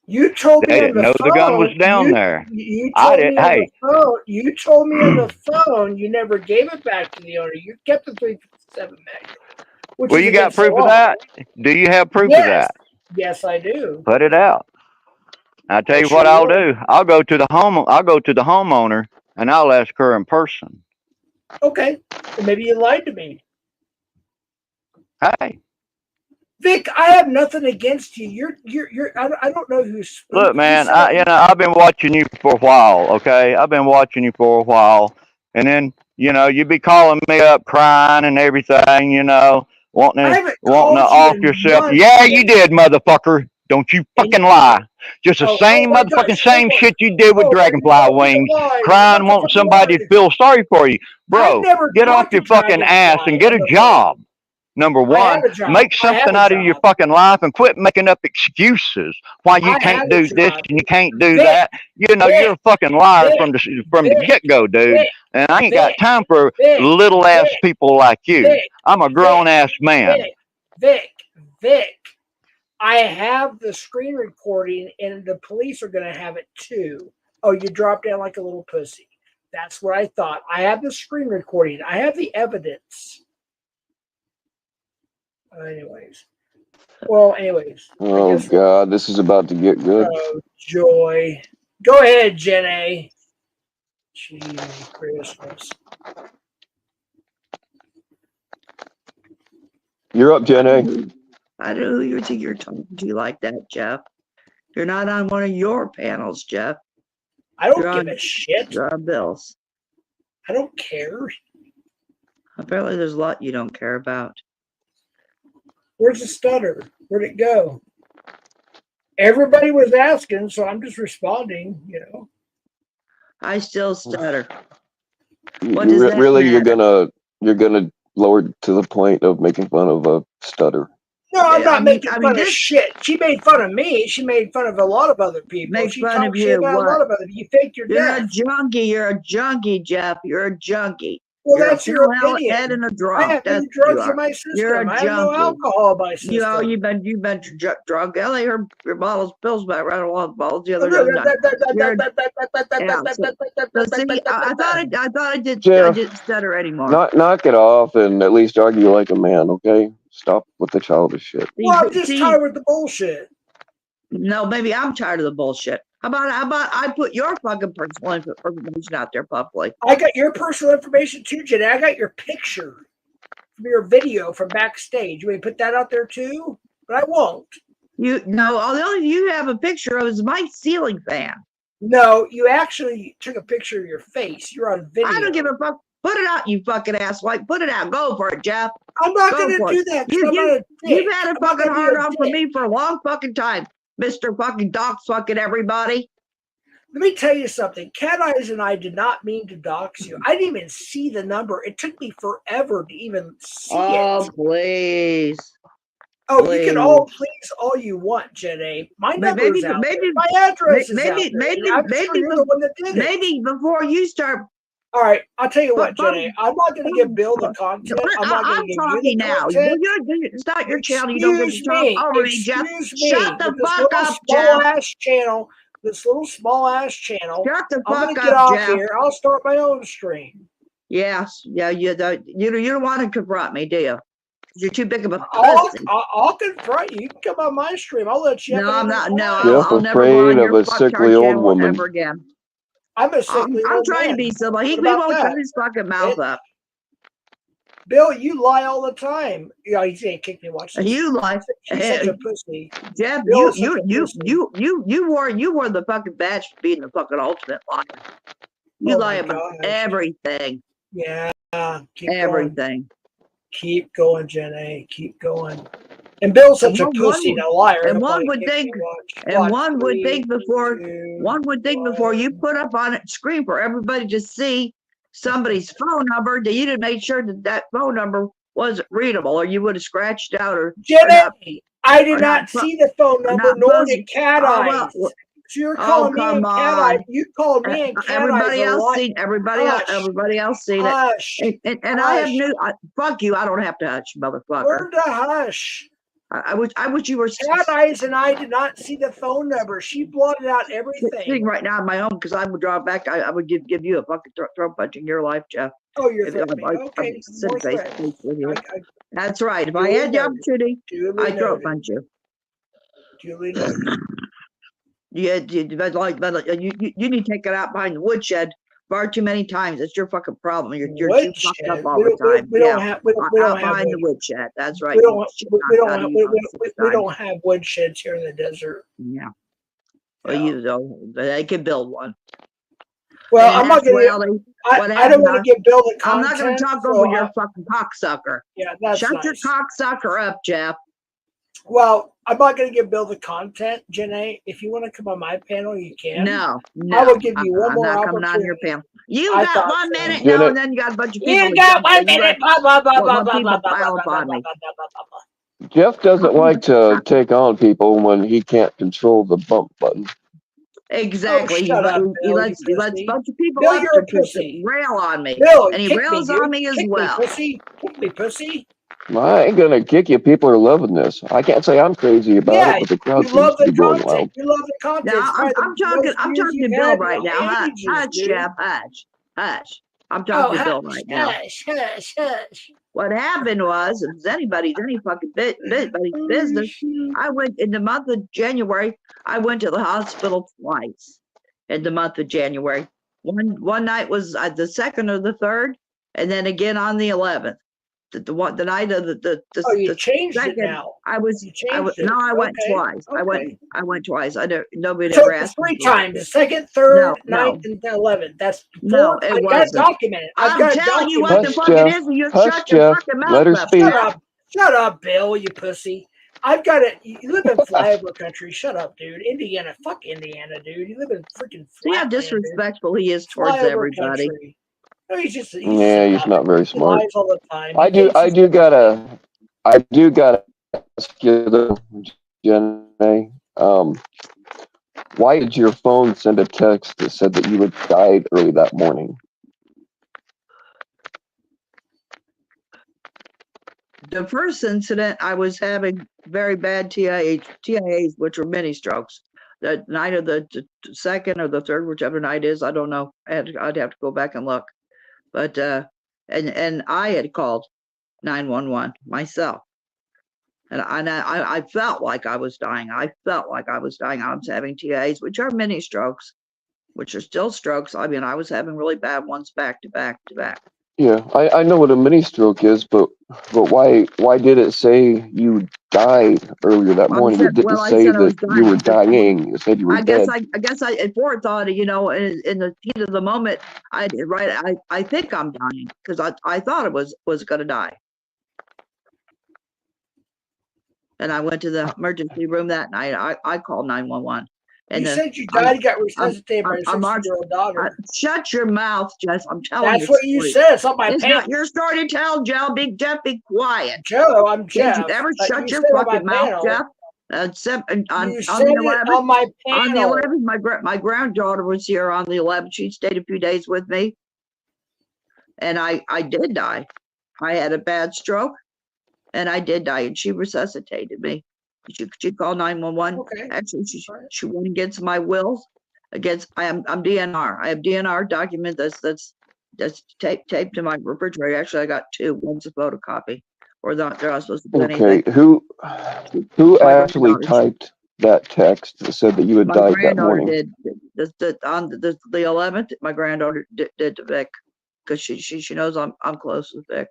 You told me they didn't know the gun was down there. You told me on the phone. You told me on the phone. You never gave it back to the owner. You kept the 357 mag. Well, you got proof of that? Do you have proof of that? Yes, I do. Put it out. I'll tell you what I'll do. I'll go to the homeowner and I'll ask her in person. Okay. Well, maybe you lied to me. Hey. Vic, I have nothing against you. You're. I don't know who's. Look, man. I've been watching you for a while. Okay, I've been watching you for a while, and then you be calling me up, crying and everything. Wanting to off yourself. Yeah, you did, motherfucker. Don't you fucking lie. Just the same shit you did with Dragonfly Wings. Crying, wanting somebody to feel sorry for you. Bro, get off your fucking ass and get a job. Number one, make something out of your fucking life and quit making up excuses why you can't do this and you can't do that. You know, you're a fucking liar from the get-go, dude. And I ain't got time for little ass people like you. I'm a grown ass man. Vic, I have the screen recording, and the police are going to have it too. Oh, you dropped down like a little pussy. That's what I thought. I have the screen recording. I have the evidence. Anyways. Oh, God, this is about to get good. Oh, joy. Go ahead, Jen A. Jeez, Christmas. You're up, Jen A. I don't know who you think you're talking to like that, Jeff. You're not on one of your panels, Jeff. I don't give a shit. You're on Bill's. I don't care. Apparently there's a lot you don't care about. Where's the stutter? Where'd it go? Everybody was asking, so I'm just responding, you know. I still stutter. Really, you're gonna lower to the point of making fun of a stutter. No, I'm not making fun of shit. She made fun of me. She made fun of a lot of other people. Make she fun talked of shit you. about a lot of other people. You faked your death. You're a junkie. You're a junkie, Jeff. You're a junkie. Well, you're that's your opinion. Head and a drunk. I have no drugs in my system. You're a I have no alcohol in my system. You know, you've been drunk. Ellie, her bottles, pills back right along the bottles the other day. I thought I didn't stutter anymore. Knock it off and at least argue like a man, okay? Stop with the childish shit. Well, I'm just tired with the bullshit. No, maybe I'm tired of the bullshit. How about I put your fucking personal information out there publicly? I got your personal information too, Jenny. I got your picture from your video from backstage. You may put that out there too, but I won't. The only you have a picture of is my ceiling fan. No, you actually took a picture of your face. You're on video. I don't give a fuck. Put it out, you fucking asswipe. Put it out. Go for it, Jeff. I'm not going to do that. You've had a fucking hard on for me for a long fucking time, Mr. fucking dox fucking everybody. Let me tell you something. Cat Eyes and I did not mean to dox you. I didn't even see the number. It took me forever to even see it. Oh, please. Oh, please. You can all please all you want, Jen A. My number's out there. My address is out there. Maybe before you start. All right, I'll tell you what, Jenny. I'm not going to give Bill the content. I'm not going to give you the content. It's not your channel. You don't get to talk over me, Jeff. Shut the fuck up, Jeff. This little small ass channel. Shut the fuck up, Jeff. I'm going to get off here. I'll start my own stream. Yes. Yeah. You don't want to confront me, do you? You're too big of a pussy. I'll confront you. You can come on my stream. I'll let you. No, I'm not. No, I'll never go on your sickly old woman ever again. I'm a sickly I'm trying to be civil. He won't shut his fucking mouth up. Bill, you lie all the time. Yeah, he's gonna kick me. Watch this. You lie. He's such a pussy. Jeff, you wore the fucking badge for being the fucking ultimate liar. You lie about everything. Yeah. Everything. Keep going, Jen A. Keep going. And Bill's such a pussy and a liar. And one would think, before you put up on a screen for everybody to see somebody's phone number, that you didn't make sure that phone number wasn't readable, or you would have scratched out or. Jen A, I did not see the phone number, nor did Cat Eyes. So you're calling me and Cat Eye. You called me and Cat Everybody else seen. Everybody else seen it. And I have new. Fuck you. I don't have to hush, motherfucker. Word to hush. I wish you were. Cat Eyes and I did not see the phone number. She blotted out everything. Sitting right now in my home because I would draw back. I would give you a fucking throat punch in your life, Jeff. Oh, you're okay. That's right. If I had the opportunity, I'd throat punch you. Julie knows. You need to take it out behind the woodshed far too many times. It's your fucking problem. You're too fucked up all the time. We don't have behind the woodshed. That's right. We don't have woodsheds here in the desert. Yeah. Well, they can build one. Well, I'm not going to. I don't want to give Bill the content. I'm not going to talk over your fucking cocksucker. Yeah, that's Shut your cocksucker up, Jeff. Well, I'm not going to give Bill the content, Janae. If you want to come on my panel, you can. No. I will give you one I'm more not opportunity. coming on your panel. You got 1 minute, Jenna- no, and then you got a bunch of people. You got 1 minute. People pile upon me. Jeff doesn't like to take on people when he can't control the bump button. Exactly. shut up, he Bill, lets you a pussy. bunch of people Bill, up you're a to pussy. rail on me. Bill, And he kick rails me, on dude. me as Kick well. Me, pussy. Kick me, pussy. I ain't gonna kick you. People are loving this. I can't say I'm crazy about it, but the crowd you seems love to be the going content. wild. You love the content. Now, It's probably I'm the talking. most I'm views talking to you've Bill had right in now. ages, Hush, dude. Jeff. Hush. I'm talking to Bill right now. Hush. What happened was, if it's anybody's any fucking anybody's business, I went in the month of January. I went to the hospital twice in the month of January. One night was the 2nd or the 3rd, and then again on the 11th. The night of the you changed second, it now. I went Okay. twice. Okay. I went twice. Nobody So ever it was asked me 3 for it. times: the 2nd, 3rd, No. 9th, and 11th. That's 4. No, it I got it wasn't. documented. I'm telling you what the Hush, fuck Jeff. it is, and you Hush, shut your Jeff. fucking mouth Let her up. speak. Shut up, Bill, you pussy. I've got it. You live in flyover country. Shut up, dude. Indiana. Fuck Indiana, dude. You live in freaking See how flatland, disrespectful he is towards flyover everybody. country. No, he's just He's not very he smart. lies all the time. I do gotta ask you though, Jenny. Why did your phone send a text that said that you had died early that morning? The first incident, I was having very bad TIAs, which were mini strokes. The night of the 2nd or the 3rd, whichever night is, I don't know. I'd have to go back and look. But and I had called 911 myself, and I felt like I was dying. I was having TIAs, which are mini strokes, which are still strokes. I mean, I was having really bad ones back to back to back. Yeah, I know what a mini stroke is, but why did it say you died earlier that morning? It didn't say that you were dying. It said you were dead. I guess I at forethought, in the heat of the moment, I think I'm dying because I thought it was going to die. And I went to the emergency room that night. I called 911. And you said you died. You got resuscitated by your 16-year-old daughter. Shut your mouth, Jess. I'm telling you. That's what you said. It's not my It's panel. not your story to tell, Joe. Jeff, be quiet. Joe, I'm Jeff. Did you ever shut your fucking mouth, Jeff? Except on the 11th. On my panel. On the 11th, my granddaughter was here on the 11th. She stayed a few days with me. And I did die. I had a bad stroke. And I did die, and she resuscitated me. She called 911. Okay. Actually, she went against my wills. I'm DNR. I have DNR document that's taped to my refrigerator. Actually, I got 2. One's a photocopy, or they're not supposed to do anything. Okay, who actually typed that text that said that you had died that morning? My granddaughter did. On the 11th, my granddaughter did to Vic, because she knows I'm close with Vic.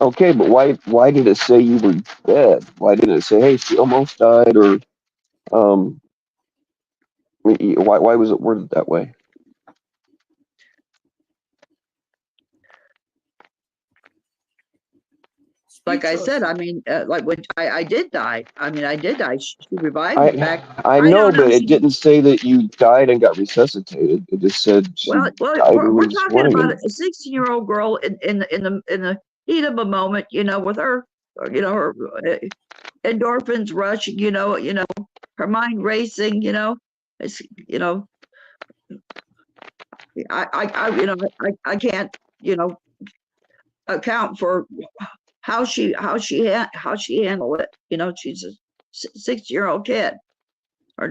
Okay, but why did it say you were dead? Why didn't it say, hey, she almost died, or why was it worded that way? Like I said, I mean, like when I did die. I mean, I did die. She revived me back. I know, but it didn't say that you died and got resuscitated. It just said she died we're this talking morning. about a 16-year-old girl in the heat of a moment, with her, her endorphins rushing, her mind racing, it's, I can't, account for how she handled it. She's a 6-year-old kid, her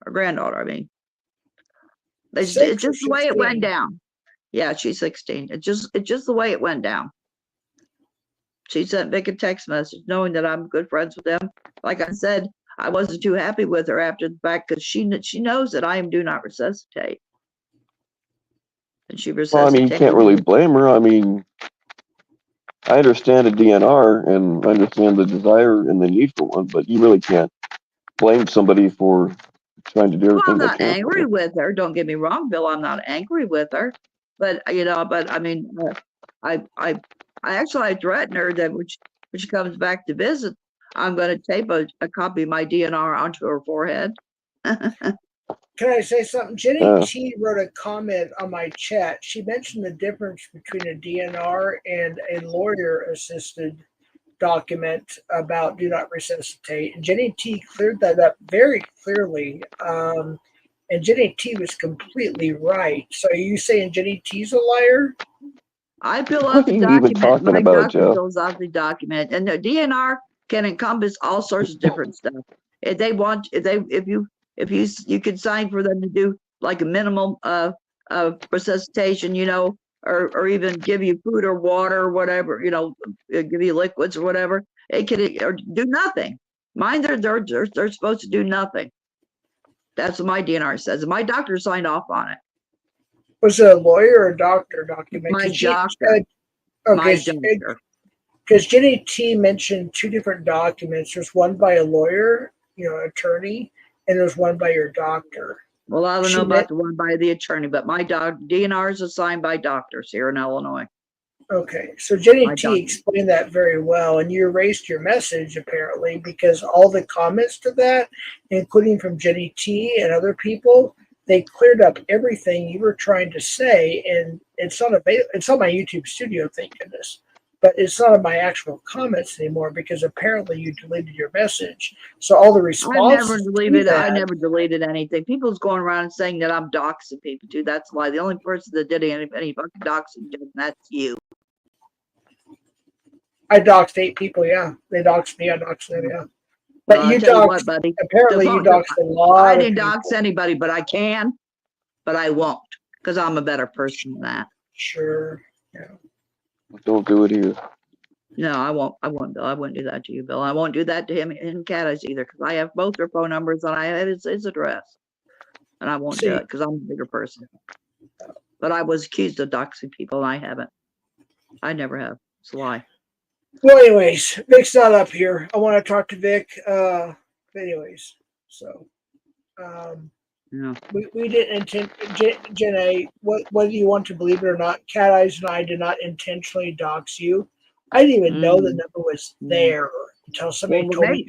granddaughter. I mean, it's just the way it went down. Yeah, she's 16. It's just the way it went down. She sent Vic a text message knowing that I'm good friends with them. Like I said, I wasn't too happy with her after the fact because she knows that I am do not resuscitate. And she resuscitated. Well, I mean, you can't really blame her. I mean, I understand a DNR and I understand the desire and the need for one, but you really can't blame somebody for trying to do everything I'm they not can. angry with her. Don't get me wrong, Bill. I'm not angry with her, but I mean, I threaten her that when she comes back to visit, I'm going to tape a copy of my DNR onto her forehead. Can I say something? Jenny T wrote a comment on my chat. She mentioned the difference between a DNR and a lawyer-assisted document about do not resuscitate. And Jenny T cleared that up very clearly. And Jenny T was completely right. So are you saying Jenny T's a liar? I fill out the document. My doctor fills out the document, and the DNR can encompass all sorts of different stuff. If they want, if you could sign for them to do like a minimum of resuscitation, you know, or even give you food or water or whatever, you know, give you liquids or whatever. It can or do nothing. Mine, they're supposed to do nothing. That's what my DNR says. And my doctor signed off on it. Was it a lawyer or a doctor document? My doctor. Okay, because Jenny T mentioned two different documents. There's one by a lawyer, you know, attorney, and there's one by your doctor. Well, I don't know about the one by the attorney, but my DNR is assigned by doctors here in Illinois. Okay, so Jenny T explained that very well, and you erased your message apparently because all the comments to that, including from Jenny T and other people, they cleared up everything you were trying to say, and it's not available. It's on my YouTube studio, thank goodness, but it's not on my actual comments anymore because apparently you deleted your message. So all the responses. I never deleted anything. People's going around saying that I'm doxing people too. That's why the only person that did any fucking doxing, that's you. I doxed 8 people. Yeah, they doxed me. I doxed them. Yeah. But you doxed, buddy. Apparently, you doxed a lot. I didn't dox anybody, but I can, but I won't because I'm a better person than that. Sure. Yeah. Don't do it here. No, I won't. I won't, Bill. I wouldn't do that to you, Bill. I won't do that to him and Cat Eyes either because I have both their phone numbers and I have his address, and I won't do it because I'm a bigger person. But I was accused of doxing people, and I haven't. I never have. It's a lie. Well, anyways, Vic's not up here. I want to talk to Vic. Anyways, so we didn't intend, Jenna, whether you want to believe it or not, Cat Eyes and I did not intentionally dox you. I didn't even know the number was there until somebody told me.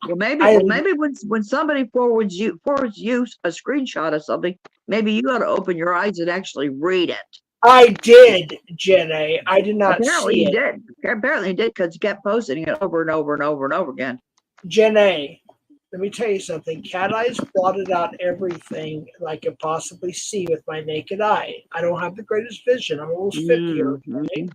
Maybe when somebody forwards you a screenshot of something, maybe you got to open your eyes and actually read it. I did, Jenna. I did not see it. Apparently you did because you kept posting it over and over and over and over again. Jenna, let me tell you something. Cat Eyes blotted out everything I could possibly see with my naked eye. I don't have the greatest vision. I'm almost 50. Okay?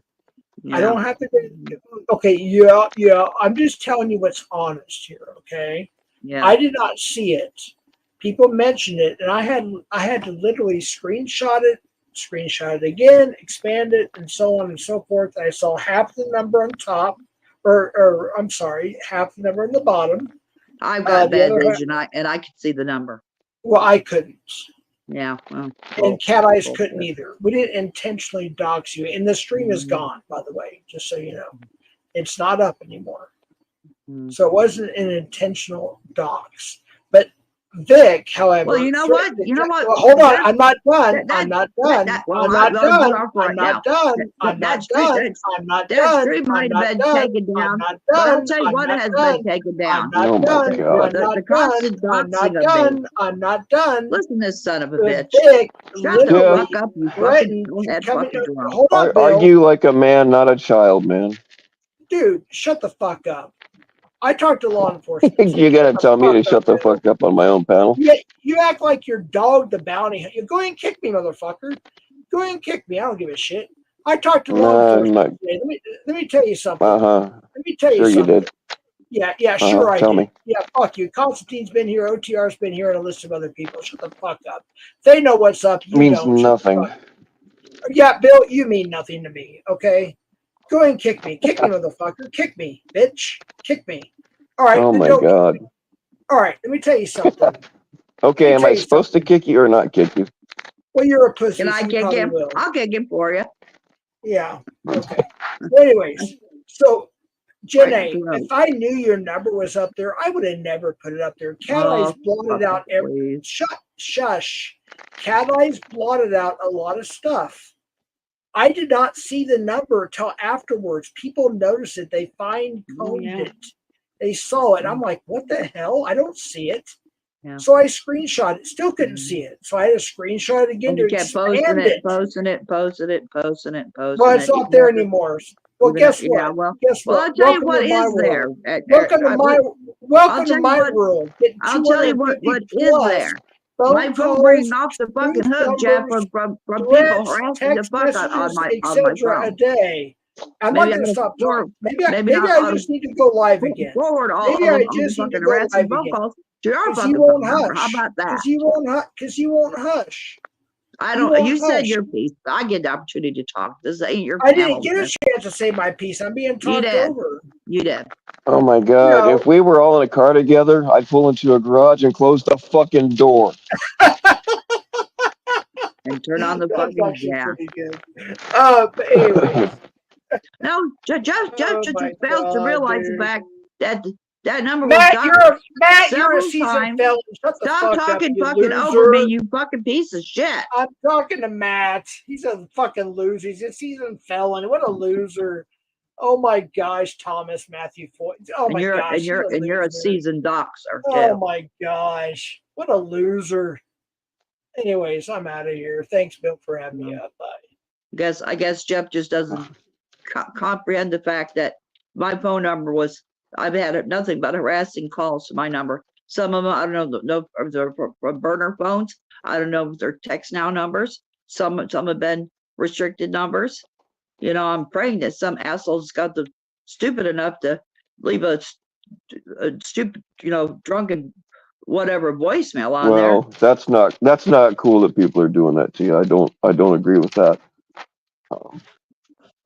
Yeah. I don't have the greatest. Okay, yeah. I'm just telling you what's honest here. Okay. Yeah. I did not see it. People mentioned it, and I had to literally screenshot it again, expand it, and so on and so forth. I saw half the number on top, or I'm sorry, half the number on the bottom. I've got bad vision, and I could see the number. Well, I couldn't. Yeah, well, and Cat Eyes couldn't either. We didn't intentionally dox you, and the stream is gone, by the way, just so you know. It's not up anymore. So it wasn't an intentional dox. But Vic, however. Well, you know what? Well, hold on. I'm not done. I'm not done. I'm not done. I'm not done. I'm not done. I'm not done. That might have been taken down. But I'll tell you what has been taken down. I'm not done. I'm not done. I'm not done. Listen to this son of a bitch. Vic, shut the fuck up, you fucking head fucking drunk. Hold on, Bill. Argue like a man, not a child, man. Dude, shut the fuck up. I talked to law enforcement. You gotta tell me to shut the fuck up on my own panel. Yeah, you act like you're Dog the Bounty. You go ahead and kick me, motherfucker. Go ahead and kick me. I don't give a shit. I talked to law enforcement today. Let me tell you something. Let me tell you something. You did. Yeah, sure I tell did. Me. Yeah, fuck you. Constantine's been here, OTR's been here, and a list of other people. Shut the fuck up. They know what's up. You means don't. Nothing. Yeah, Bill, you mean nothing to me, okay? Go ahead and kick me. Kick me, motherfucker. Kick me, bitch. Kick me. All right. Oh, my God. All right. Let me tell you something. Okay, am I supposed to kick you or not kick you? Well, you're a pussy. Can I kick him? I'll kick him for you. Yeah. Okay. Anyways, so, Jenna, if I knew your number was up there, I would have never put it up there. Cat Eyes blotted out every... Shush. Cat Eyes blotted out a lot of stuff. I did not see the number till afterwards. People noticed it. They fine-combed it. They saw it. I'm like, what the hell? I don't see it. Yeah. So I screenshot it. Still couldn't see it. So I had to screenshot it again And to you kept expand it. posting it. Well, it's not there anymore. Well, guess what? Yeah, Guess well, what? I'll tell you Welcome what to my is there. world. Welcome to my world. Getting I'll tell you what 250 is plus there. phone My phone calls, ringing off the fucking truth hook, Jeff, numbers, from people threats, harassing the text fuck out on messages, my etc. a phone. day. I'm Maybe not going to I stop forward, talking. Maybe I just need to go live again. forward all Maybe I the just need to fucking go harassing live phone again. calls to your Because fucking he phone won't number. How hush. about that? Because he won't hush. I He don't. won't You said hush. your piece. I get the opportunity to talk. This ain't your I panel. didn't get a chance to say my piece. I'm being talked over. You did. Oh my God! No. If we were all in a car together, I'd pull into a garage and close the fucking door. And turn on the fucking pretty good. But anyway. No, Jeff just fails to realize the fact that that number Matt, was dialed you're a several seasoned times. felon. Shut the Stop fuck talking up, you fucking loser. over me, you fucking piece of shit. I'm talking to Matt. He's a fucking loser. He's a seasoned felon. What a loser. Oh my gosh, Thomas Matthew Foy. Oh my gosh. And you're a seasoned doxer too. Oh my gosh. What a loser. Anyways, I'm out of here. Thanks, Bill, for having me up. Bye. I guess Jeff just doesn't comprehend the fact that my phone number was, I've had nothing but harassing calls to my number. Some of them, I don't know, they're burner phones. I don't know if they're text now numbers. Some have been restricted numbers. You know, I'm praying that some asshole's got the stupid enough to leave a stupid, drunken whatever voicemail on there. Well, that's not cool that people are doing that to you. I don't agree with that.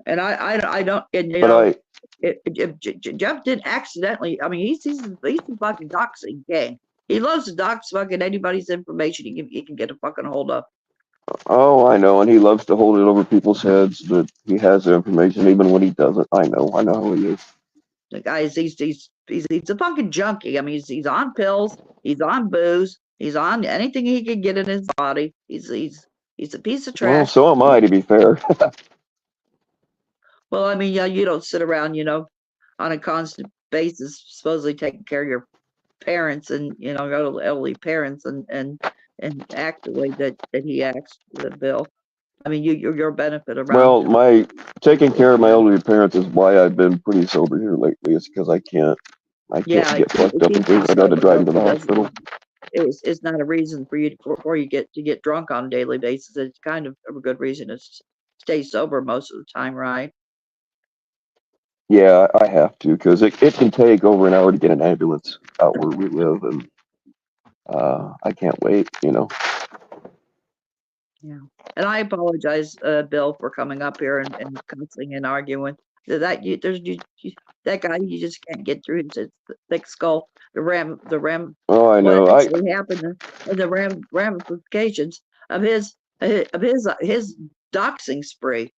And I don't. And, but if Jeff did accidentally, I mean, he's a fucking doxing gang. He loves to dox fucking anybody's information he can get a fucking hold of. Oh, I know, and he loves to hold it over people's heads that he has the information, even when he doesn't. I know how he is. The guy he's a fucking junkie. I mean, he's on pills, he's on booze, he's on anything he can get in his body. He's a piece of trash. Well, so am I, to be fair. Well, I mean, you don't sit around, on a constant basis, supposedly taking care of your parents and, go to elderly parents and act the way that he acts, Bill. I mean, your benefit around. Well, my taking care of my elderly parents is why I've been pretty sober here lately. It's because I can't get fucked up and things. I got to drive them to the hospital. It's not a reason for you to get drunk on a daily basis. It's kind of a good reason to stay sober most of the time, right? Yeah, I have to, because it can take over an hour to get an ambulance out where we live, and I can't wait, Yeah, and I apologize, Bill, for coming up here and cussing and arguing. That guy, you just can't get through his thick skull. The ram. Oh, I know. What actually happened, and the ramifications of his doxing spree.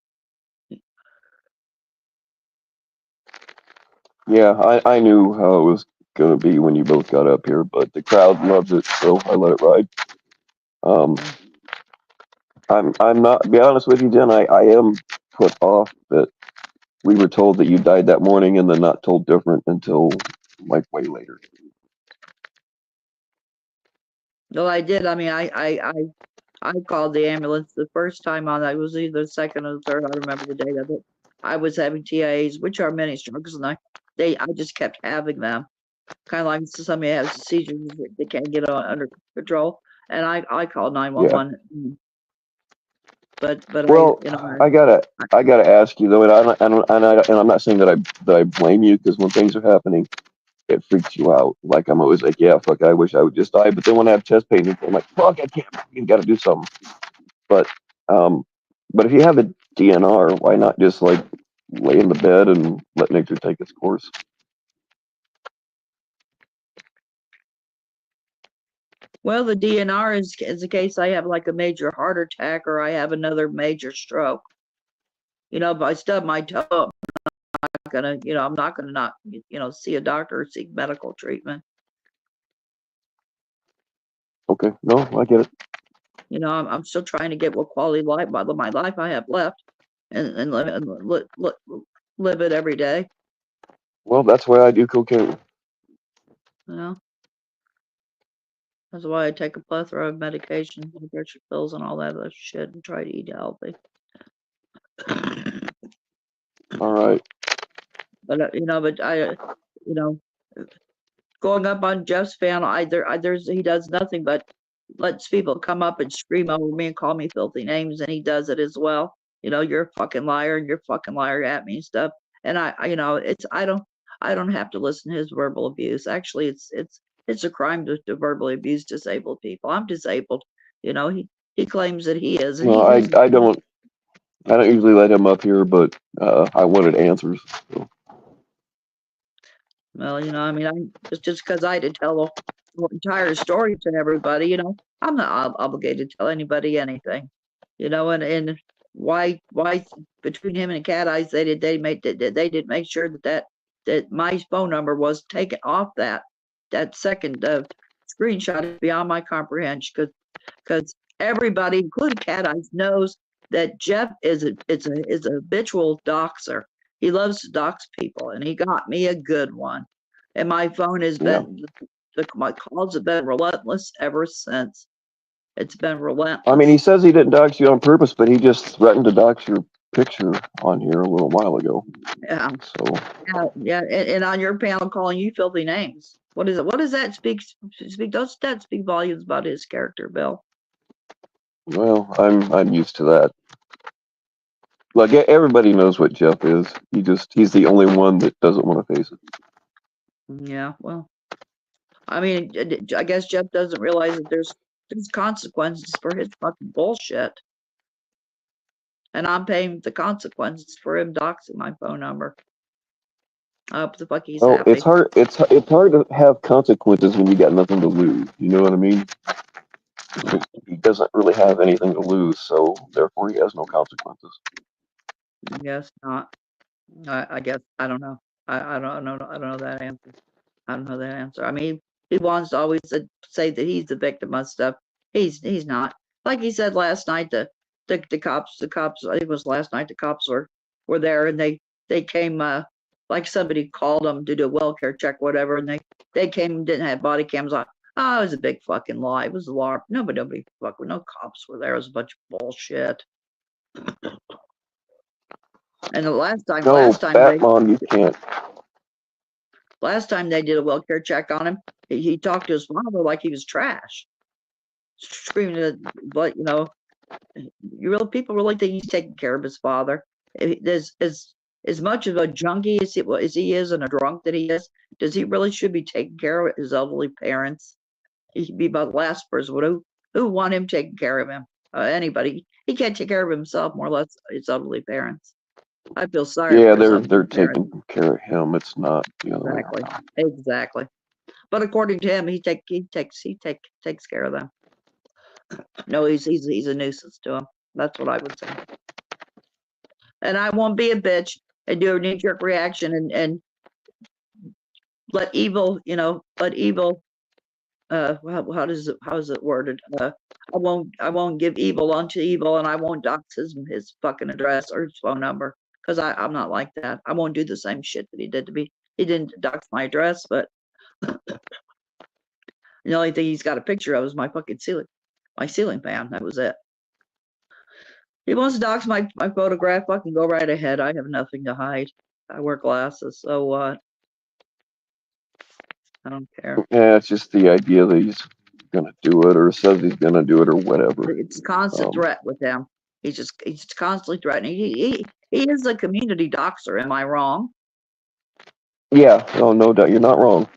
Yeah, I knew how it was going to be when you both got up here, but the crowd loves it, so I let it ride. I'm not, to be honest with you, Jen, I am put off that we were told that you died that morning and then not told different until like way later. No, I did. I mean, I called the ambulance the first time on. I was either the second or the third. I don't remember the date of it. I was having TIAs, which are mini strokes, and I just kept having them. Kind of like somebody has a seizure, they can't get under control, and I called 911. Yeah. But well, I gotta ask you though, and I'm not saying that I blame you, because when things are happening, it freaks you out. Like, I'm always like, yeah, fuck, I wish I would just die. But then when I have chest pain, I'm like, fuck, I can't. You got to do something. But if you have a DNR, why not just like lay in the bed and let nature take its course? Well, the DNR is the case I have like a major heart attack or I have another major stroke. If I stub my toe, I'm not gonna not see a doctor or seek medical treatment. Okay, no, I get it. I'm still trying to get what quality life, my life I have left, and live it every day. Well, that's why I do cocaine. Well, that's why I take a plethora of medication, blood pressure pills, and all that other shit, and try to eat healthy. All right. But going up on Jeff's panel, he does nothing but lets people come up and scream over me and call me filthy names, and he does it as well. You're a fucking liar, and you're a fucking liar at me and stuff. And I don't have to listen to his verbal abuse. Actually, it's a crime to verbally abuse disabled people. I'm disabled. He claims that he is. And well, I don't usually let him up here, but I wanted answers. So. Well, I'm just because I had to tell the entire story to everybody, I'm not obligated to tell anybody anything, and why between him and Cat Eyes they did make sure that my phone number was taken off that second screenshot beyond my comprehension, because everybody, including Cat Eyes, knows that Jeff is a habitual doxer. He loves to dox people, and he got me a good one. And my phone has been, my calls have been relentless ever since. It's been relentless. I mean, he says he didn't dox you on purpose, but he just threatened to dox your picture on here a little while ago. Yeah. So. Yeah. And on your panel, calling you filthy names. What is it? What does that speak? Does that speak volumes about his character, Bill? Well, I'm used to that. Like, everybody knows what Jeff is. He's the only one that doesn't want to face it. Yeah, well, I mean, I guess Jeff doesn't realize that there's consequences for his fucking bullshit. And I'm paying the consequences for him doxing my phone number. I hope the fuck he's happy. It's hard to have consequences when you got nothing to lose. You know what I mean? He doesn't really have anything to lose, so therefore he has no consequences. I guess not. I guess I don't know. I don't know that answer. I don't know that answer. I mean, he wants to always say that he's the victim of stuff. He's not. Like he said last night, the cops. I think it was last night. The cops were there, and they came. Like somebody called them to do a welfare check, whatever, and they came and didn't have body cams on. Oh, it was a big fucking lie. It was a LARP. Nobody fucking, no cops were there. It was a bunch of bullshit. And the last time you can't. Last time they did a welfare check on him, he talked to his father like he was trash, screaming, but people really think he's taking care of his father. As much of a junkie as he is and a drunk that he is, does he really should be taking care of his elderly parents? He'd be about the last person who want him taking care of him. Anybody. He can't take care of himself, more or less his elderly parents. I feel sorry. Yeah, they're taking care of him. It's not the other way around. Exactly. But according to him, he takes care of them. No, he's a nuisance to him. That's what I would say. And I won't be a bitch and do a knee-jerk reaction and let evil, how is it worded? I won't give evil unto evil, and I won't dox his fucking address or his phone number, because I'm not like that. I won't do the same shit that he did to me. He didn't dox my address, but the only thing he's got a picture of is my fucking ceiling fan. That was it. He wants to dox my photograph. Fucking go right ahead. I have nothing to hide. I wear glasses, so what? I don't care. Yeah, it's just the idea that he's gonna do it or says he's gonna do it or whatever. It's a constant threat with him. He's constantly threatening. He is a community doxer. Am I wrong? Yeah, no doubt. You're not wrong.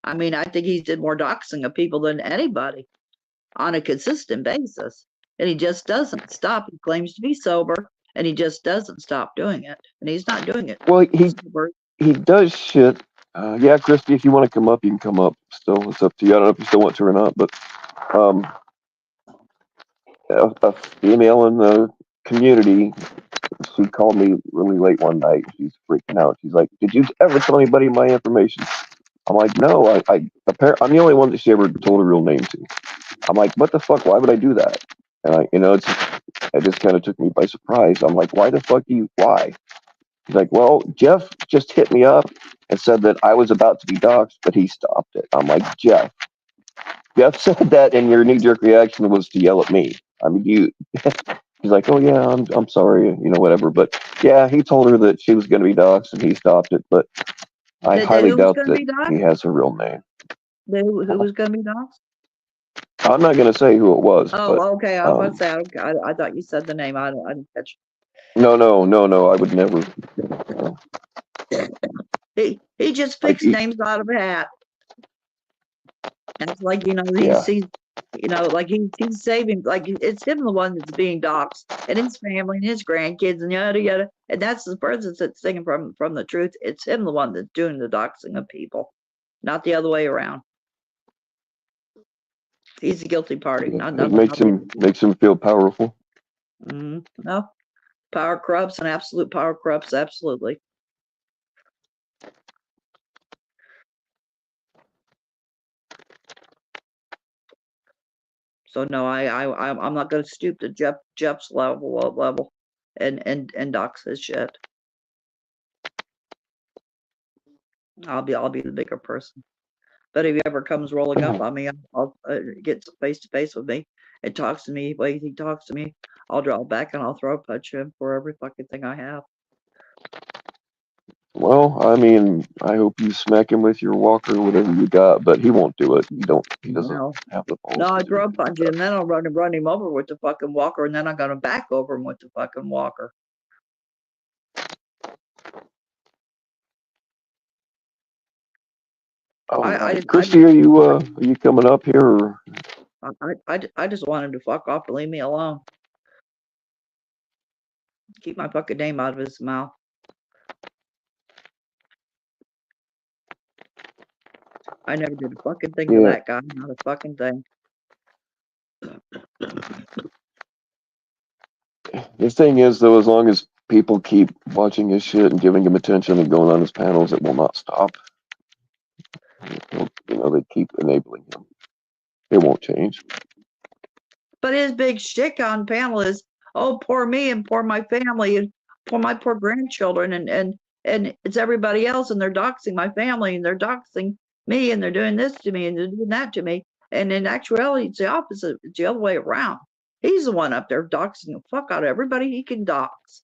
I mean, I think he's did more doxing of people than anybody on a consistent basis. And he just doesn't stop. He claims to be sober, and he just doesn't stop doing it. And he's not doing it. Well, he does shit. Yeah, Christy, if you want to come up, you can come up. Still, it's up to you. I don't know if you still want to or not, but a female in the community, she called me really late one night. She's freaking out. She's like, "Did you ever tell anybody my information?" I'm like, "No, I'm the only one that she ever told her real name to." I'm like, "What the fuck? Why would I do that?" And it just kind of took me by surprise. I'm like, "Why the fuck why?" He's like, well, Jeff just hit me up and said that I was about to be doxxed, but he stopped it. I'm like, Jeff said that, and your knee-jerk reaction was to yell at me. I mean, he's like, oh yeah, I'm sorry, whatever. But yeah, he told her that she was going to be doxxed, and he stopped it. But I highly doubt that he has her real name. Who was going to be doxxed? I'm not going to say who it was. Oh, but, okay. I was about to say, I thought you said the name. I didn't catch it. No. I would never. He just picks names out of a hat. And it's like, he's like he's saving, like it's him the one that's being doxxed, and his family and his grandkids and yada yada. And that's the person that's singing from the truth. It's him the one that's doing the doxing of people, not the other way around. He's the guilty party. It makes him feel powerful. No, power corrupts, and absolute power corrupts absolutely. So no, I'm not going to stoop to Jeff's level and dox his shit. I'll be the bigger person. But if he ever comes rolling up on me, I'll get face to face with me and talks to me the way he talks to me. I'll draw back and I'll throw punch him for every fucking thing I have. Well, I mean, I hope you smack him with your walker or whatever you got, but he won't do it. He doesn't have the balls. No, I throw a punch and then I'll run him over with the fucking walker, and then I'm gonna back over him with the fucking walker. Christy, are you coming up here? Or? I just want him to fuck off and leave me alone. Keep my fucking name out of his mouth. I never did a fucking thing to that guy. Not a fucking thing. The thing is, though, as long as people keep watching his shit and giving him attention and going on his panels, it will not stop. They keep enabling him. It won't change. But his big shtick on panel is, oh, poor me and poor my family and poor my poor grandchildren and it's everybody else, and they're doxing my family and they're doxing me and they're doing this to me and they're doing that to me. And in actuality, it's the opposite. It's the other way around. He's the one up there doxing the fuck out of everybody he can dox.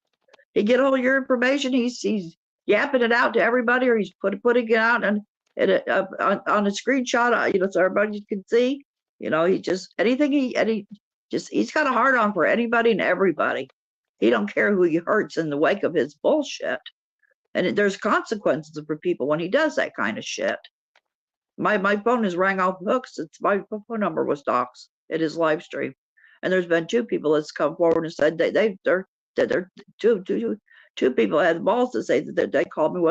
He get all your information. He's yapping it out to everybody, or he's putting it out on a screenshot, so everybody can see. He just he's got a hard on for anybody and everybody. He don't care who he hurts in the wake of his bullshit. And there's consequences for people when he does that kind of shit. My phone has rang off the hooks. My phone number was doxed at his live stream, and there's been two people that's come forward and said they're two people had the balls to say that they called me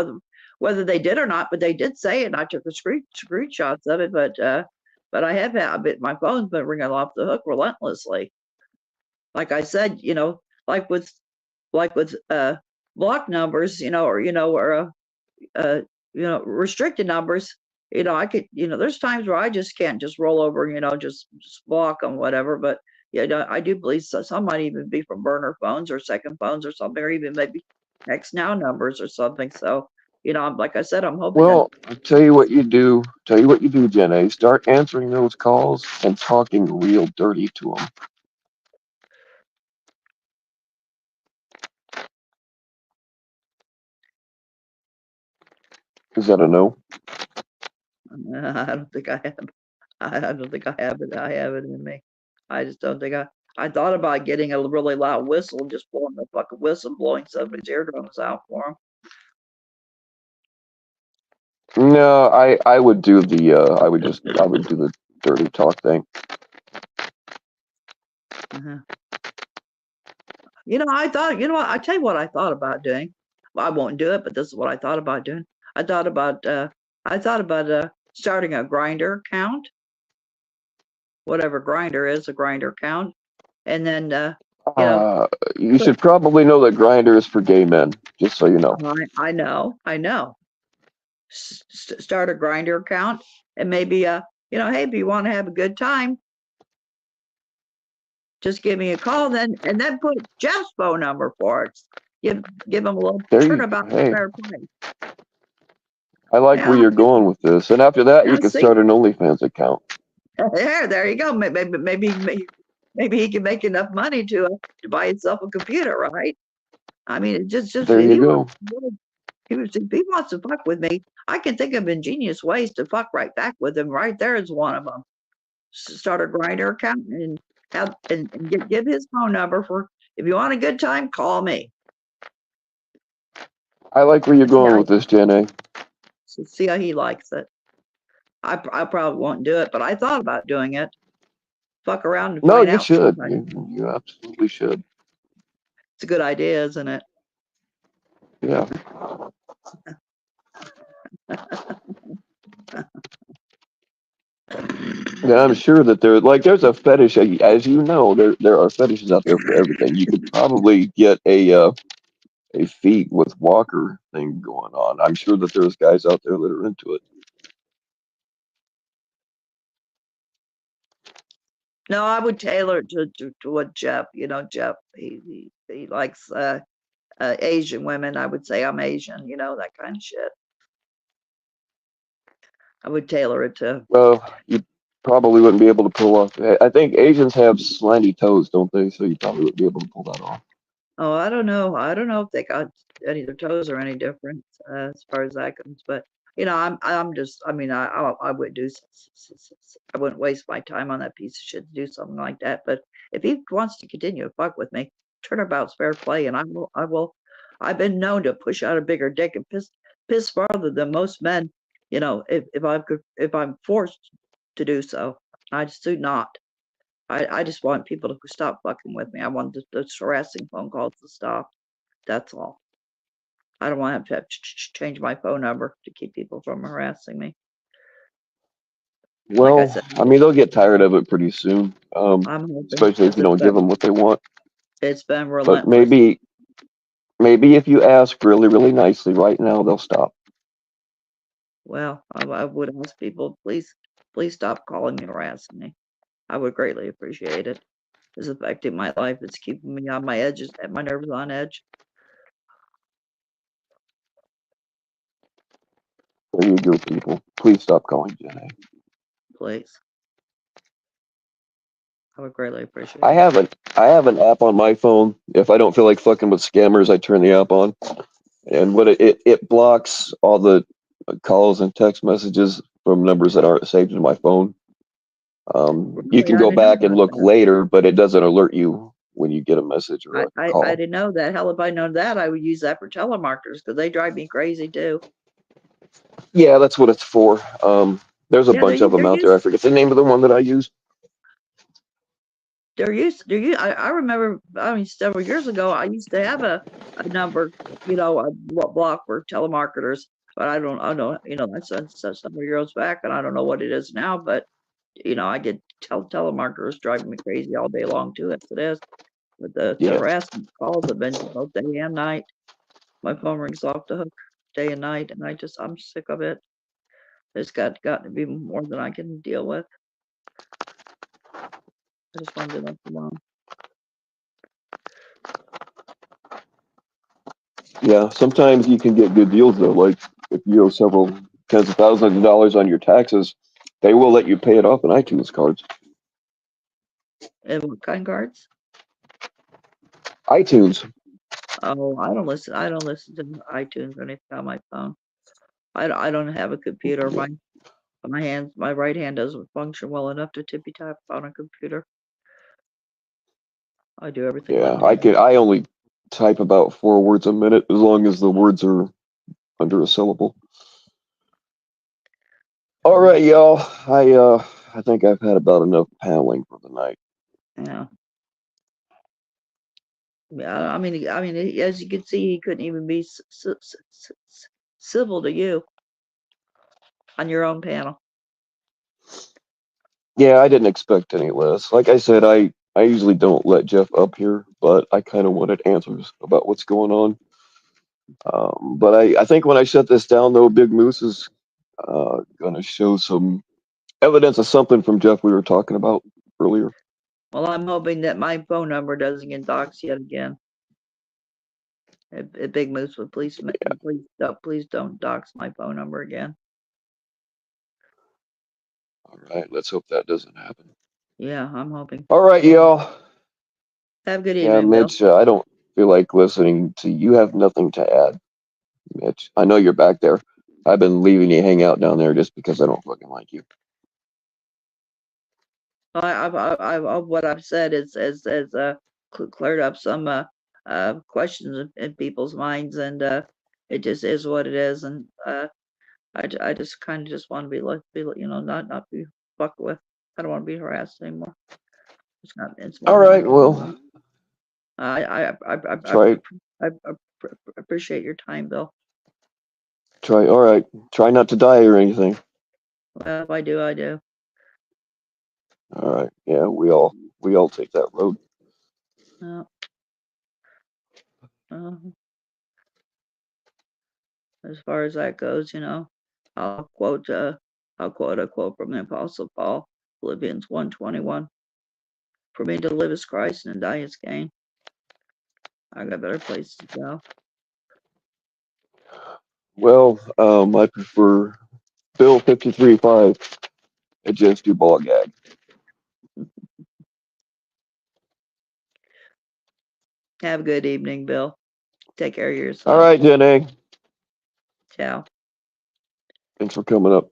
whether they did or not, but they did say it. And I took a screenshots of it, but I have had my phone's been ringing off the hook relentlessly. Like I said, like with block numbers, or restricted numbers. I could, there's times where I just can't just roll over, just block them, whatever. But I do believe some might even be from burner phones or second phones or something, or even maybe X now numbers or something. So, like I said, I'm hoping. Well, I'll tell you what you do. Jen A. Start answering those calls and talking real dirty to them. Is that a no? I don't think I have. I don't think I have it. I have it in me. I just don't think I thought about getting a really loud whistle and just blowing the fucking whistle, blowing somebody's eardrums out for them. No, I would do the I would do the dirty talk thing. I thought, I tell you what I thought about doing. Well, I won't do it, but this is what I thought about doing. I thought about starting a Grindr account, whatever Grindr is, a Grindr account, and then you should probably know that Grindr is for gay men, just so you know. I know. Start a Grindr account, and maybe hey, if you want to have a good time, just give me a call then, and then put Jeff's phone number for it. give him a little Hey, turnabout fair play. I like where you're going with this, and after that, you can start an OnlyFans account. There you go. Maybe he can make enough money to buy himself a computer, right? I mean, it just there you go. If he wants to fuck with me, I can think of ingenious ways to fuck right back with him. Right there is one of them. Start a Grindr account and give his phone number for, if you want a good time, call me. I like where you're going with this, Jenny. So see how he likes it. I probably won't do it, but I thought about doing it. Fuck around and find out. No, you should. You absolutely should. It's a good idea, isn't it? Yeah. Yeah, I'm sure that there's a fetish, as you know, there are fetishes out there for everything. You could probably get a feet with walker thing going on. I'm sure that there's guys out there that are into it. No, I would tailor it to what Jeff, Jeff, he likes Asian women. I would say I'm Asian, that kind of shit. I would tailor it to. Well, you probably wouldn't be able to pull off. I think Asians have slanty toes, don't they? So you probably wouldn't be able to pull that off. Oh, I don't know. I don't know if they got any of their toes are any different as far as that goes. But I'm just. I mean, I would do. I wouldn't waste my time on that piece of shit to do something like that. But if he wants to continue to fuck with me, turnabout's fair play, and I will. I've been known to push out a bigger dick and piss farther than most men. If I'm forced to do so, I just do not. I just want people to stop fucking with me. I want those harassing phone calls to stop. That's all. I don't want to have to change my phone number to keep people from harassing me. Well, like I said, I mean, they'll get tired of it pretty soon, especially if you don't give them what they want. It's been relentless. But maybe if you ask really, really nicely right now, they'll stop. Well, I would ask people, please stop calling me, harassing me. I would greatly appreciate it. It's affecting my life. It's keeping me on my edges, at my nerves on edge. There you go, people. Please stop calling Jenny. Please. I would greatly appreciate it. I have an app on my phone. If I don't feel like fucking with scammers, I turn the app on. And what it blocks all the calls and text messages from numbers that aren't saved in my phone. You can go back and look later, but it doesn't alert you when you get a message or a call. I didn't know that. Hell, if I known that, I would use that for telemarketers because they drive me crazy too. Yeah, that's what it's for. There's a bunch of them out there. I forget the name of the one that I use. I remember, several years ago, I used to have a number, a block for telemarketers, but I don't know, that's several years back, and I don't know what it is now, but, I get telemarketers driving me crazy all day long, too, as it is. But the harassment calls have been both day and night. My phone rings off the hook day and night, and I'm sick of it. There's got to be more than I can deal with. I just want to be left alone. Yeah, sometimes you can get good deals though. Like if you owe several tens of thousands of dollars on your taxes, they will let you pay it off in iTunes cards. And what kind of cards? iTunes. Oh, I don't listen to iTunes or anything on my phone. I don't have a computer. My right hand doesn't function well enough to tippy tap on a computer. I do everything. Yeah, I only type about 4 words a minute as long as the words are under a syllable. All right, y'all. I think I've had about enough paneling for the night. Yeah. Yeah, I mean, as you can see, he couldn't even be civil to you on your own panel. Yeah, I didn't expect any less. Like I said, I usually don't let Jeff up here, but I kind of wanted answers about what's going on. But I think when I shut this down, though, Big Moose is going to show some evidence of something from Jeff we were talking about earlier. Well, I'm hoping that my phone number doesn't get doxed yet again. Big Moose would please don't dox my phone number again. All right, let's hope that doesn't happen. Yeah, I'm hoping. All right, y'all. Have a good evening, yeah, Mitch, I don't feel like listening to you. Have nothing to add, Mitch. I know you're back there. I've been leaving you hang out down there just because I don't fucking like you. What I've said is cleared up some questions in people's minds, and it just is what it is, and I just kind of just want to be not be fucked with. I don't want to be harassed anymore. It's not. It's all right. Well, I appreciate your time, Bill. All right. Try not to die or anything. Well, if I do, I do. All right. Yeah, we all take that road. As far as that goes, I'll quote a quote from the Apostle Paul, Philippians 1:21. For me to live is Christ and to die is gain. I got better places to go. Well, I prefer Bill 53.5 against do ball gag. Have a good evening, Bill. Take care of yourself. All right, Jenny. Ciao. Thanks for coming up.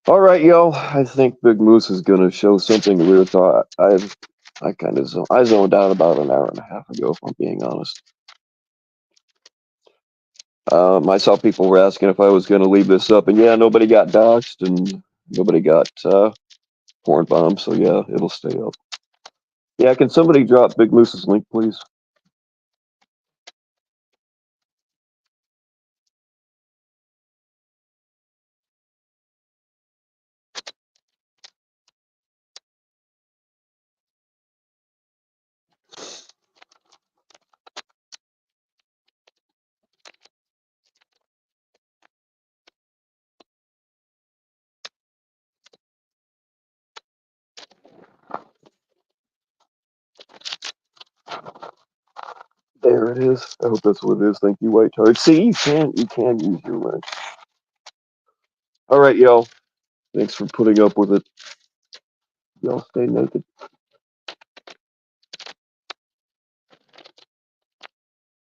All right, yo. I think Big Moose is gonna show something weird. So I zoned out about an hour and a half ago, if I'm being honest. I saw people were asking if I was going to leave this up, and yeah, nobody got doxxed and nobody got porn bombed, so yeah, it'll stay up. Yeah, can somebody drop Big Moose's link, please? There it is. I hope that's what it is. Thank you, White Tard. See, you can use your link. All right, y'all. Thanks for putting up with it. Y'all stay naked.